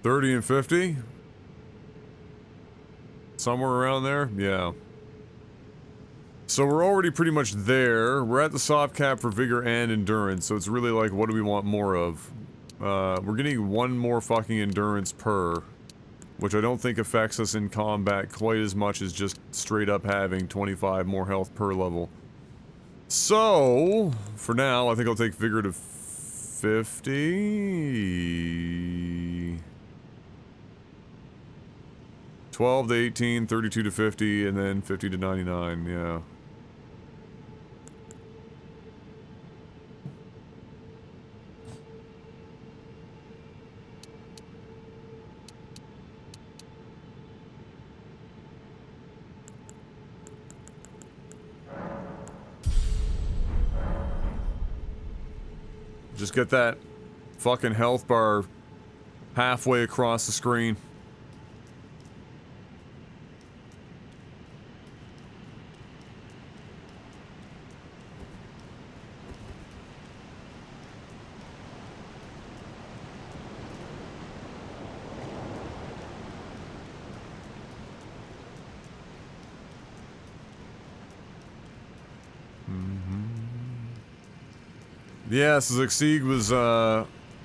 $30 and $50? Somewhere around there? Yeah. So we're already pretty much there. We're at the soft cap for vigor and endurance, so it's really like, what do we want more of? We're getting one more fucking endurance per, which I don't think affects us in combat quite as much as just straight up having 25 more health per level. So, for now, I think I'll take vigor to 50... 12 to 18, 32 to 50, and then 50 to 99, yeah. Just get that fucking health bar halfway across the screen. Yes, as Exig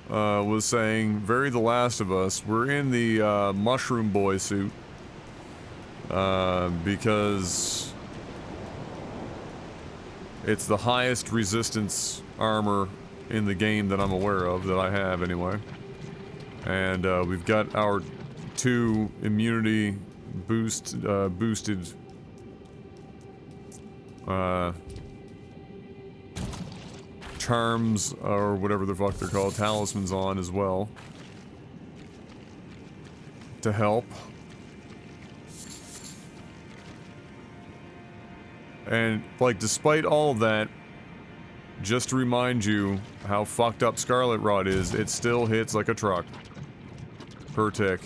was saying, very The Last of Us, we're in the, Mushroom Boy suit. Because it's the highest resistance armor in the game that I'm aware of, that I have anyway. And, we've got our 2 immunity boosted, charms, or whatever the fuck they're called, talismans on as well. To help. And, like, despite all of that, just to remind you how fucked up Scarlet Rot is, it still hits like a truck. Per tick.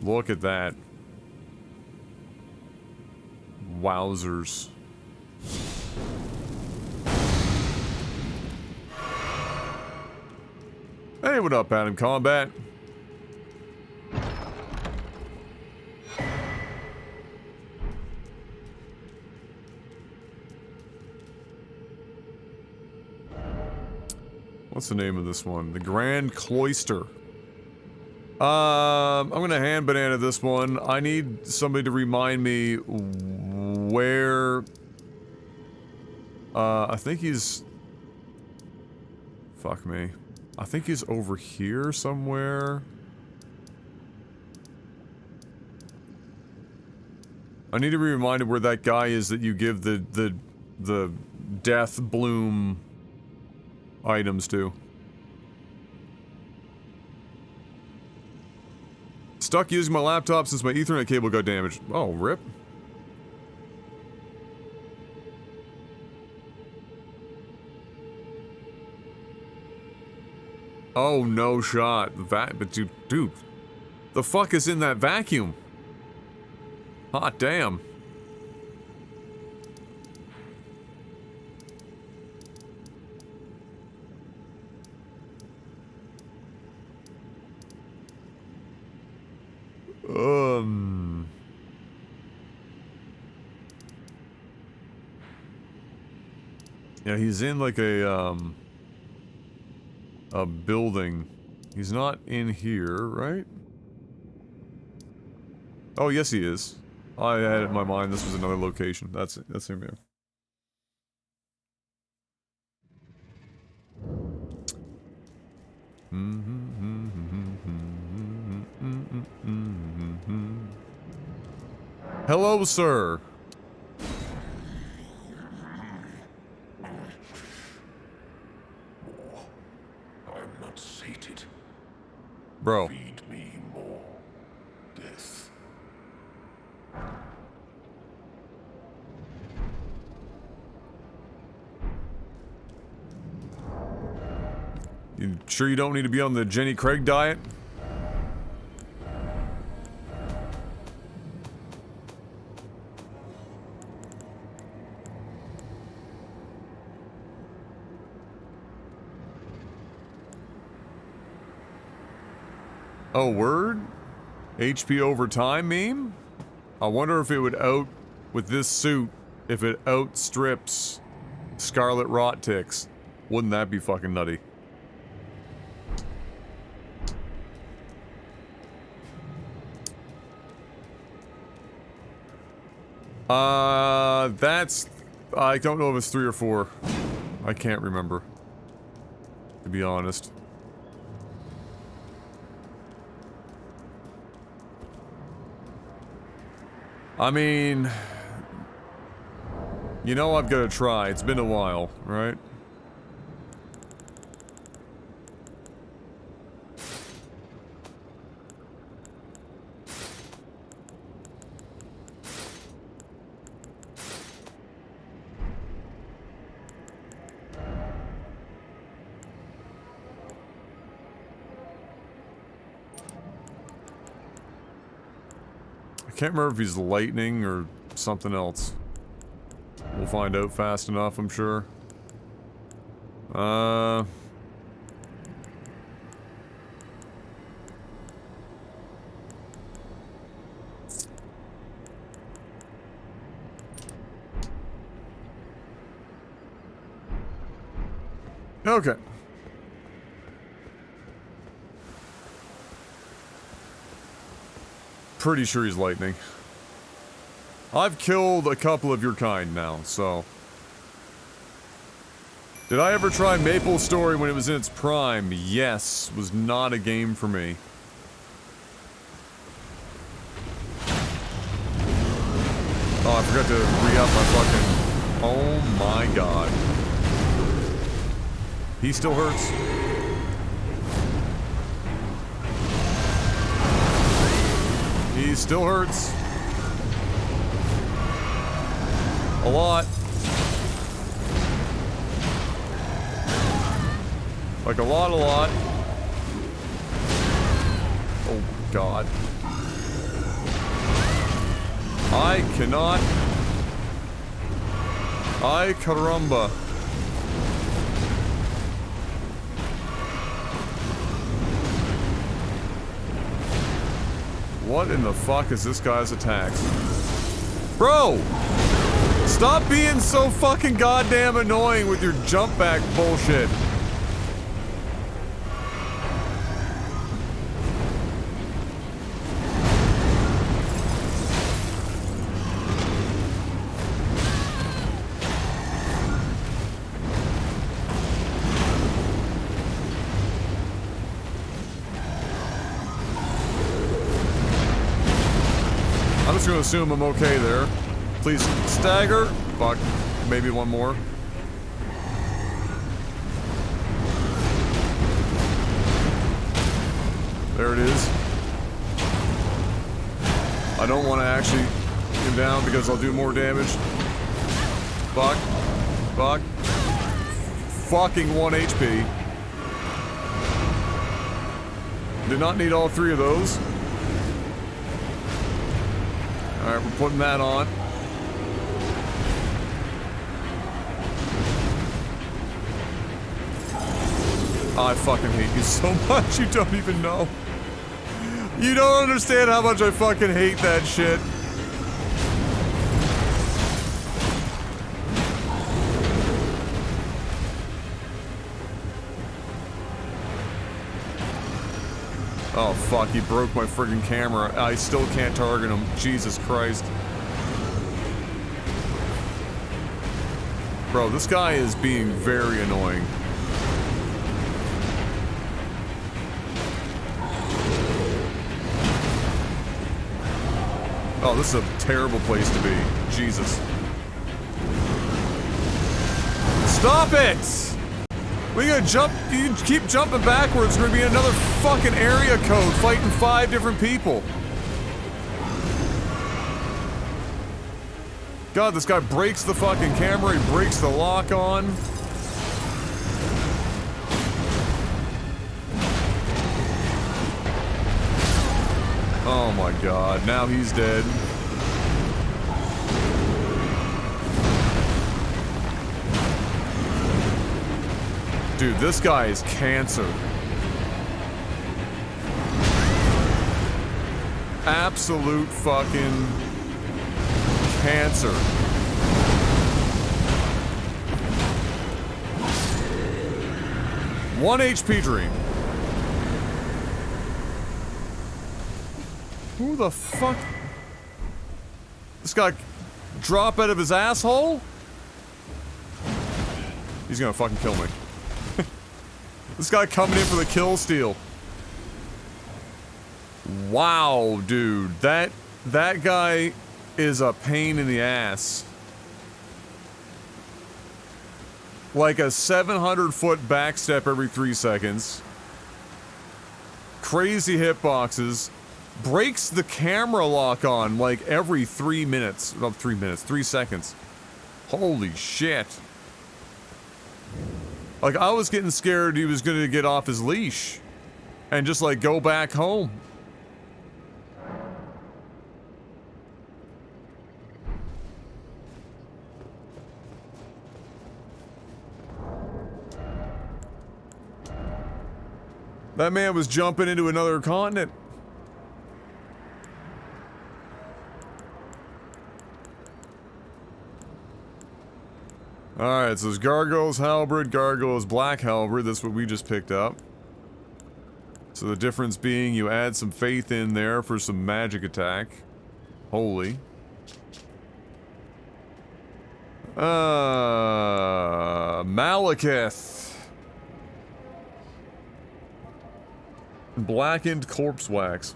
Look at that. Wowzers. Hey, what up, Adam Combat? What's the name of this one? The Grand Cloister. I'm gonna hand banana this one. I need somebody to remind me where... I think he's... Fuck me. I think he's over here somewhere. I need to be reminded where that guy is that you give the death bloom items to. Stuck using my laptop since my Ethernet cable got damaged. Oh, rip. Oh, no shot. But dude, the fuck is in that vacuum? Hot damn. Yeah, he's in like a building. He's not in here, right? Oh, yes he is. I had it in my mind this was another location. That's it. That's him here. Hello, sir. I'm not sated. Bro. Feed me more death. You sure you don't need to be on the Jenny Craig diet? Oh, word? HP over time meme? I wonder if it would out with this suit if it outstrips Scarlet Rot ticks. Wouldn't that be fucking nutty? That's... I don't know if it's 3 or 4. I can't remember. To be honest. I mean... You know I've got to try. It's been a while, right? I can't remember if he's lightning or something else. We'll find out fast enough, I'm sure. Okay. Pretty sure he's lightning. I've killed a couple of your kind now, so... Did I ever try Maple Story when it was in its prime? Yes. Was not a game for me. Oh, I forgot to re-up my fucking... Oh my god. He still hurts. He still hurts. A lot. Like a lot. Oh god. I cannot. Ay caramba. What in the fuck is this guy's attacks? Bro! Stop being so fucking goddamn annoying with your jump back bullshit. I'm just gonna assume I'm okay there. Please stagger. Fuck. Maybe one more. There it is. I don't want to actually get him down because I'll do more damage. Fuck. Fuck. Fucking 1 HP. Did not need all 3 of those. Alright, we're putting that on. I fucking hate you so much, you don't even know. You don't understand how much I fucking hate that shit. Oh fuck, he broke my friggin' camera. I still can't target him. Jesus Christ. Bro, this guy is being very annoying. Oh, this is a terrible place to be. Jesus. Stop it! We gotta jump, you keep jumping backwards, we're gonna be in another fucking area code fighting 5 different people. God, this guy breaks the fucking camera, he breaks the lock on. Oh my god, now he's dead. Dude, this guy is cancer. Absolute fucking cancer. One HP dream. Who the fuck? This guy drop out of his asshole? He's gonna fucking kill me. This guy coming in for the kill steal. Wow, dude. That guy is a pain in the ass. Like a 700-foot backstep every 3 seconds. Crazy hitboxes. Breaks the camera lock on like every 3 minutes. Not 3 minutes, 3 seconds. Holy shit. Like, I was getting scared he was gonna get off his leash and just, like, go back home. That man was jumping into another continent. Alright, so there's Gargoyle's Halberd, Gargoyle's Black Halberd, that's what we just picked up. So the difference being you add some faith in there for some magic attack. Holy. Malekith. Blackened corpse wax.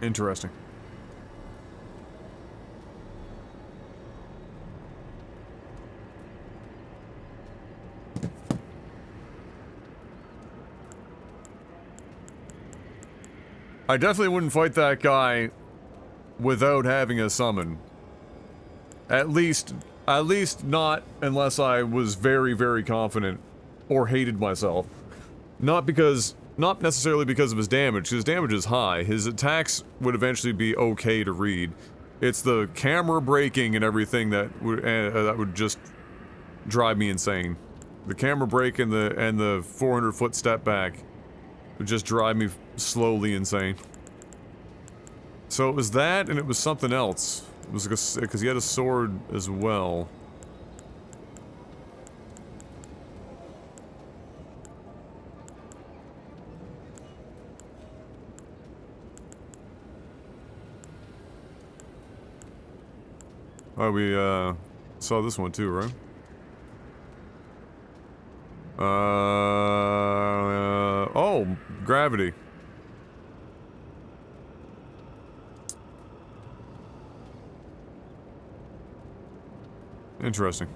Interesting. I definitely wouldn't fight that guy without having a summon. At least not unless I was very, very confident or hated myself. Not necessarily because of his damage. His damage is high. His attacks would eventually be okay to read. It's the camera breaking and everything that would just drive me insane. The camera break and the 400-foot step back would just drive me slowly insane. So it was that, and it was something else. It was because he had a sword as well. Oh, we, saw this one too, right? Oh, gravity. Interesting.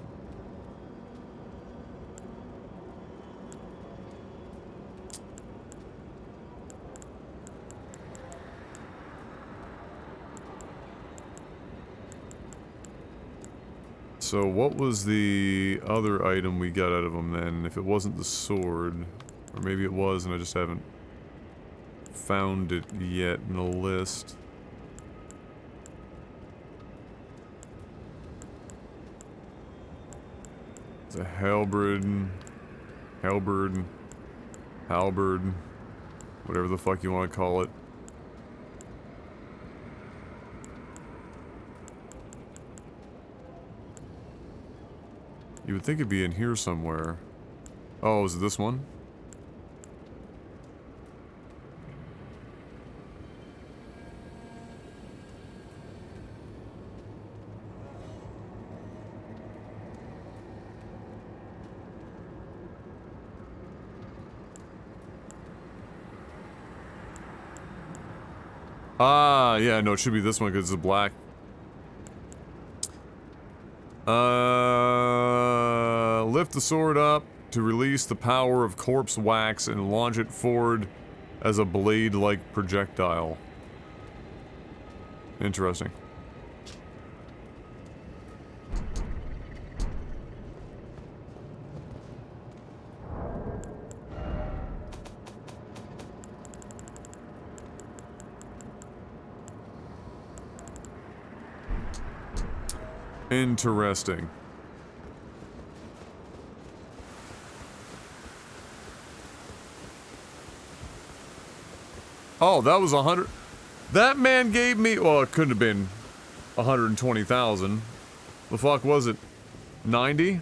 So what was the other item we got out of him then? If it wasn't the sword, or maybe it was and I just haven't found it yet in the list. It's a halberd, whatever the fuck you want to call it. You would think it'd be in here somewhere. Oh, is it this one? Ah, yeah, no, it should be this one because it's black. Lift the sword up to release the power of corpse wax and launch it forward as a blade-like projectile. Interesting. Interesting. Oh, that was 100. That man gave me. Well, it couldn't have been 120,000. The fuck was it? 90?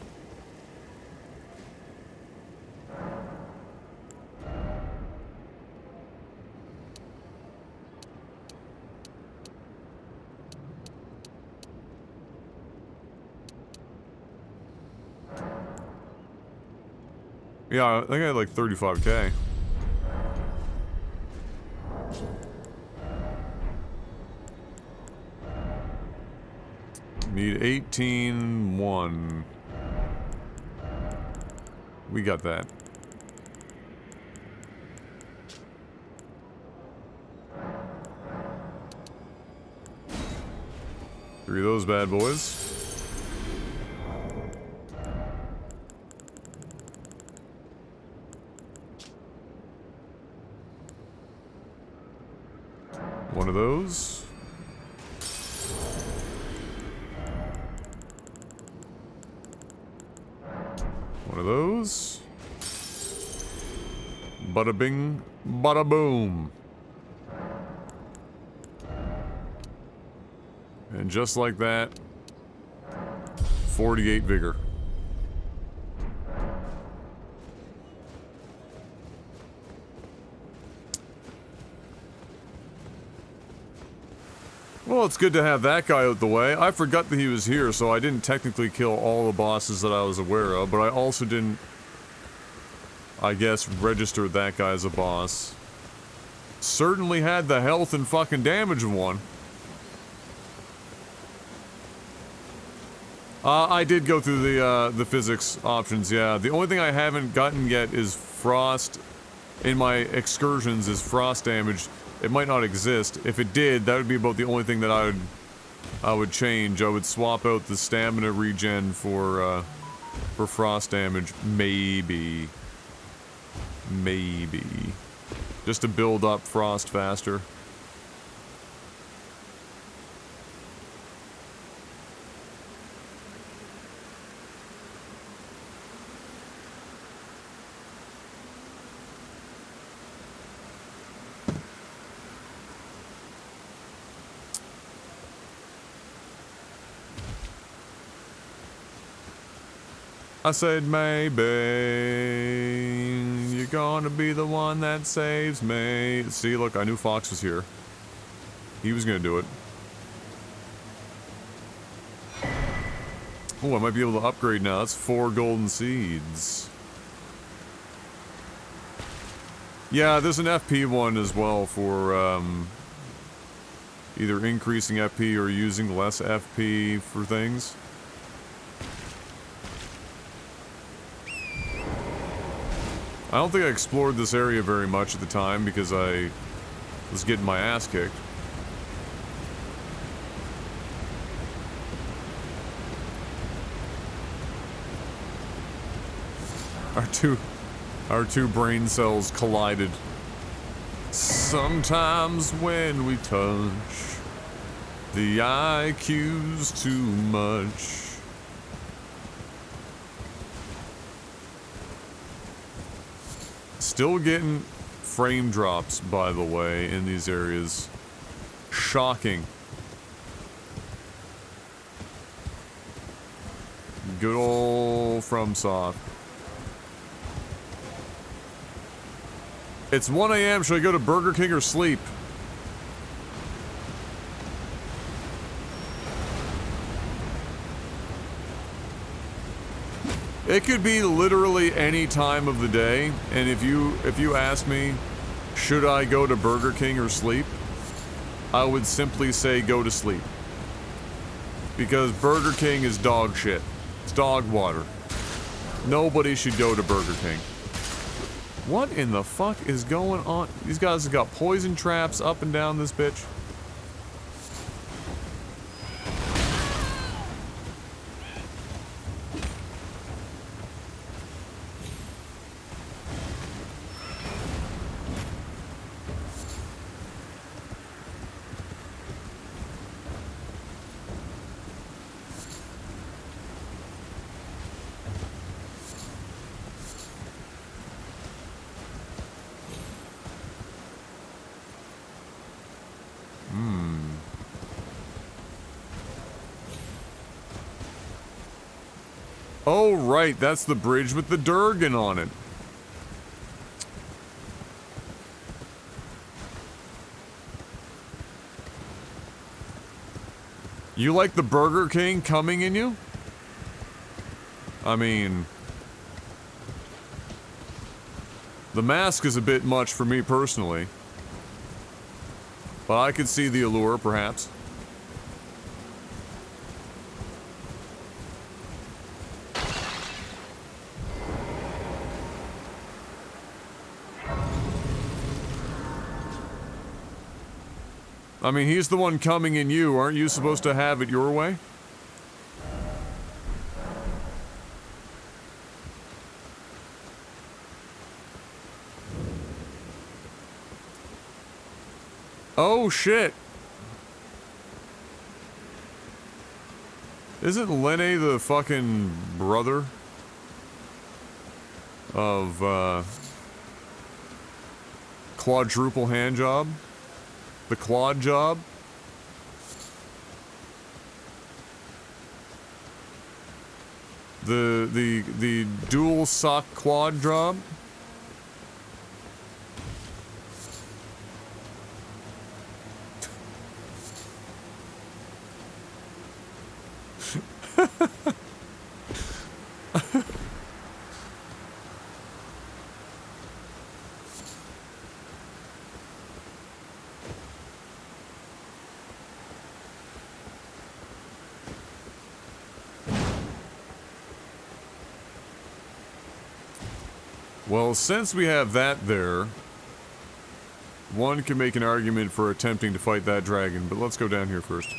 Yeah, I think I had like 35K. Need 18-1. We got that. Three of those bad boys. One of those. One of those. Bada bing, bada boom. And just like that, 48 vigor. Well, it's good to have that guy out the way. I forgot that he was here, so I didn't technically kill all the bosses that I was aware of, but I also didn't, I guess, register that guy as a boss. Certainly had the health and fucking damage of one. I did go through the physics options, yeah. The only thing I haven't gotten yet is frost. In my excursions is frost damage. It might not exist. If it did, that would be about the only thing that I would change. I would swap out the stamina regen for frost damage. Maybe. Maybe. Just to build up frost faster. I said, maybe you're gonna be the one that saves me. See, look, I knew Fox was here. He was gonna do it. Oh, I might be able to upgrade now. That's 4 golden seeds. Yeah, there's an FP one as well for either increasing FP or using less FP for things. I don't think I explored this area very much at the time because I was getting my ass kicked. Our two brain cells collided. Sometimes when we touch, the IQ's too much. Still getting frame drops, by the way, in these areas. Shocking. Good old FromSoft. It's 1 a.m. Should I go to Burger King or sleep? It could be literally any time of the day, and if you ask me, should I go to Burger King or sleep? I would simply say go to sleep. Because Burger King is dog shit. It's dog water. Nobody should go to Burger King. What in the fuck is going on? These guys have got poison traps up and down this bitch. Oh, right, that's the bridge with the Durgan on it. You like the Burger King coming in you? I mean... the mask is a bit much for me personally. But I could see the allure, perhaps. I mean, he's the one coming in you. Aren't you supposed to have it your way? Oh, shit. Isn't Lene the fucking brother of, quadruple hand job? The quad job? The dual sock quad job? Well, since we have that there, one can make an argument for attempting to fight that dragon, but let's go down here first.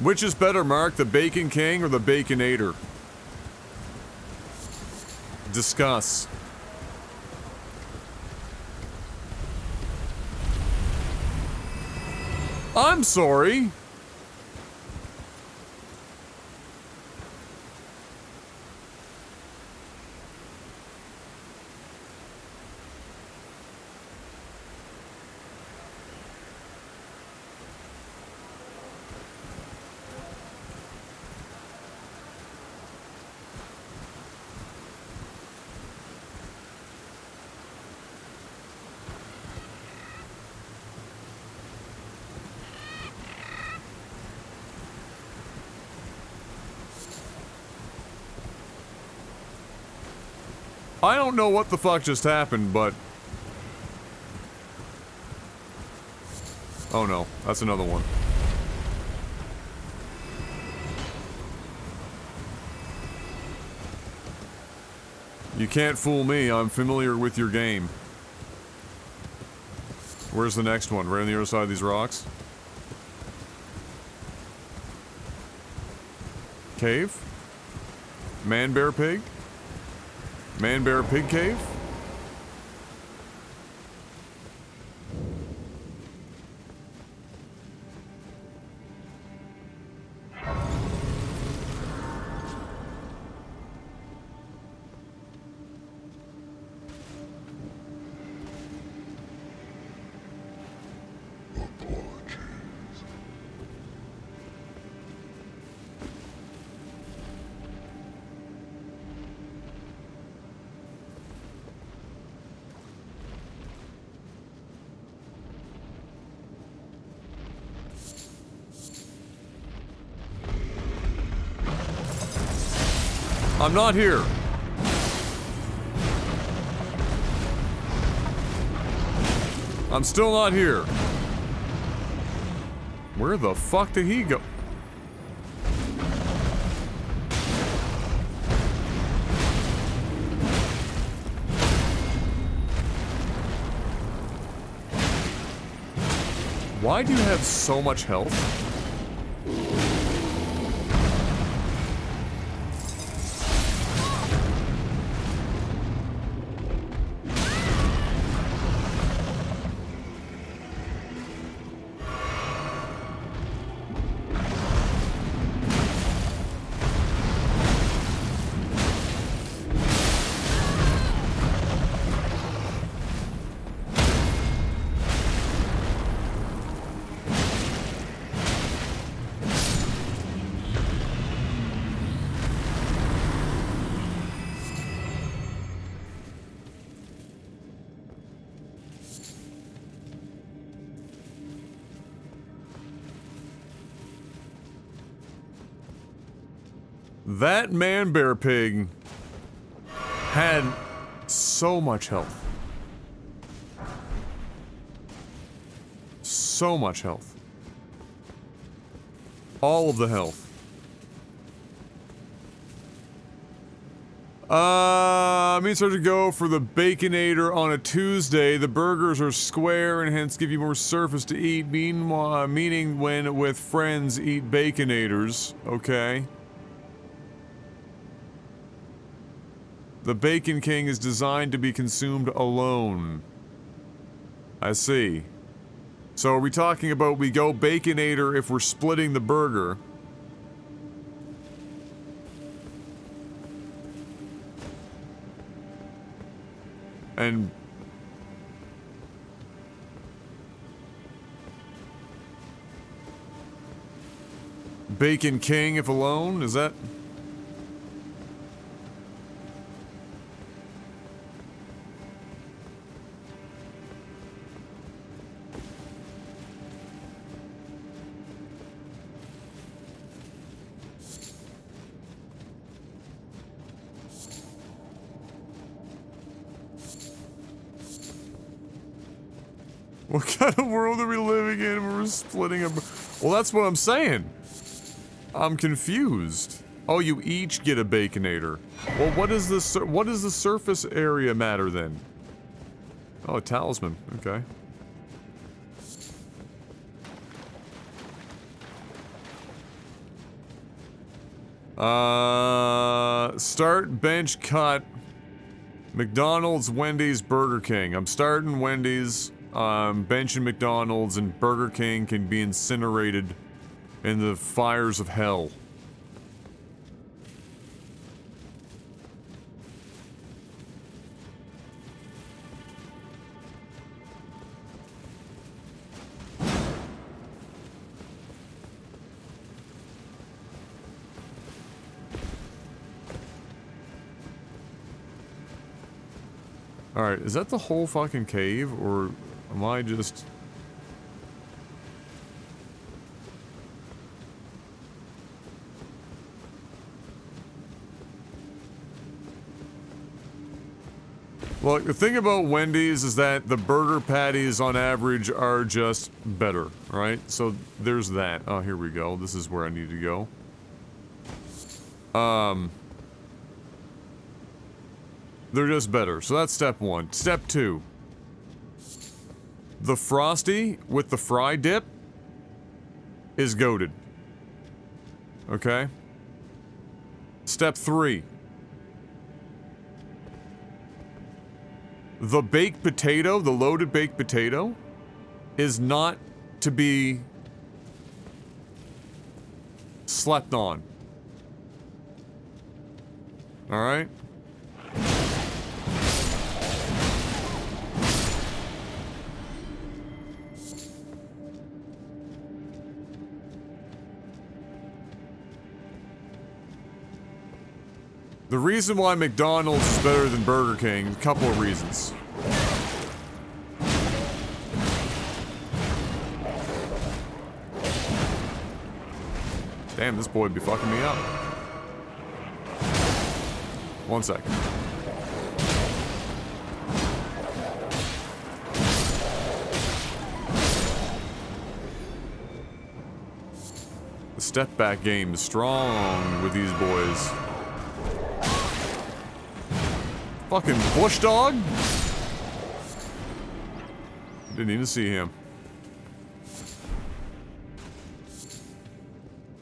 Which is better, Mark, the Bacon King or the Baconator? Discuss. I'm sorry. I don't know what the fuck just happened, but... oh no, that's another one. You can't fool me, I'm familiar with your game. Where's the next one? Right on the other side of these rocks? Cave? Man, bear, pig? Man, bear, pig cave? I'm not here. I'm still not here. Where the fuck did he go? Why do you have so much health? That man-bear pig had so much health. So much health. All of the health. Means hard to go for the Baconator on a Tuesday. The burgers are square and hence give you more surface to eat. Meanwhile, meaning when with friends eat Baconators. Okay. The Bacon King is designed to be consumed alone. I see. So are we talking about we go Baconator if we're splitting the burger? And... Bacon King if alone? Is that... What kind of world are we living in when we're splitting a... Well, that's what I'm saying. I'm confused. Oh, you each get a Baconator. Well, what does the surface area matter then? Oh, a talisman. Okay. Start, bench, cut. McDonald's, Wendy's, Burger King. I'm starting Wendy's. Bench and McDonald's and Burger King can be incinerated in the fires of hell. Alright, is that the whole fucking cave, or am I just... Look, the thing about Wendy's is that the burger patties on average are just better, right? So there's that. Oh, here we go. This is where I need to go. They're just better. So that's step one. Step two. The Frosty with the fry dip is goated. Okay? Step three. The baked potato, the loaded baked potato, is not to be slept on. Alright? The reason why McDonald's is better than Burger King, a couple of reasons. Damn, this boy would be fucking me up. 1 sec. The step back game is strong with these boys. Fucking bush dog? Didn't even see him.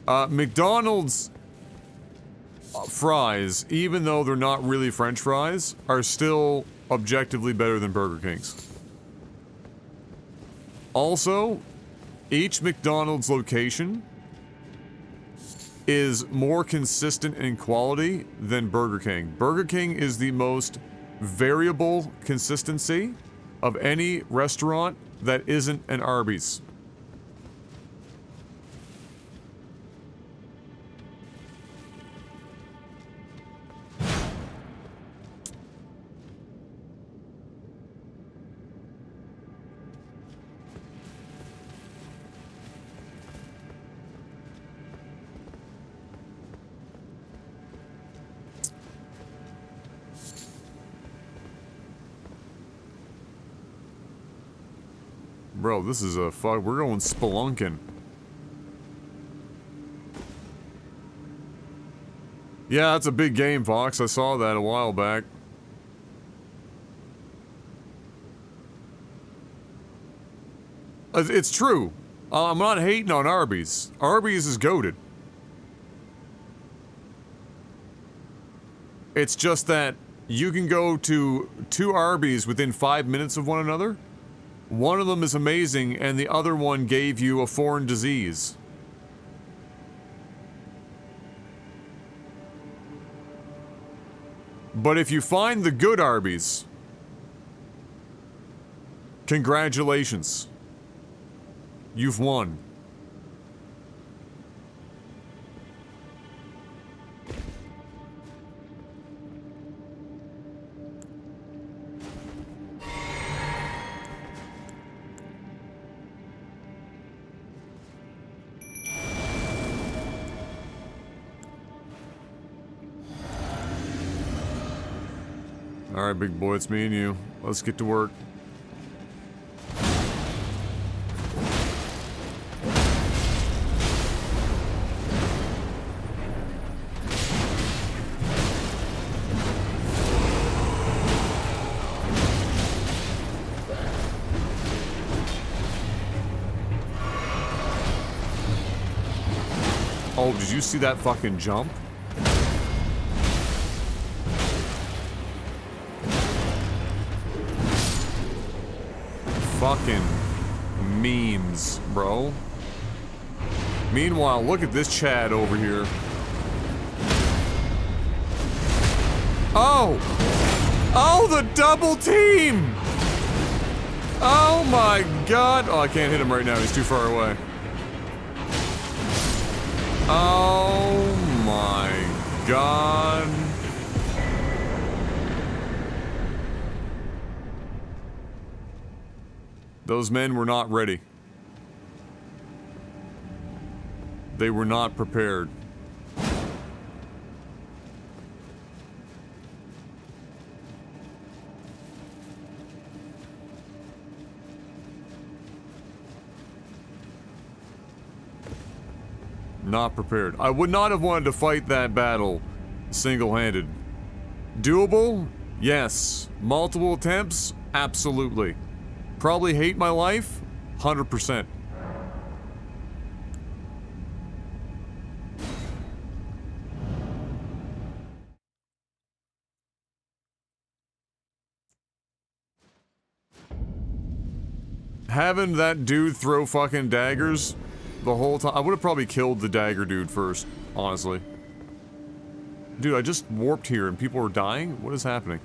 McDonald's fries, even though they're not really French fries, are still objectively better than Burger King's. Also, each McDonald's location is more consistent in quality than Burger King. Burger King is the most variable consistency of any restaurant that isn't an Arby's. Bro, this is a fuck. We're going spelunking. Yeah, that's a big game, Fox. I saw that a while back. It's true. I'm not hating on Arby's. Arby's is goated. It's just that you can go to 2 Arby's within 5 minutes of one another. One of them is amazing, and the other one gave you a foreign disease. But if you find the good Arby's, congratulations. You've won. Alright, big boy, it's me and you. Let's get to work. Oh, did you see that fucking jump? Fucking memes, bro. Meanwhile, look at this Chad over here. Oh! Oh, the double team! Oh my god! Oh, I can't hit him right now, he's too far away. Oh my god. Those men were not ready. They were not prepared. Not prepared. I would not have wanted to fight that battle single-handed. Doable? Yes. Multiple attempts? Absolutely. Probably hate my life? 100%. Having that dude throw fucking daggers the whole time, I would have probably killed the dagger dude first, honestly. Dude, I just warped here and people are dying? What is happening?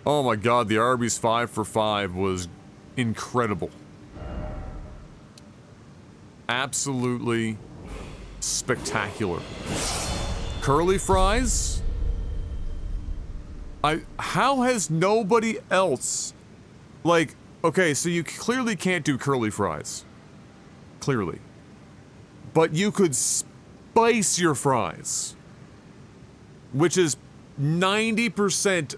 Oh my god, the Arby's 5 for 5 was incredible. Absolutely spectacular. Curly fries? How has nobody else... Like, okay, so you clearly can't do curly fries. Clearly. But you could spice your fries, which is 90%,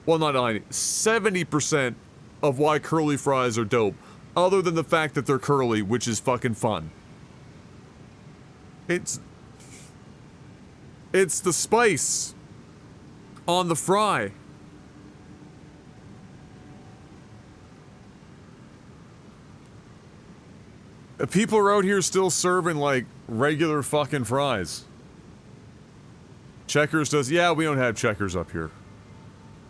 well, not 90, 70% of why curly fries are dope, other than the fact that they're curly, which is fucking fun. It's the spice on the fry. People are out here still serving, like, regular fucking fries. Checkers does, yeah, we don't have Checkers up here.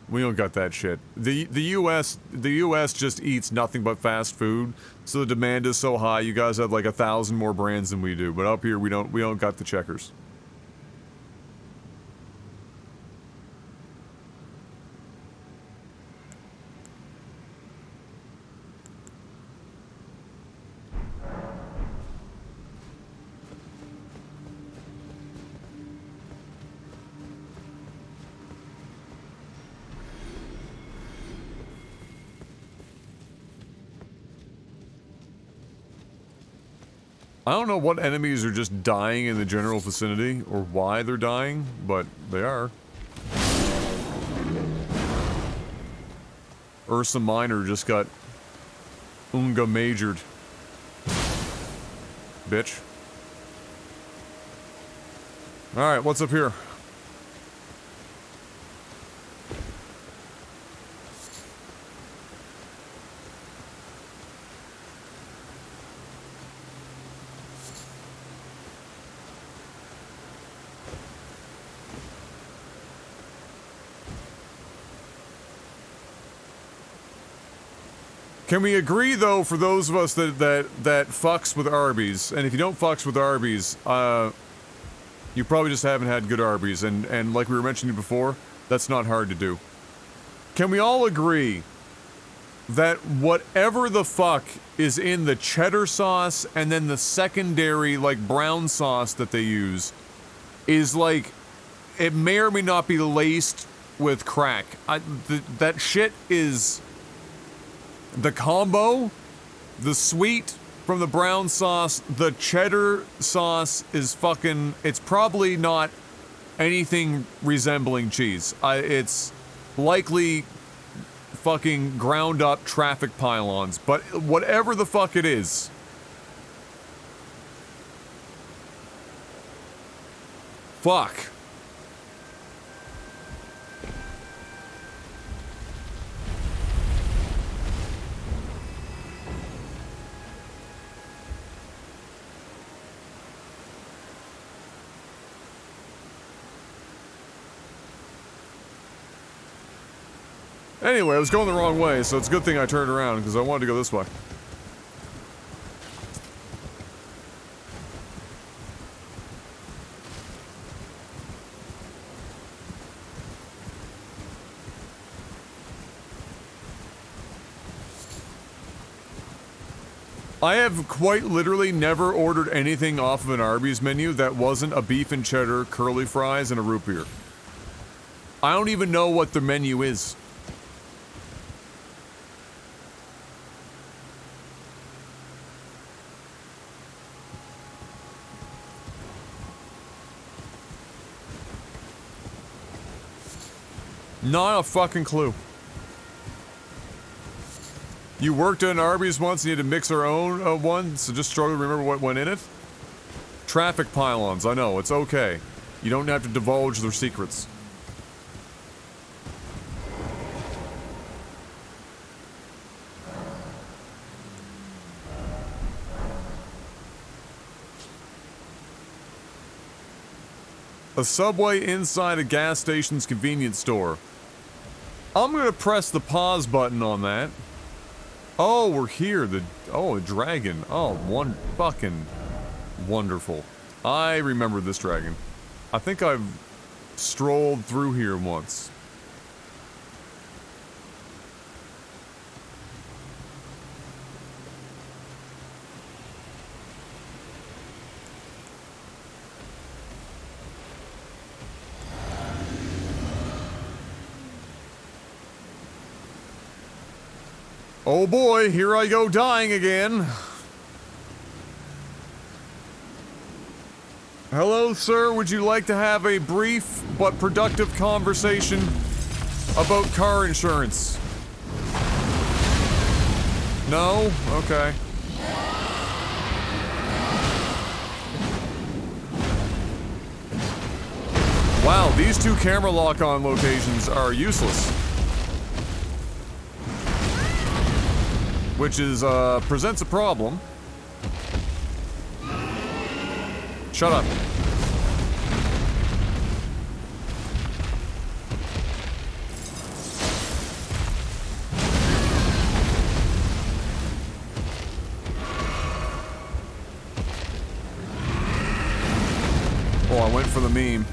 We don't got that shit. The US just eats nothing but fast food, so the demand is so high. You guys have like 1,000 more brands than we do, but up here we don't got the Checkers. I don't know what enemies are just dying in the general vicinity, or why they're dying, but they are. Ursa Minor just got Unga majored. Bitch. Alright, what's up here? Can we agree, though, for those of us that fucks with Arby's, and if you don't fucks with Arby's, you probably just haven't had good Arby's, and like we were mentioning before, that's not hard to do. Can we all agree that whatever the fuck is in the cheddar sauce and then the secondary, like, brown sauce that they use is, like, it may or may not be laced with crack. That shit is... The combo, the sweet from the brown sauce, the cheddar sauce is fucking... It's probably not anything resembling cheese. It's likely fucking ground up traffic pylons, but whatever the fuck it is. Fuck. Anyway, I was going the wrong way, so it's a good thing I turned around, because I wanted to go this way. I have quite literally never ordered anything off of an Arby's menu that wasn't a beef and cheddar, curly fries, and a root beer. I don't even know what the menu is. Not a fucking clue. You worked at an Arby's once and you had to mix our own one, so just struggle to remember what went in it? Traffic pylons, I know, it's okay. You don't have to divulge their secrets. A Subway inside a gas station's convenience store. I'm gonna press the pause button on that. Oh, we're here. A dragon. Oh, one fucking wonderful. I remember this dragon. I think I've strolled through here once. Oh boy, here I go dying again. Hello, sir. Would you like to have a brief but productive conversation about car insurance? No? Okay. Wow, these two camera lock-on locations are useless. Which is, presents a problem. Shut up. Oh, I went for the meme.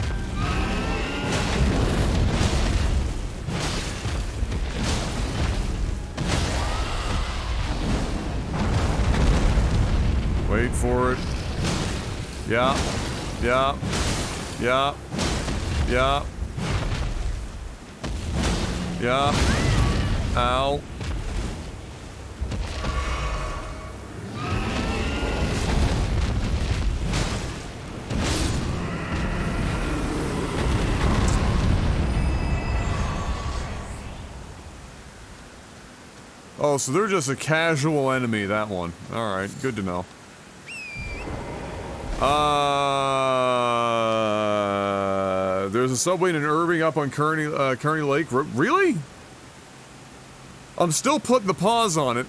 Wait for it. Yeah. Yeah. Yeah. Yeah. Yeah. Ow. Oh, so they're just a casual enemy, that one. Alright, good to know. There's a subway in Irving up on Kearney Lake. Really? I'm still putting the pause on it.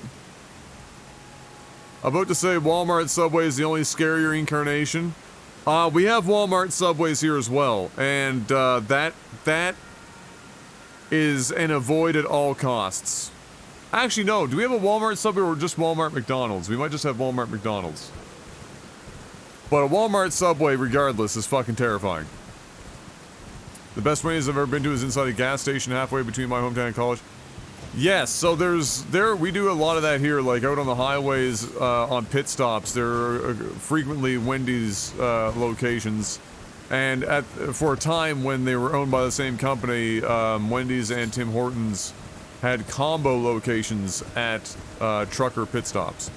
About to say Walmart Subway is the only scarier incarnation. We have Walmart Subways here as well, and that is an avoid at all costs. Actually, no. Do we have a Walmart Subway or just Walmart McDonald's? We might just have Walmart McDonald's. But a Walmart Subway, regardless, is fucking terrifying. The best Wendy's I've ever been to is inside a gas station halfway between my hometown and college. Yes, so we do a lot of that here, like out on the highways, on pit stops. There are frequently Wendy's locations, and for a time when they were owned by the same company, Wendy's and Tim Hortons had combo locations at trucker pit stops.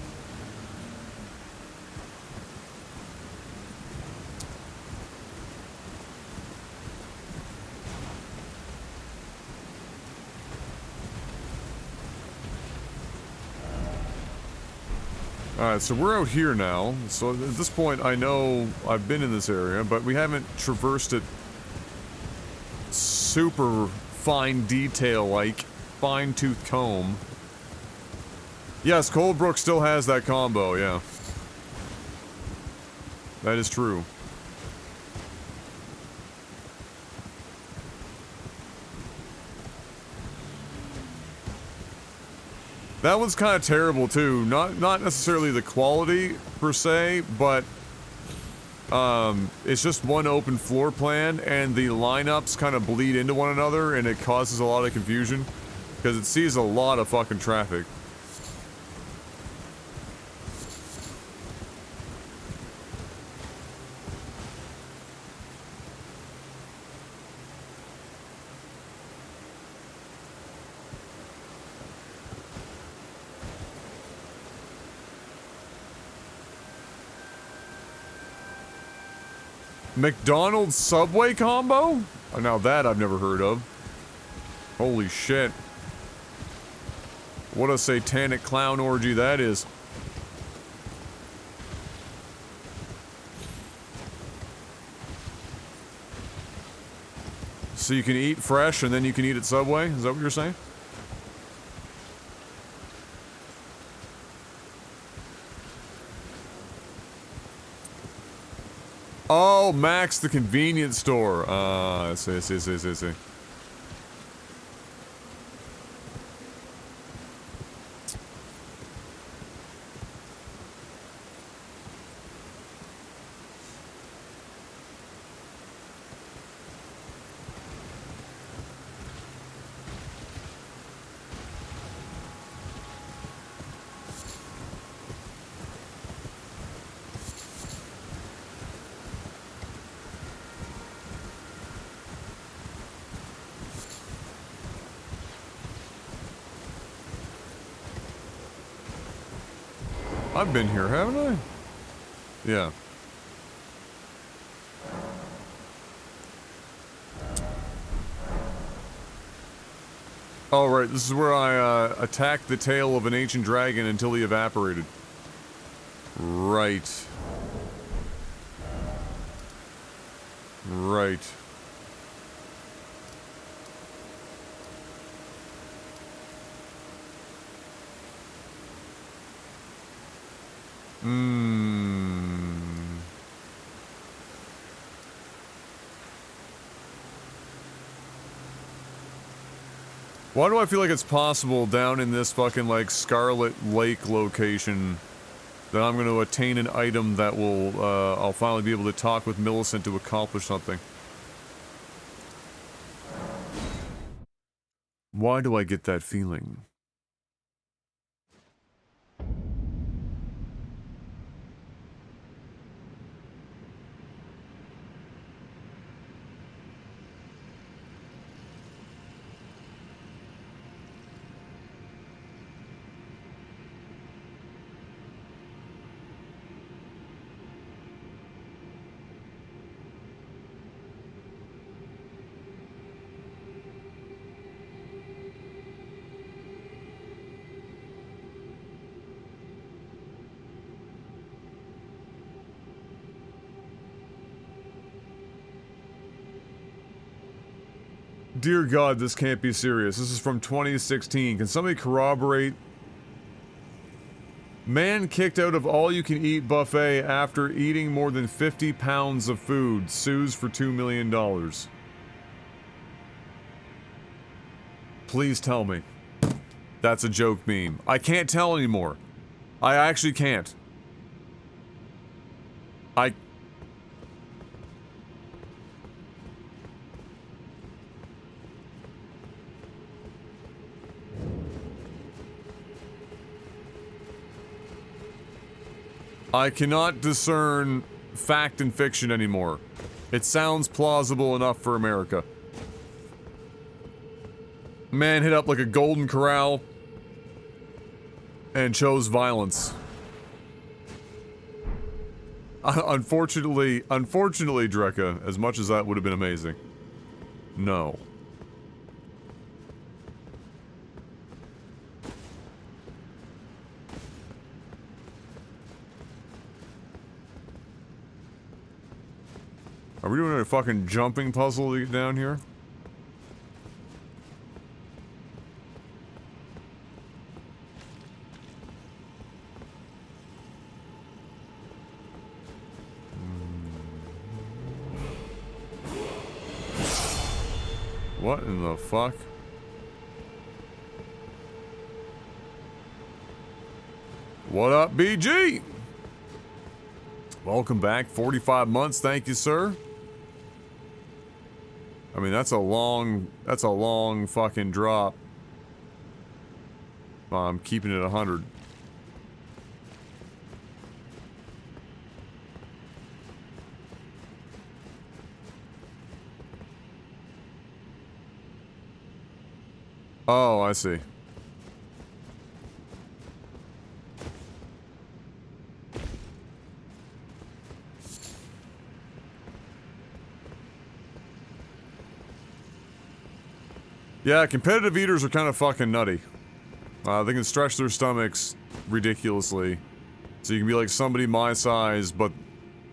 Alright, so we're out here now. So at this point, I know I've been in this area, but we haven't traversed it super fine detail-like, fine-tooth comb. Yes, Coldbrook still has that combo, yeah. That is true. That one's kind of terrible too. Not necessarily the quality per se, but it's just one open floor plan, and the lineups kind of bleed into one another, and it causes a lot of confusion because it sees a lot of fucking traffic. McDonald's Subway combo? Oh, now that I've never heard of. Holy shit. What a satanic clown orgy that is. So you can eat fresh and then you can eat at Subway? Is that what you're saying? Oh, Max, the convenience store. I see. I've been here, haven't I? Yeah. Oh, right, this is where I, attacked the tail of an ancient dragon until he evaporated. Right. Right. Why do I feel like it's possible down in this fucking, like, Scarlet Lake location that I'm gonna attain an item that will, I'll finally be able to talk with Millicent to accomplish something? Why do I get that feeling? Dear God, this can't be serious. This is from 2016. Can somebody corroborate? Man kicked out of all-you-can-eat buffet after eating more than 50 pounds of food. Sues for $2 million. Please tell me. That's a joke meme. I can't tell anymore. I actually can't. I cannot discern fact and fiction anymore. It sounds plausible enough for America. Man hit up like a golden corral and chose violence. Unfortunately, Drekka, as much as that would have been amazing. No. Are we doing a fucking jumping puzzle to get down here? What in the fuck? What up, BG? Welcome back. 45 months, thank you, sir. I mean, that's a long fucking drop. I'm keeping it 100. Oh, I see. Yeah, competitive eaters are kind of fucking nutty. They can stretch their stomachs ridiculously. So you can be like somebody my size, but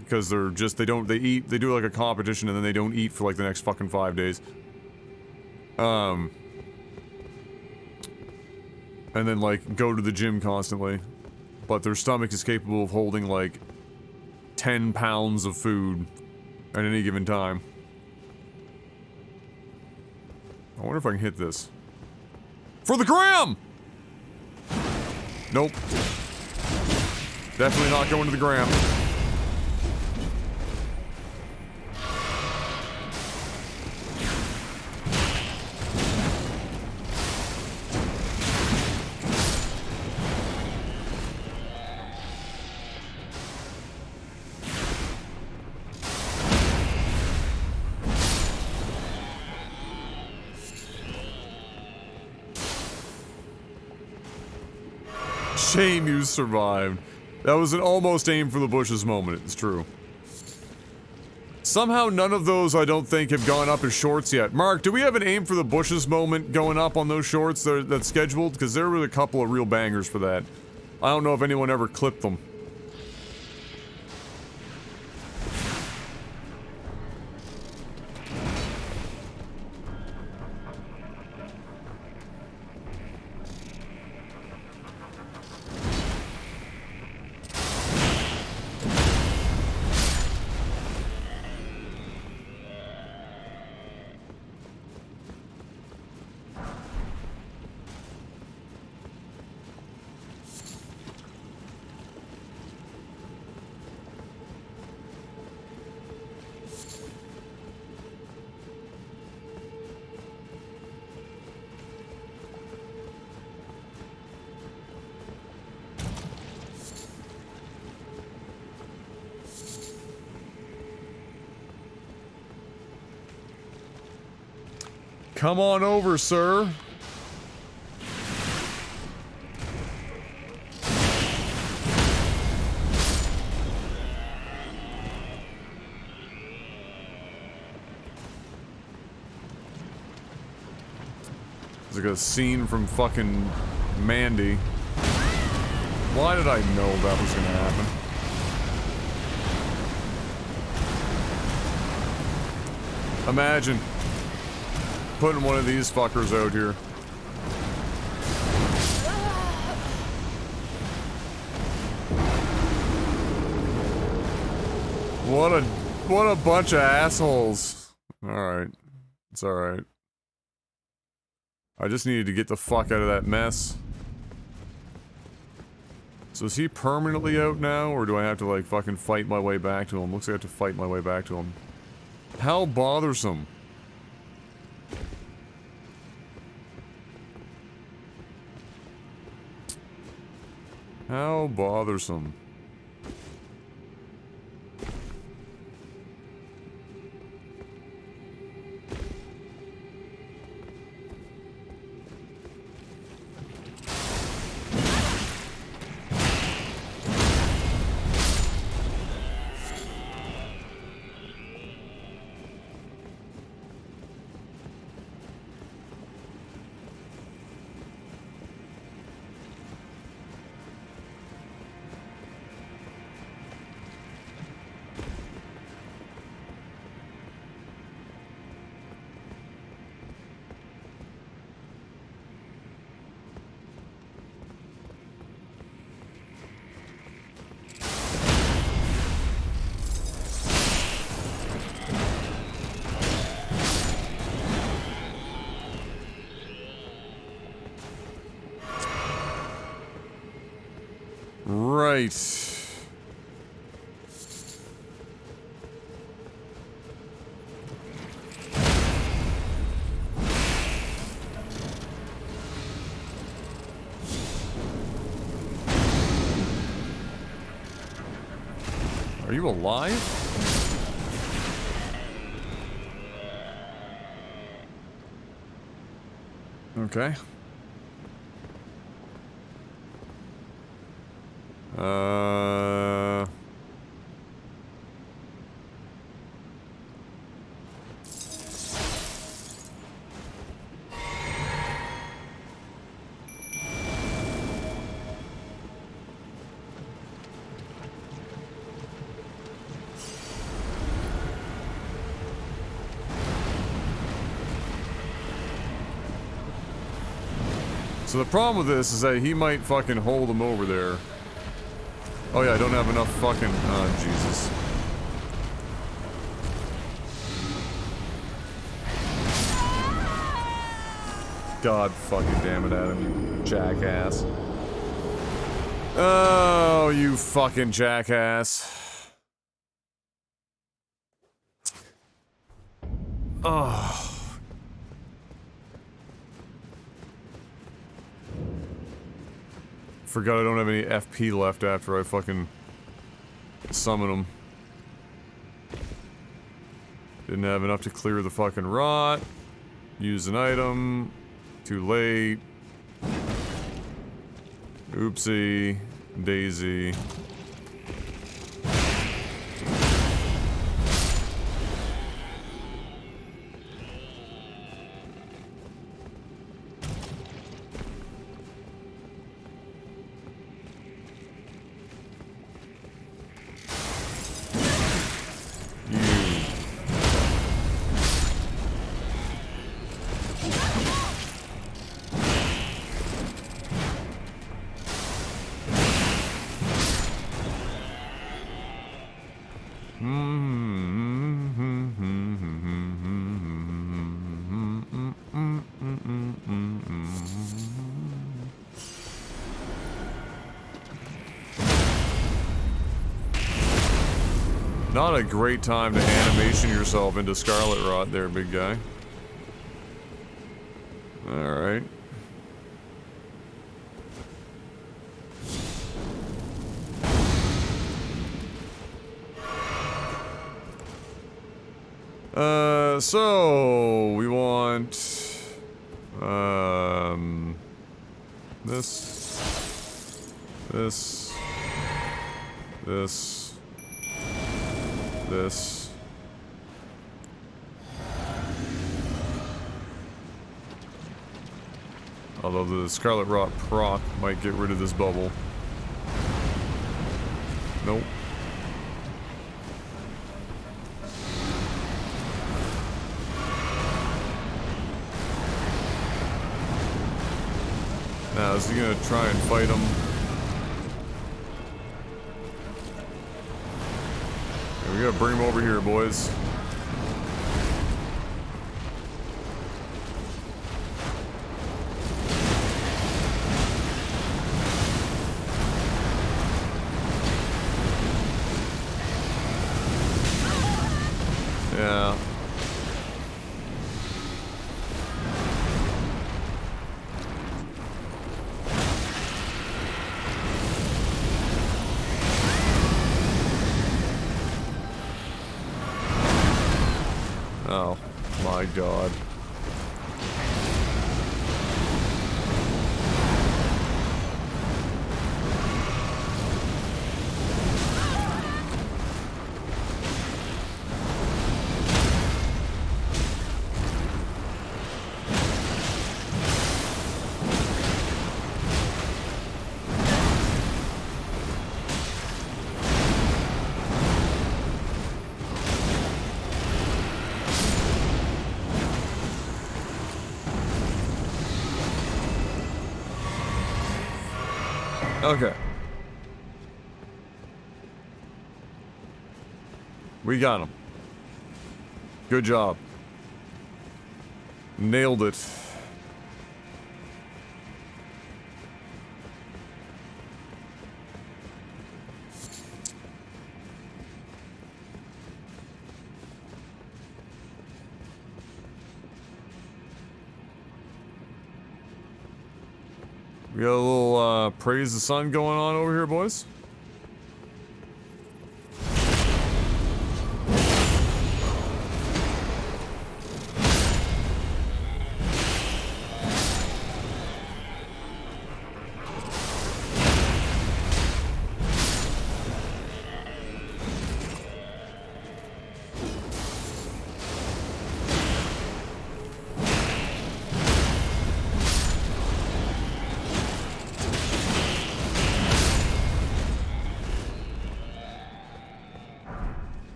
because they're just, they do like a competition and then they don't eat for like the next fucking 5 days. And then like go to the gym constantly. But their stomach is capable of holding like 10 pounds of food at any given time. I wonder if I can hit this. For the gram! Nope. Definitely not going to the gram. Shame you survived. That was an almost aim for the bushes moment, it's true. Somehow none of those I don't think have gone up as shorts yet. Mark, do we have an aim for the bushes moment going up on those shorts that's scheduled? Because there were a couple of real bangers for that. I don't know if anyone ever clipped them. Come on over, sir. It's like a scene from fucking Mandy. Why did I know that was gonna happen? Imagine putting one of these fuckers out here. What a bunch of assholes. Alright. It's alright. I just needed to get the fuck out of that mess. So is he permanently out now, or do I have to like fucking fight my way back to him? Looks like I have to fight my way back to him. How bothersome. How bothersome. Right. Are you alive? Okay. So the problem with this is that he might fucking hold him over there. Oh yeah, I don't have enough fucking... Oh, Jesus. God fucking damn it, Adam, you jackass. Oh, you fucking jackass. Oh. Forgot I don't have any FP left after I fucking summon him. Didn't have enough to clear the fucking rot. Use an item. Too late. Oopsie. Daisy. Not a great time to animation yourself into Scarlet Rot there, big guy. Alright. So we want this. Although the Scarlet Rot proc might get rid of this bubble. Nope. Now, is he gonna try and fight him? We gotta bring him over here, boys. Yeah. Oh my god. Okay. We got him. Good job. Nailed it. We got a little, praise the sun going on over here, boys.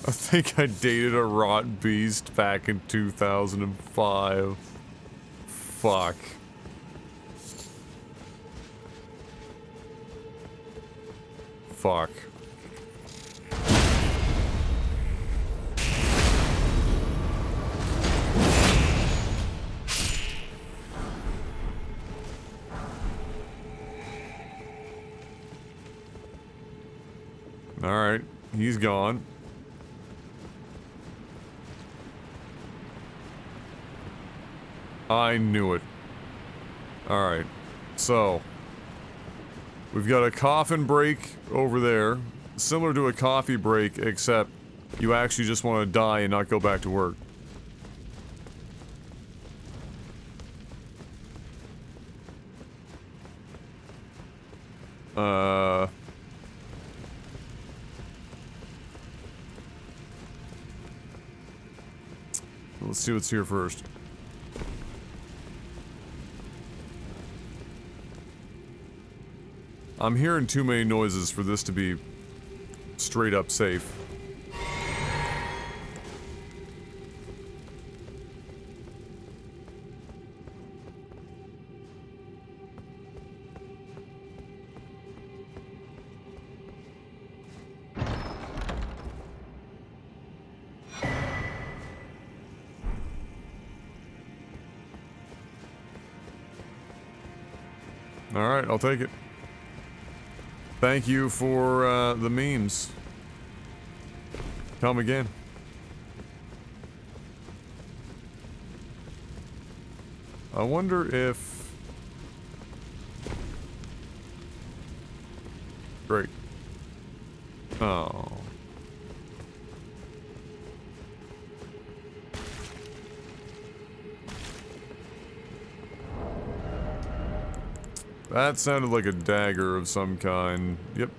I think I dated a rot beast back in 2005. Fuck. Fuck. Alright, he's gone. I knew it. Alright, so we've got a coffin break over there, similar to a coffee break, except you actually just want to die and not go back to work. Let's see what's here first. I'm hearing too many noises for this to be straight up safe. Alright, I'll take it. Thank you for the memes. Come again. I wonder if... Great. Oh. That sounded like a dagger of some kind. Yep.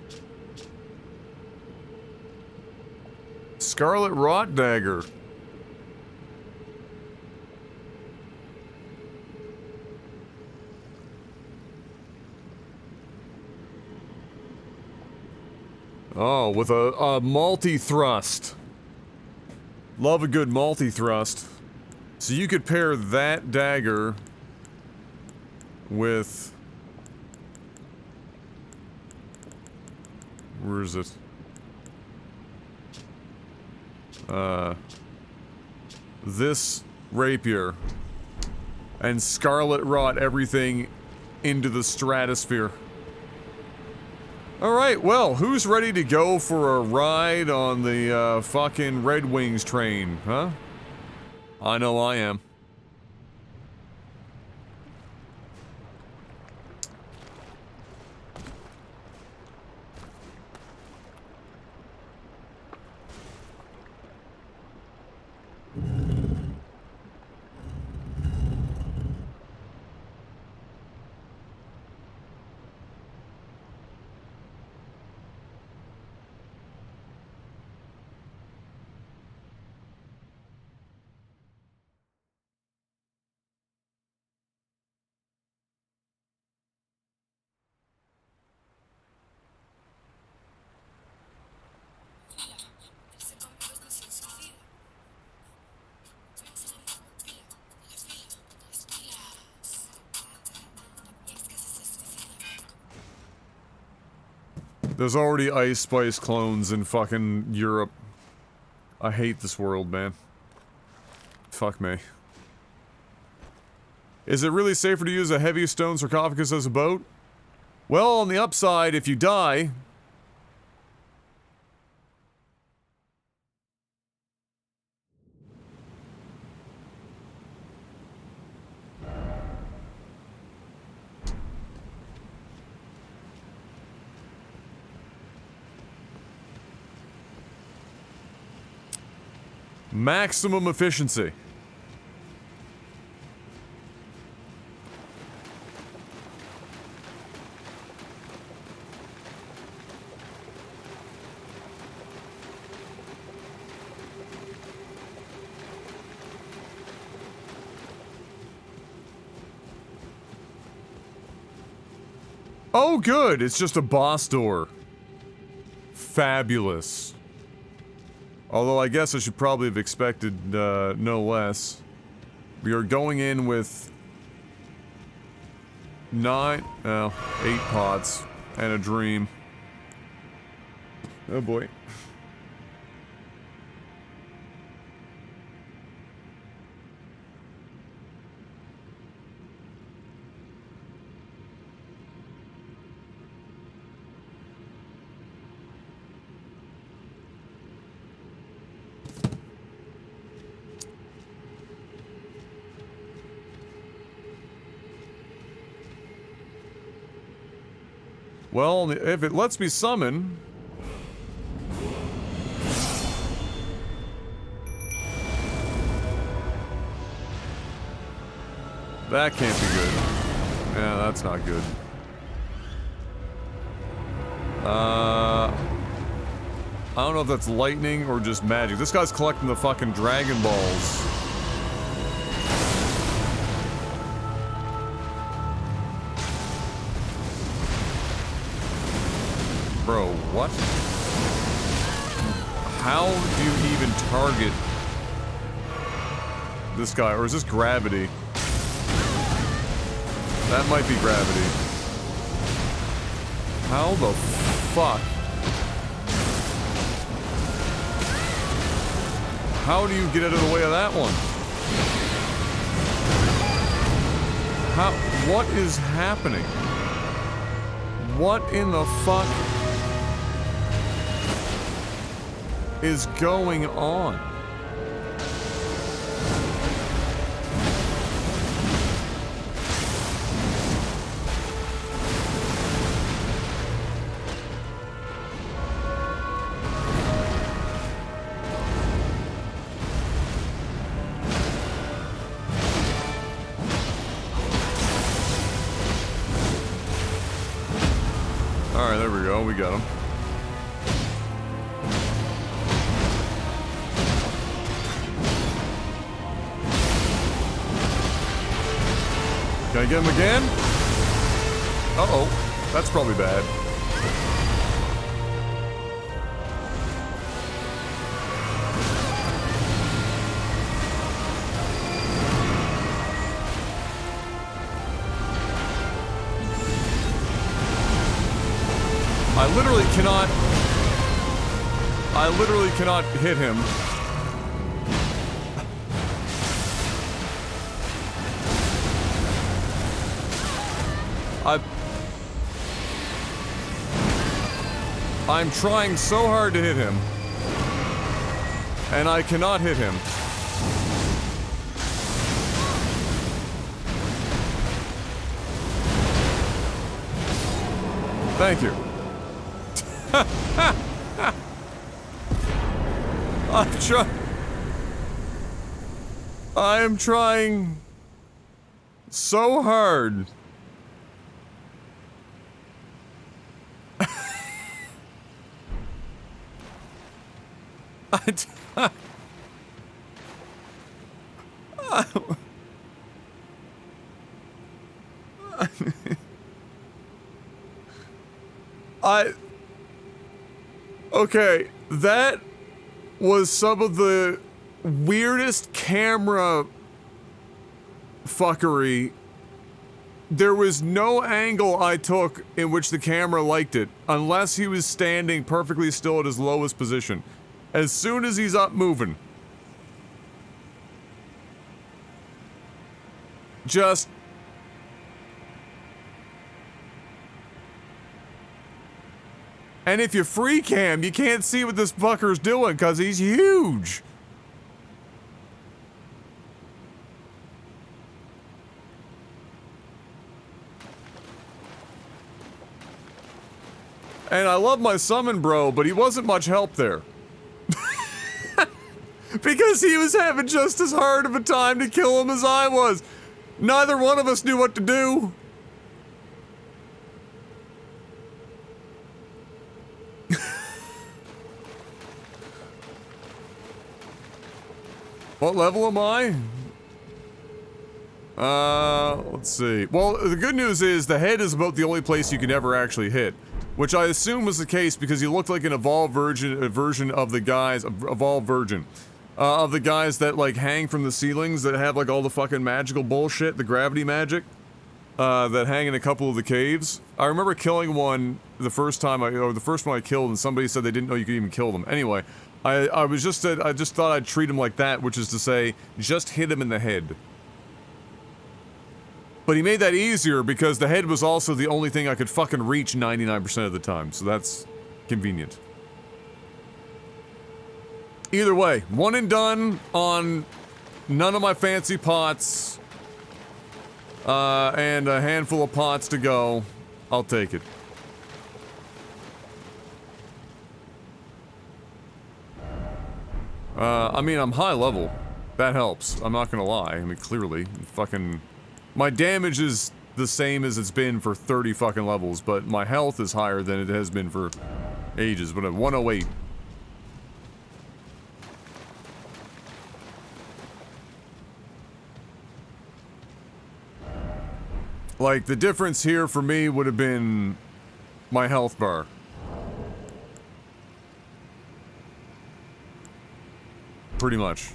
Scarlet Rot Dagger. Oh, with a multi-thrust. Love a good multi-thrust. So you could pair that dagger with... Where is it? This rapier. And Scarlet Rot everything into the stratosphere. Alright, well, who's ready to go for a ride on the, fucking Red Wings train, huh? I know I am. There's already Ice Spice clones in fucking Europe. I hate this world, man. Fuck me. Is it really safer to use a heavy stone sarcophagus as a boat? Well, on the upside, if you die... Maximum efficiency. Oh, good! It's just a boss door. Fabulous. Although I guess I should probably have expected, no less. We are going in with... 8 pots and a dream. Oh boy. Well, if it lets me summon... That can't be good. Yeah, that's not good. I don't know if that's lightning or just magic. This guy's collecting the fucking Dragon Balls. Bro, what? How do you even target this guy? Or is this gravity? That might be gravity. How the fuck? How do you get out of the way of that one? How? What is happening? What in the fuck is going on? Alright, there we go. We got him. Can I get him again? Uh-oh. That's probably bad. I literally cannot hit him. I'm trying so hard to hit him. And I cannot hit him. Thank you. I am trying so hard. Okay, that was some of the weirdest camera fuckery. There was no angle I took in which the camera liked it, unless he was standing perfectly still at his lowest position. As soon as he's up moving, just... And if you free cam, you can't see what this fucker's doing, because he's huge. And I love my summon bro, but he wasn't much help there. Because he was having just as hard of a time to kill him as I was. Neither one of us knew what to do. What level am I? Let's see. Well, the good news is the head is about the only place you can ever actually hit. Which I assume was the case because he looked like an evolved version of the guys, of the guys that like hang from the ceilings that have like all the fucking magical bullshit, the gravity magic, that hang in a couple of the caves. I remember killing one the first time the first one I killed, and somebody said they didn't know you could even kill them. Anyway, I just thought I'd treat him like that, which is to say, just hit him in the head. But he made that easier because the head was also the only thing I could fucking reach 99% of the time, so that's convenient. Either way, one and done on none of my fancy pots, and a handful of pots to go. I'll take it. I mean, I'm high level. That helps. I'm not gonna lie. I mean, clearly, fucking... My damage is the same as it's been for 30 fucking levels, but my health is higher than it has been for ages, but at 108. Like, the difference here for me would have been my health bar. Pretty much.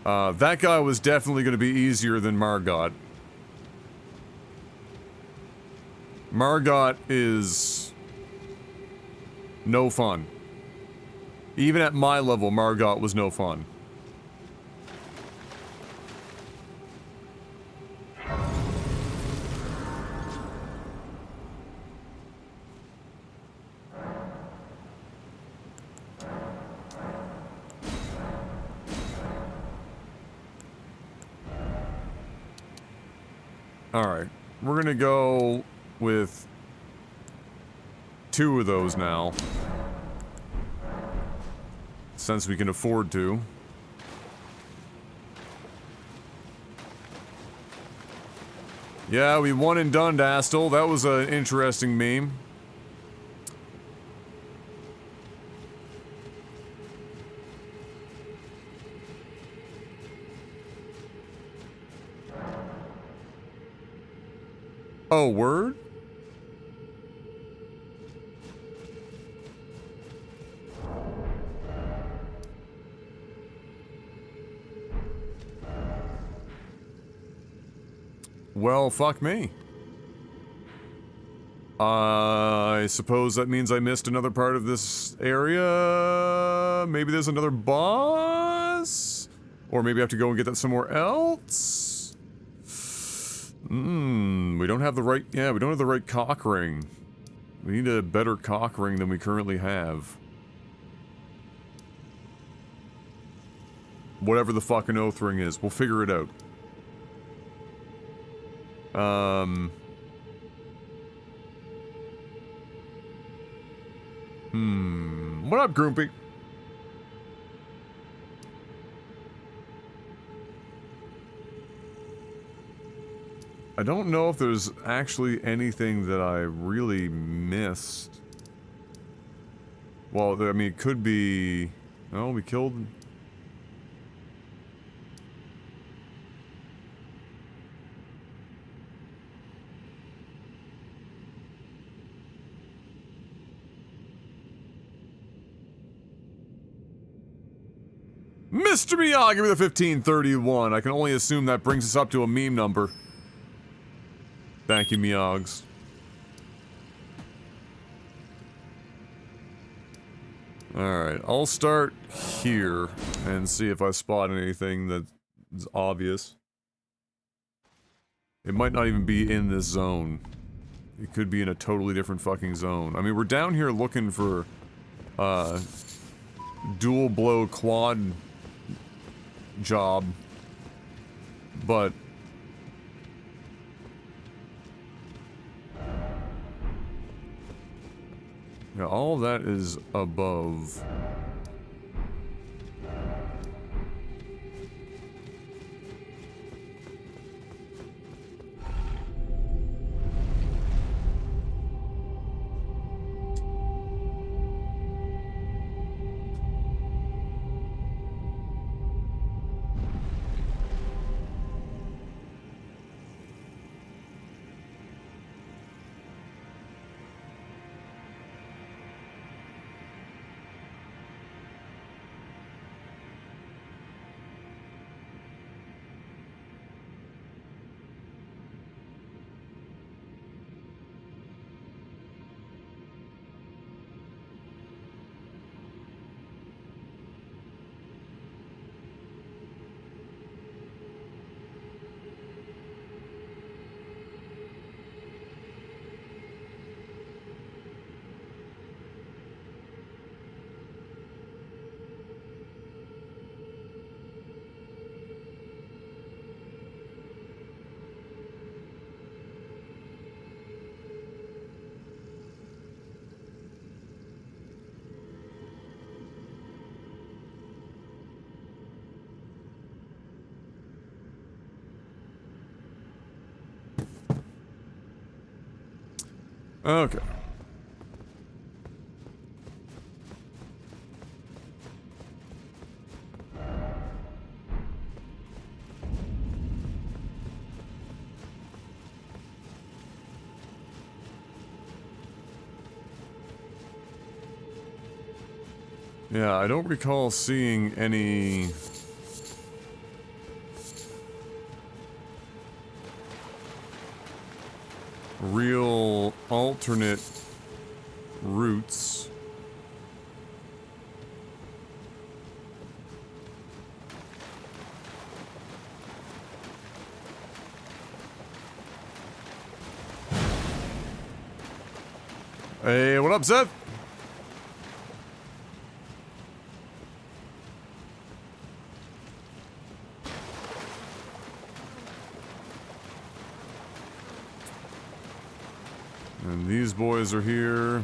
That guy was definitely going to be easier than Margot. Margot is no fun. Even at my level, Margot was no fun. Alright. We're gonna go with 2 of those now. Since we can afford to. Yeah, we won in Dundastle. That was an interesting meme. Oh, word? Well, fuck me. I suppose that means I missed another part of this area. Maybe there's another boss? Or maybe I have to go and get that somewhere else? We don't have the right... Yeah, we don't have the right cock ring. We need a better cock ring than we currently have. Whatever the fucking oath ring is, we'll figure it out. What up, Groupie? I don't know if there's actually anything that I really missed. Well, I mean, it could be... Oh, we killed... Mr. Miyagi with a 1531. I can only assume that brings us up to a meme number. Thank you, Miyogs. Alright, I'll start here and see if I spot anything that's obvious. It might not even be in this zone. It could be in a totally different fucking zone. I mean, we're down here looking for, dual blow quad job, but yeah, all that is above. Okay. Yeah, I don't recall seeing any... real alternate routes. Hey, what up, Seth? And these boys are here.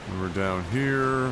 And we're down here.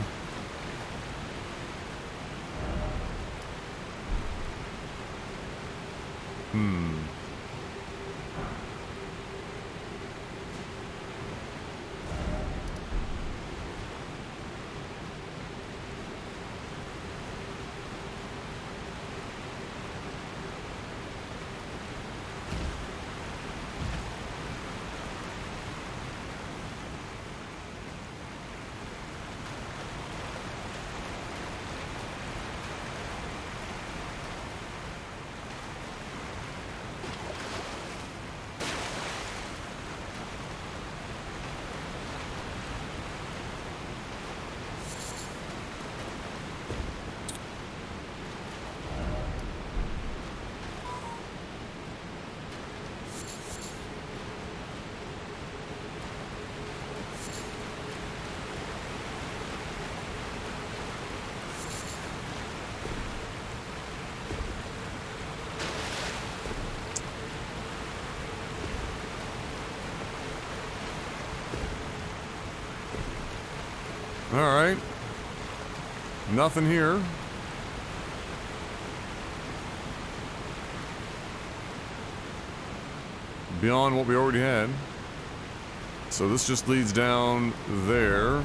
Alright. Nothing here. Beyond what we already had. So this just leads down there.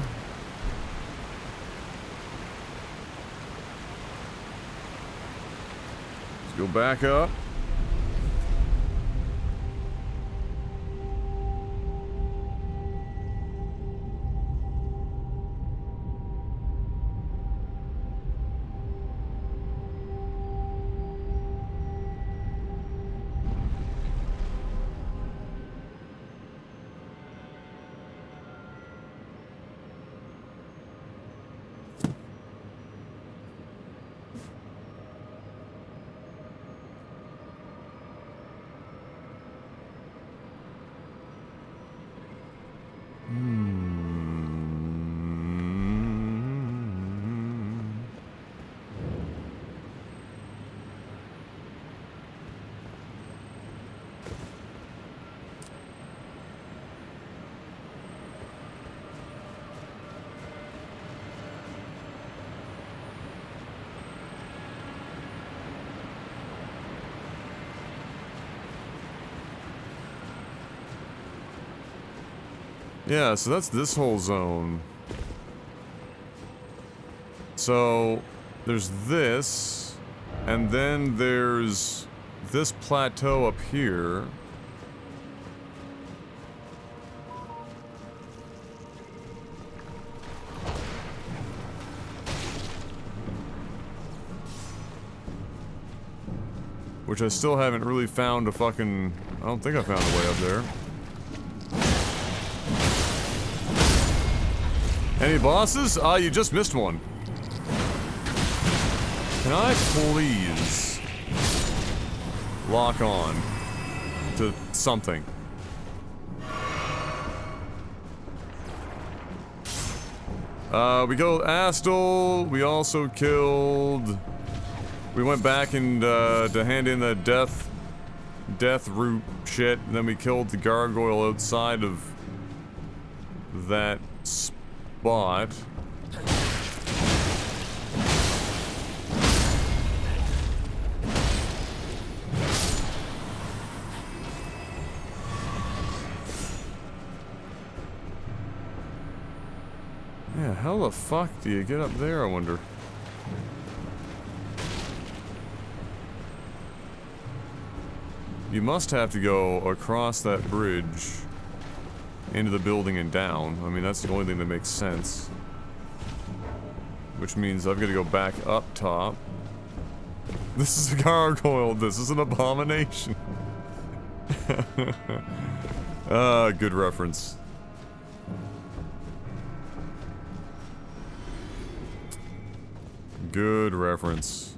Let's go back up. Yeah, so that's this whole zone. So, there's this, and then there's this plateau up here. Which I still haven't really found a fucking... I don't think I found a way up there. Any bosses? Ah, you just missed one. Can I please lock on to something? We killed Astel. We also killed... We went back and to hand in the death root shit, and then we killed the gargoyle outside of that spot. Yeah, how the fuck do you get up there, I wonder? You must have to go across that bridge into the building and down. I mean, that's the only thing that makes sense. Which means I've got to go back up top. This is a gargoyle. This is an abomination. Good reference. Good reference.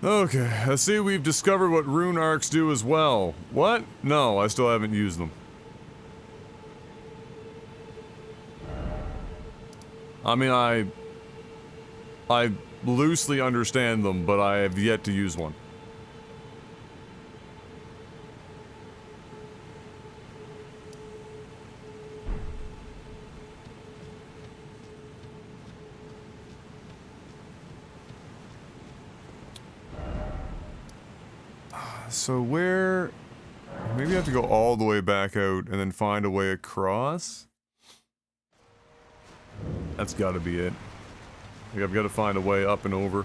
Okay, I see we've discovered what rune arcs do as well. What? No, I still haven't used them. I mean, I loosely understand them, but I have yet to use one. So where... Maybe I have to go all the way back out and then find a way across? That's gotta be it. Like I've gotta find a way up and over.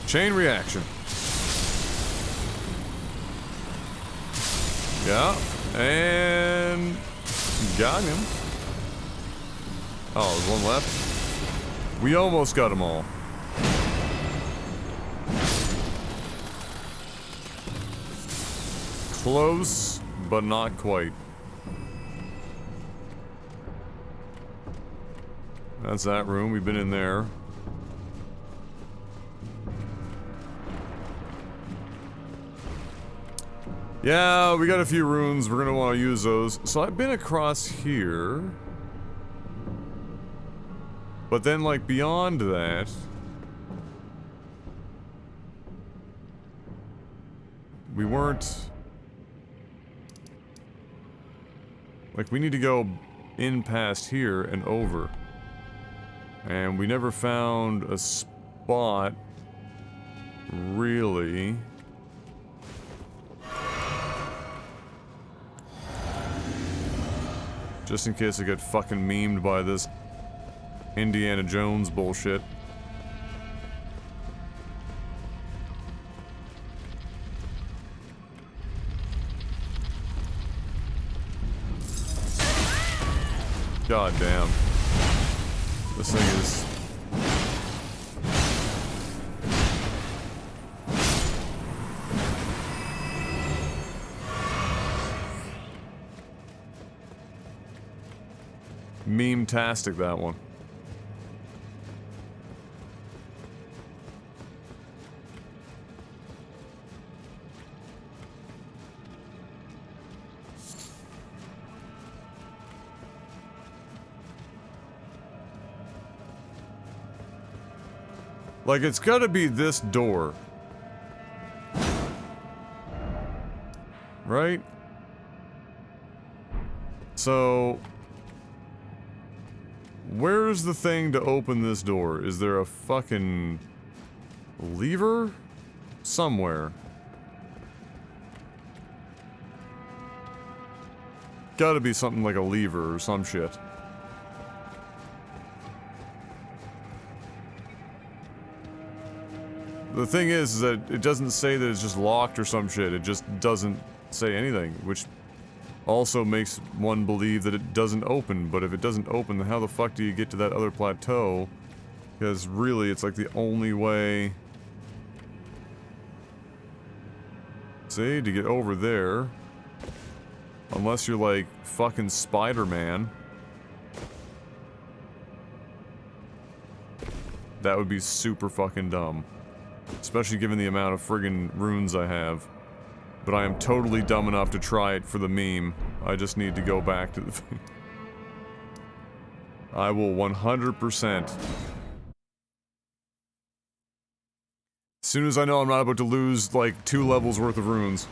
Chain reaction. Yeah, and got him. Oh, there's one left. We almost got them all. Close, but not quite. That's that room. We've been in there. Yeah, we got a few runes. We're gonna want to use those. So I've been across here. But then, like, beyond that... We weren't... Like, we need to go in past here and over. And we never found a spot... Really... Just in case I get fucking memed by this Indiana Jones bullshit. God damn. This thing is... meme-tastic, that one. Like, it's gotta be this door. Right? So... Where's the thing to open this door? Is there a fucking... lever? Somewhere. Gotta be something like a lever or some shit. The thing is that it doesn't say that it's just locked or some shit. It just doesn't say anything, which also makes one believe that it doesn't open. But if it doesn't open, then how the fuck do you get to that other plateau? Because really, it's like the only way... See, to get over there. Unless you're like fucking Spider-Man. That would be super fucking dumb. Especially given the amount of friggin' runes I have. But I am totally dumb enough to try it for the meme. I just need to go back to the thing. I will 100%. As soon as I know I'm not about to lose, like, 2 levels worth of runes.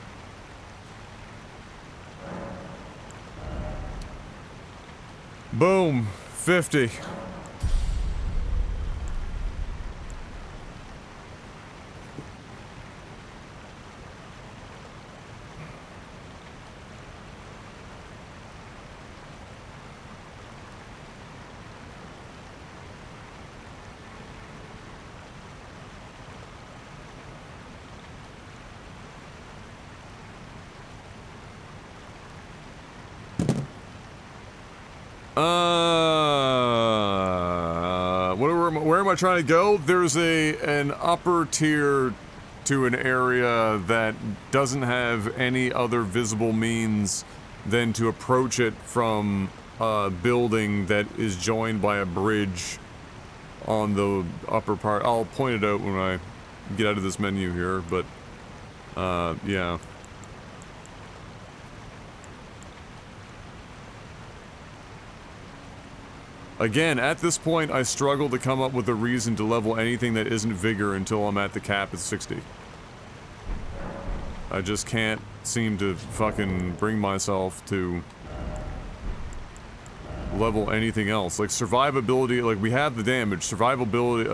Boom! 50. where am I trying to go? There's an upper tier to an area that doesn't have any other visible means than to approach it from a building that is joined by a bridge on the upper part. I'll point it out when I get out of this menu here, but yeah. Again, at this point, I struggle to come up with a reason to level anything that isn't vigor until I'm at the cap at 60. I just can't seem to fucking bring myself to level anything else. Like, survivability, like, we have the damage. Survivability,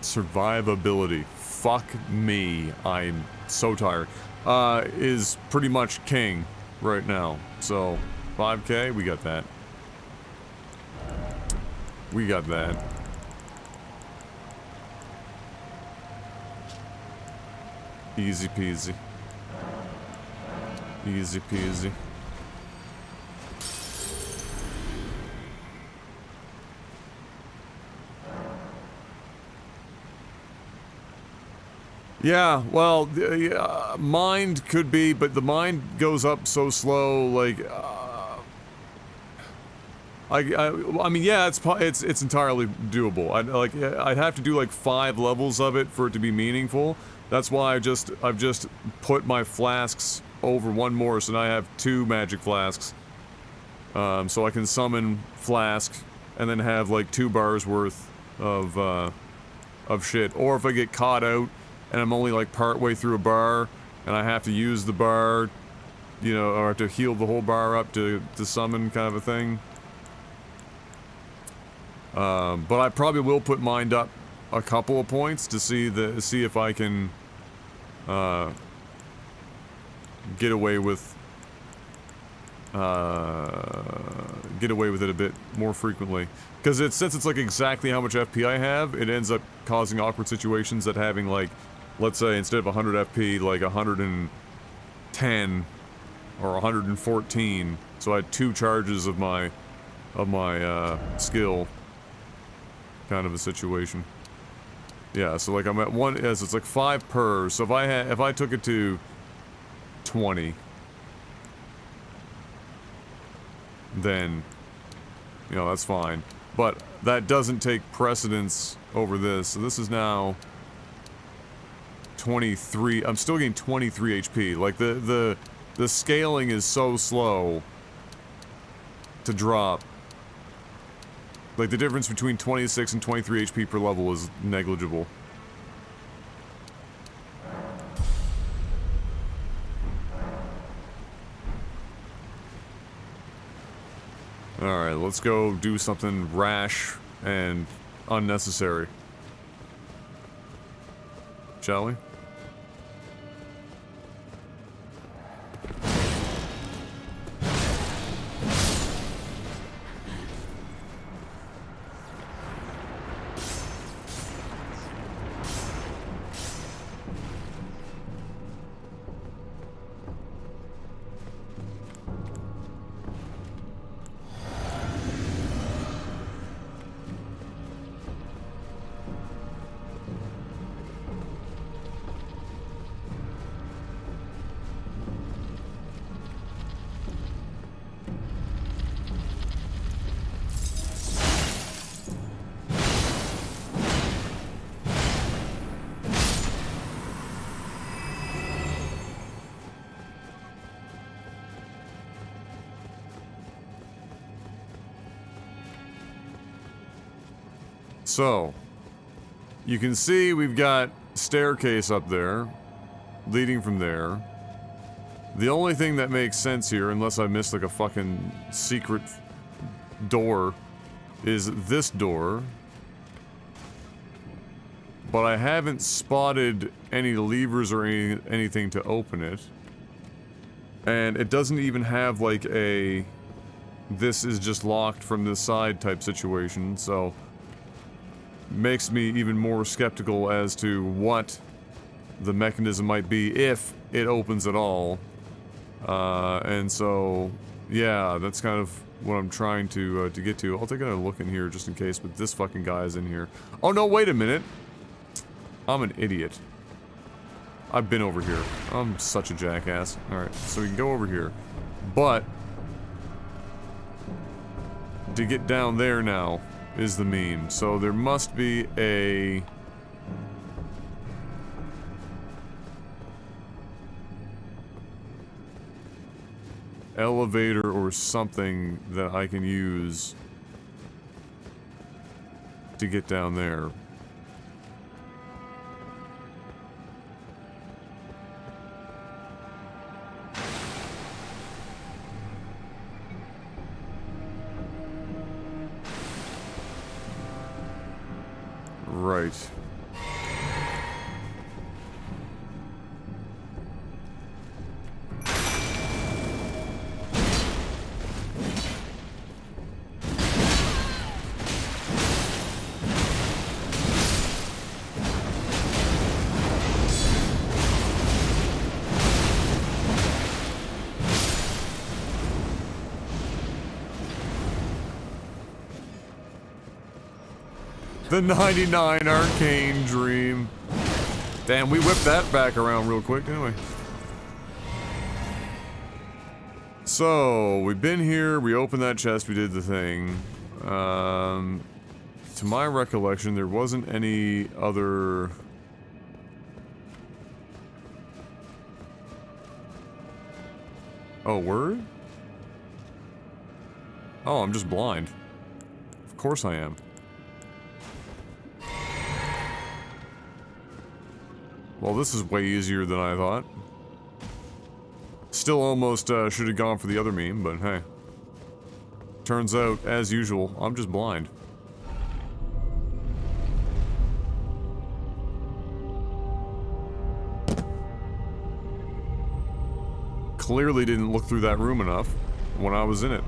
survivability. Fuck me. I'm so tired. Is pretty much king right now. So, 5k, we got that. We got that. Easy peasy. Easy peasy. Yeah, well, mind could be, but the mind goes up so slow, like, I mean, yeah, it's entirely doable. I'd have to do like 5 levels of it for it to be meaningful. That's why I've just put my flasks over one more, so now I have 2 magic flasks. So I can summon flask and then have like 2 bars worth of shit. Or if I get caught out and I'm only like part way through a bar and I have to use the bar, you know, or to heal the whole bar up to summon, kind of a thing. But I probably will put mind up a couple of points to see if I can get away with it a bit more frequently. Because since it's like exactly how much FP I have, it ends up causing awkward situations that having like, let's say instead of 100 FP, like 110 or 114. So I had 2 charges of my skill. Kind of a situation. Yeah, so like I'm at 1, as it's like 5 per, so if I took it to 20, then, you know, that's fine. But that doesn't take precedence over this, so this is now 23, I'm still getting 23 HP, like the scaling is so slow to drop. Like, the difference between 26 and 23 HP per level is negligible. Alright, let's go do something rash and unnecessary. Shall we? So, you can see we've got staircase up there, leading from there. The only thing that makes sense here, unless I missed like a fucking secret door, is this door. But I haven't spotted any levers or anything to open it. And it doesn't even have like a this is just locked from this side type situation, so makes me even more skeptical as to what the mechanism might be if it opens at all. And so, yeah, that's kind of what I'm trying to get to. I'll take a look in here just in case, but this fucking guy is in here. Oh no, wait a minute. I'm an idiot. I've been over here. I'm such a jackass. Alright, so we can go over here. But to get down there now is the meme. So there must be a... elevator or something that I can use to get down there. Right. The 99 Arcane Dream. Damn, we whipped that back around real quick, didn't we? So, we've been here, we opened that chest, we did the thing. To my recollection, there wasn't any other... Oh, word? Oh, I'm just blind. Of course I am. Well, this is way easier than I thought. Still almost should have gone for the other meme, but hey. Turns out, as usual, I'm just blind. Clearly didn't look through that room enough when I was in it.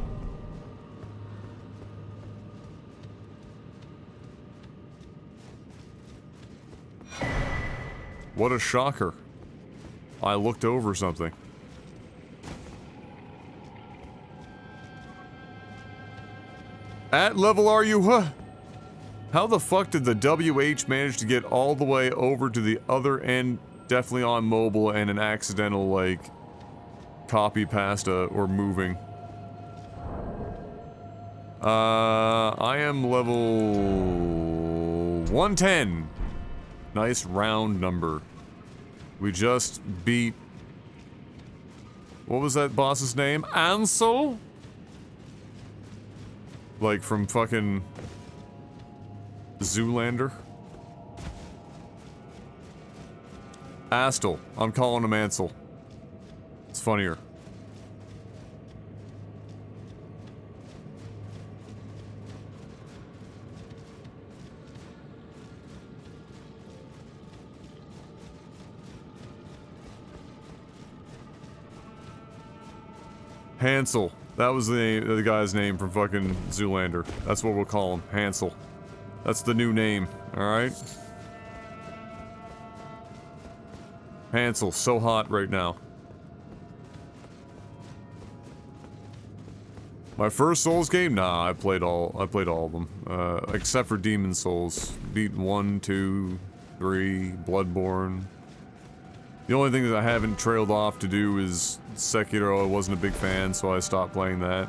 What a shocker. I looked over something. At level are you, huh? How the fuck did the WH manage to get all the way over to the other end, definitely on mobile, and an accidental, like, copy pasta or moving? I am level 110. Nice round number. We just beat... What was that boss's name? Ansel? Like from fucking... Zoolander? Astel. I'm calling him Ansel. It's funnier. Hansel. That was the guy's name from fucking Zoolander. That's what we'll call him. Hansel. That's the new name. Alright? Hansel. So hot right now. My first Souls game? Nah, I played all of them. Except for Demon Souls. Beat 1, 2, 3, Bloodborne. The only thing that I haven't trailed off to do is Sekiro. I wasn't a big fan, so I stopped playing that.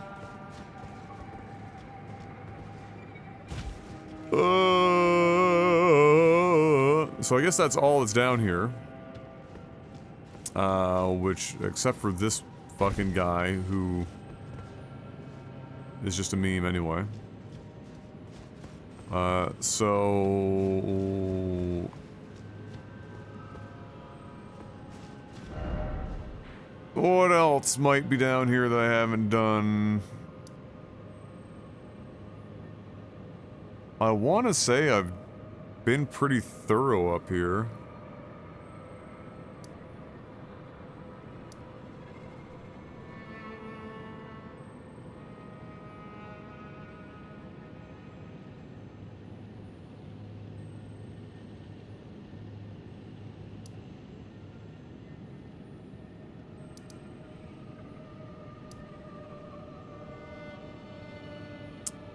So I guess that's all that's down here. Which, except for this fucking guy who is just a meme anyway. So... What else might be down here that I haven't done? I want to say I've been pretty thorough up here.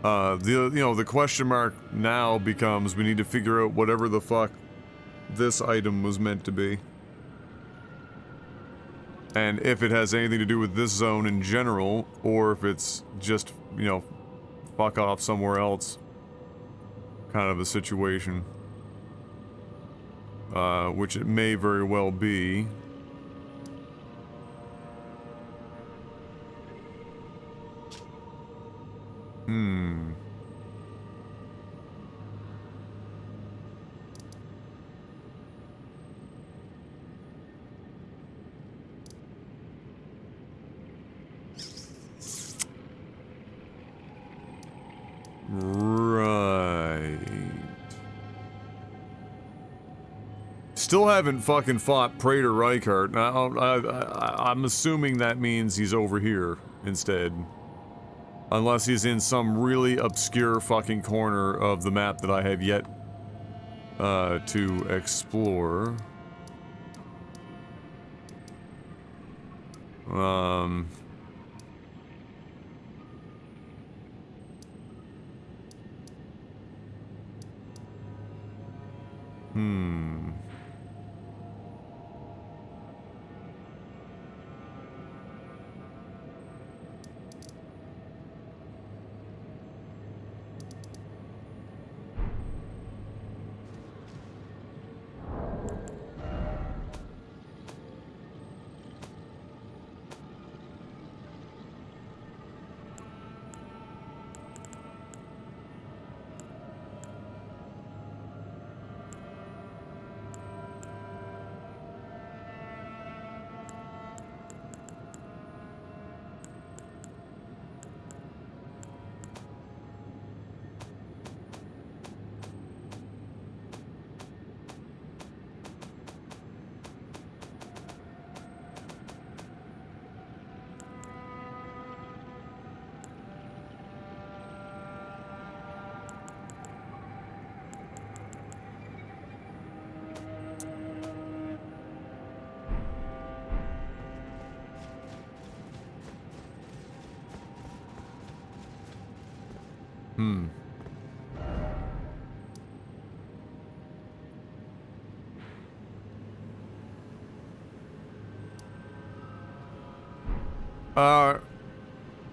The question mark now becomes we need to figure out whatever the fuck this item was meant to be. And if it has anything to do with this zone in general, or if it's just, you know, fuck off somewhere else kind of a situation. Which it may very well be. Right. Still haven't fucking fought Praetor Reichart. I'm assuming that means he's over here instead. Unless he's in some really obscure fucking corner of the map that I have yet to explore.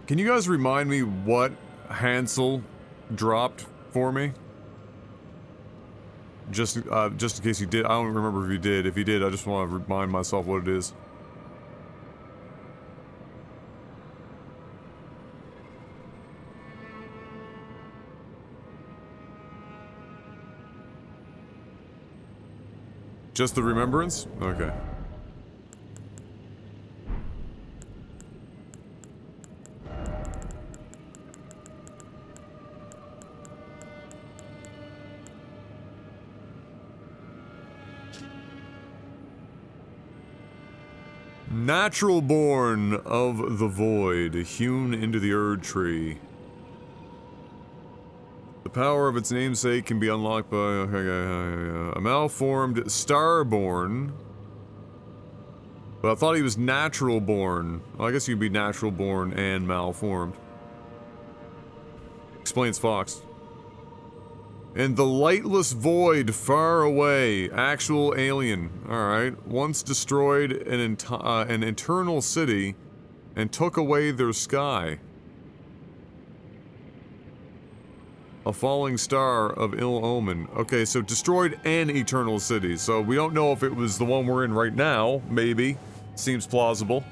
Can you guys remind me what Hansel dropped for me? Just in case he did. I don't remember if he did. If he did, I just want to remind myself what it is. Just the remembrance? Okay. Natural born of the void, hewn into the Erd tree. The power of its namesake can be unlocked by a malformed starborn. But I thought he was natural born. Well, I guess you'd be natural born and malformed. Explains Fox. In the lightless void far away, actual alien. Alright. Once destroyed an eternal city and took away their sky. A falling star of ill omen. Okay, so destroyed an eternal city. So we don't know if it was the one we're in right now. Maybe. Seems plausible.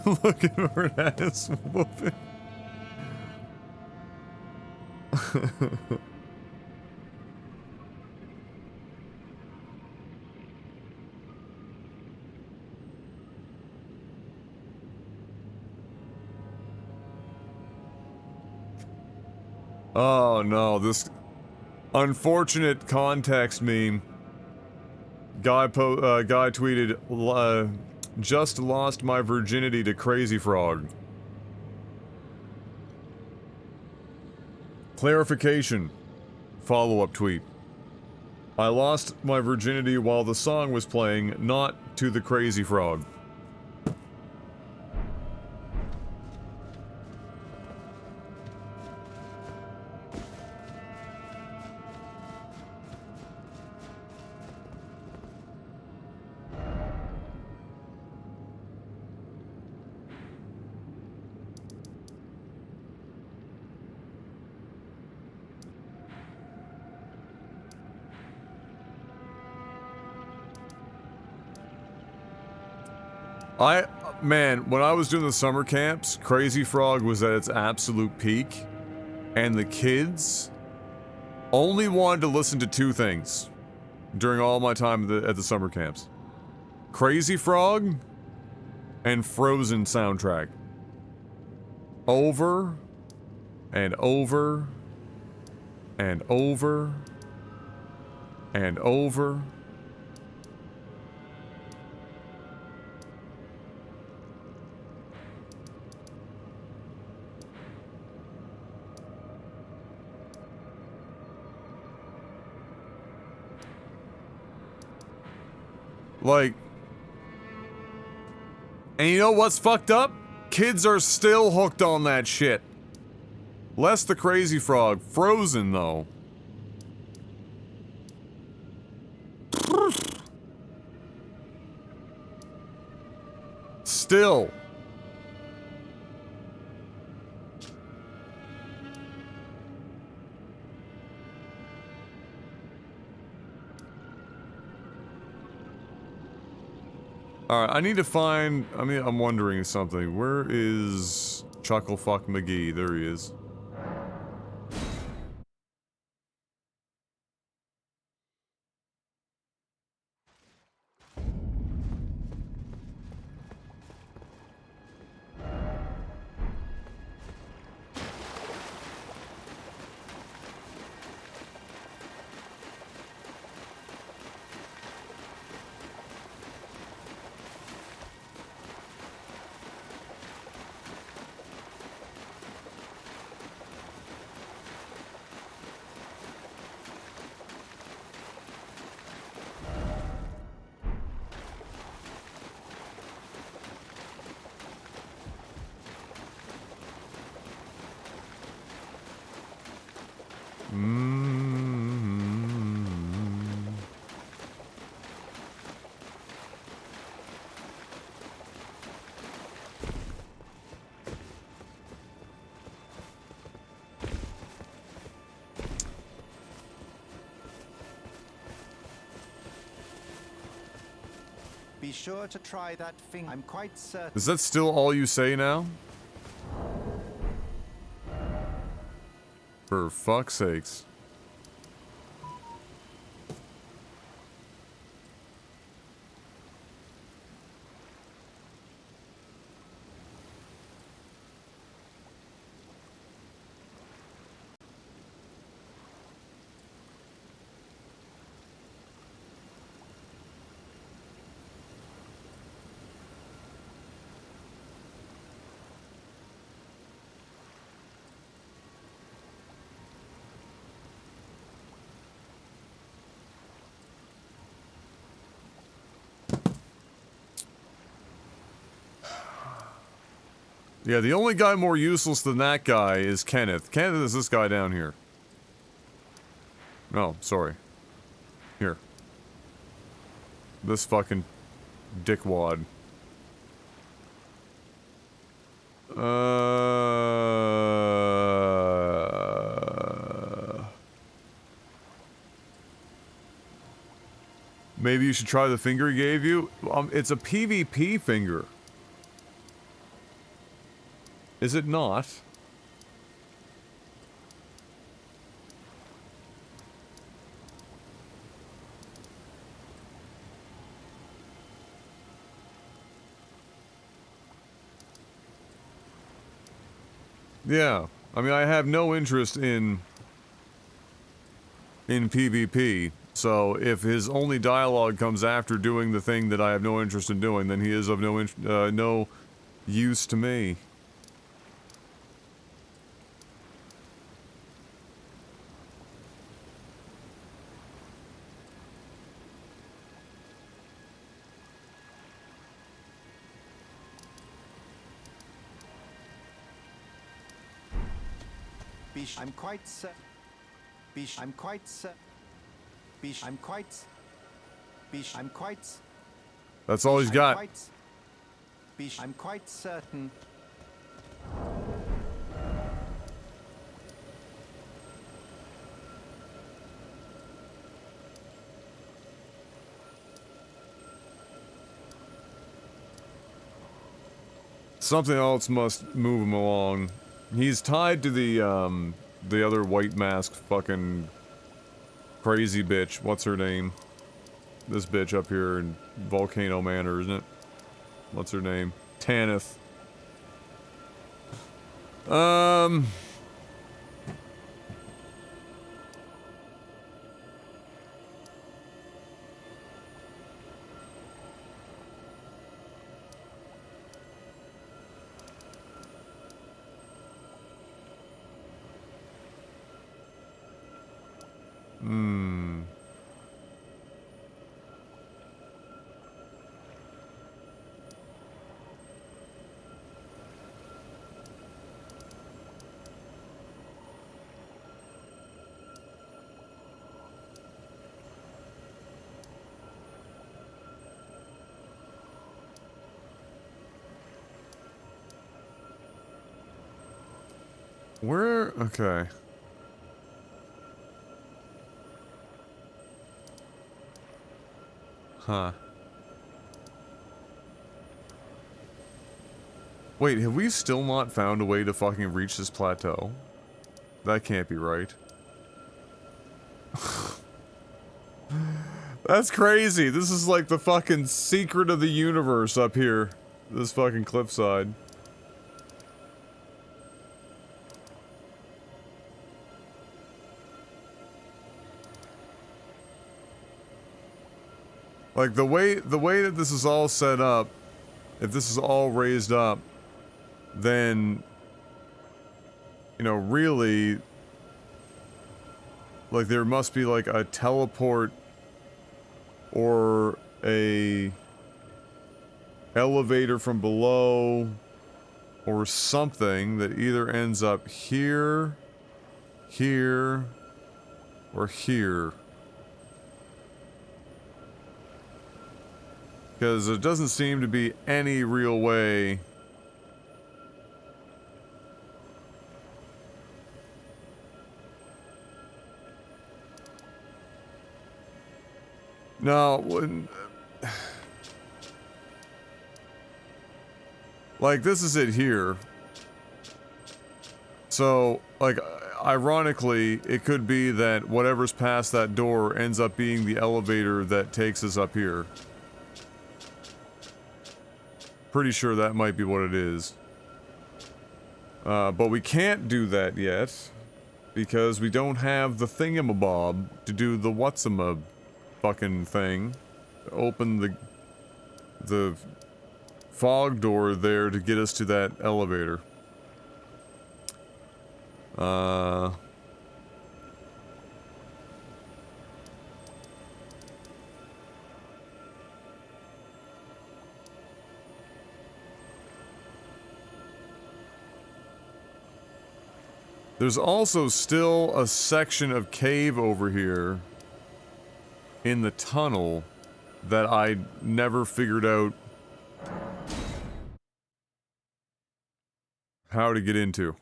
Looking for an ass whooping. Oh no, this unfortunate context meme. Guy tweeted, just lost my virginity to Crazy Frog. Clarification. Follow-up tweet. I lost my virginity while the song was playing, not to the crazy frog. Man, when I was doing the summer camps, Crazy Frog was at its absolute peak, and the kids only wanted to listen to two things during all my time at the summer camps. Crazy Frog and Frozen soundtrack. Over and over and over and over. Like, and you know what's fucked up? Kids are still hooked on that shit. Less the Crazy Frog. Frozen, though. Still. Alright, I need to find... I'm wondering something. Where is Chucklefuck McGee? There he is. Be sure to try that thing. I'm quite certain. Is that still all you say now? For fuck's sakes. Yeah, the only guy more useless than that guy is Kenneth. Kenneth is this guy down here. No, sorry. Here. This fucking dickwad. Maybe you should try the finger he gave you? It's a PvP finger. Is it not? Yeah. I mean, I have no interest in PvP. So if his only dialogue comes after doing the thing that I have no interest in doing, then he is of no use to me. I'm quite certain. I'm quite certain. I'm quite. I'm quite. That's all he's got. I'm quite certain. Something else must move him along. He's tied to the other white mask fucking crazy bitch. What's her name? This bitch up here in Volcano Manor, isn't it? What's her name? Tanith. Where? Okay. Huh. Wait, have we still not found a way to fucking reach this plateau? That can't be right. That's crazy. This is like the fucking secret of the universe up here. This fucking cliffside. Like the way that this is all set up, if this is all raised up, then, you know, really, like there must be like a teleport or a elevator from below or something that either ends up here, here, or here. Because there doesn't seem to be any real way. No, when, like this is it here. So, like, ironically, it could be that whatever's past that door ends up being the elevator that takes us up here. Pretty sure that might be what it is. But we can't do that yet, because we don't have the thingamabob to do the whatsama fucking thing. To open the fog door there to get us to that elevator. There's also still a section of cave over here in the tunnel that I never figured out how to get into.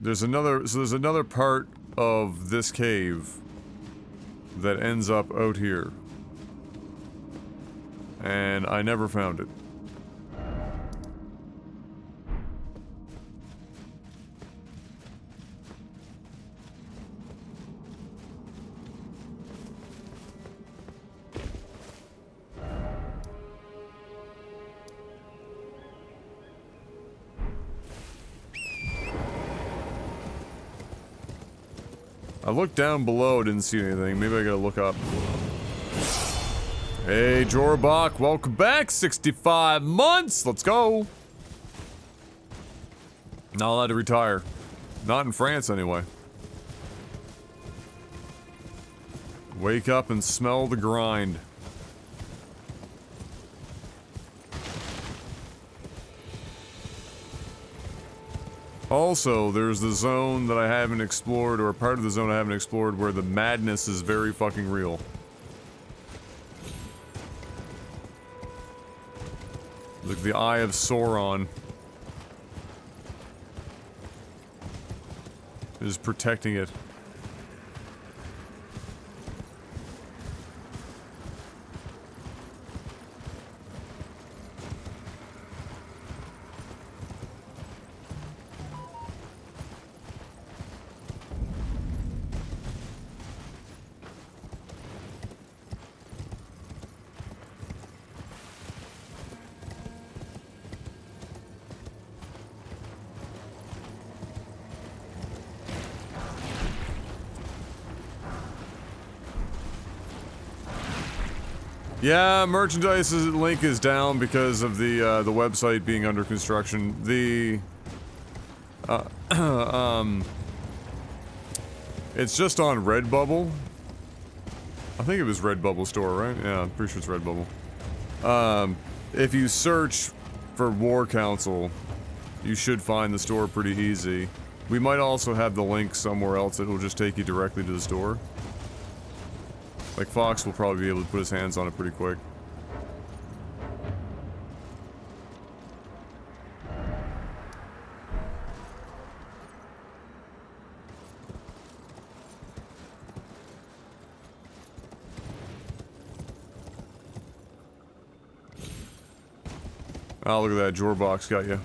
There's another part of this cave that ends up out here. And I never found it. I looked down below, didn't see anything. Maybe I gotta look up. Hey, Jorbach, welcome back. 65 months. Let's go. Not allowed to retire. Not in France, anyway. Wake up and smell the grind. Also, there's the zone that I haven't explored, or part of the zone I haven't explored, where the madness is very fucking real. Like the Eye of Sauron is protecting it. Yeah, merchandise link is down because of the website being under construction. The it's just on Redbubble. I think it was Redbubble store, right? Yeah, I'm pretty sure it's Redbubble. If you search for War Council, you should find the store pretty easy. We might also have the link somewhere else that will just take you directly to the store. Like, Fox will probably be able to put his hands on it pretty quick. Oh, look at that. Jorbox got you.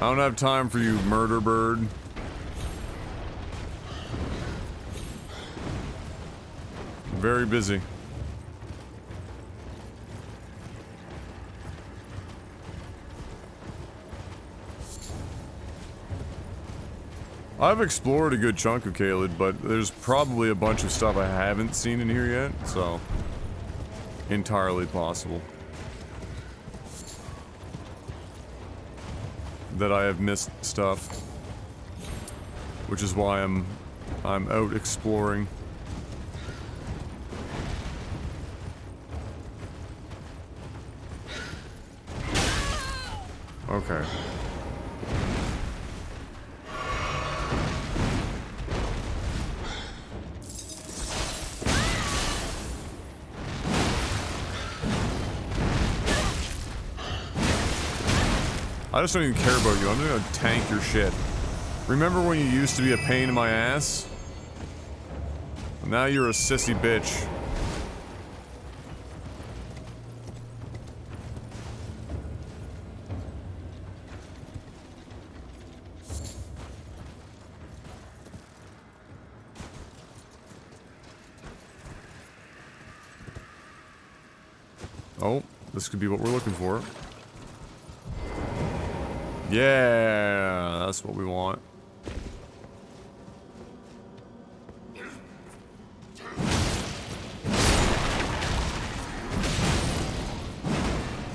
I don't have time for you, murder bird. I'm very busy. I've explored a good chunk of Caelid, but there's probably a bunch of stuff I haven't seen in here yet, so entirely possible that I have missed stuff, which is why I'm out exploring. Okay. I just don't even care about you. I'm just gonna tank your shit. Remember when you used to be a pain in my ass? Now you're a sissy bitch. Oh, this could be what we're looking for. Yeah, that's what we want.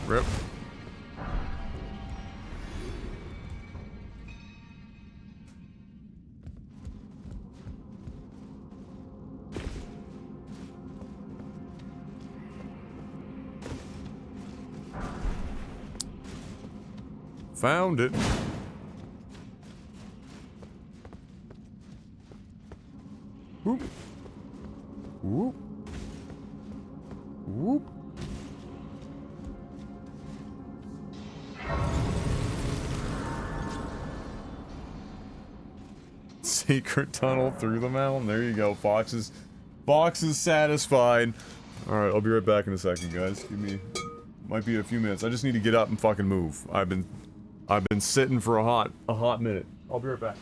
Rip. Found it. Whoop. Whoop. Whoop. Secret tunnel through the mountain. There you go. Fox is satisfied. Alright, I'll be right back in a second, guys. Give me... Might be a few minutes. I just need to get up and fucking move. I've been sitting for a hot minute. I'll be right back.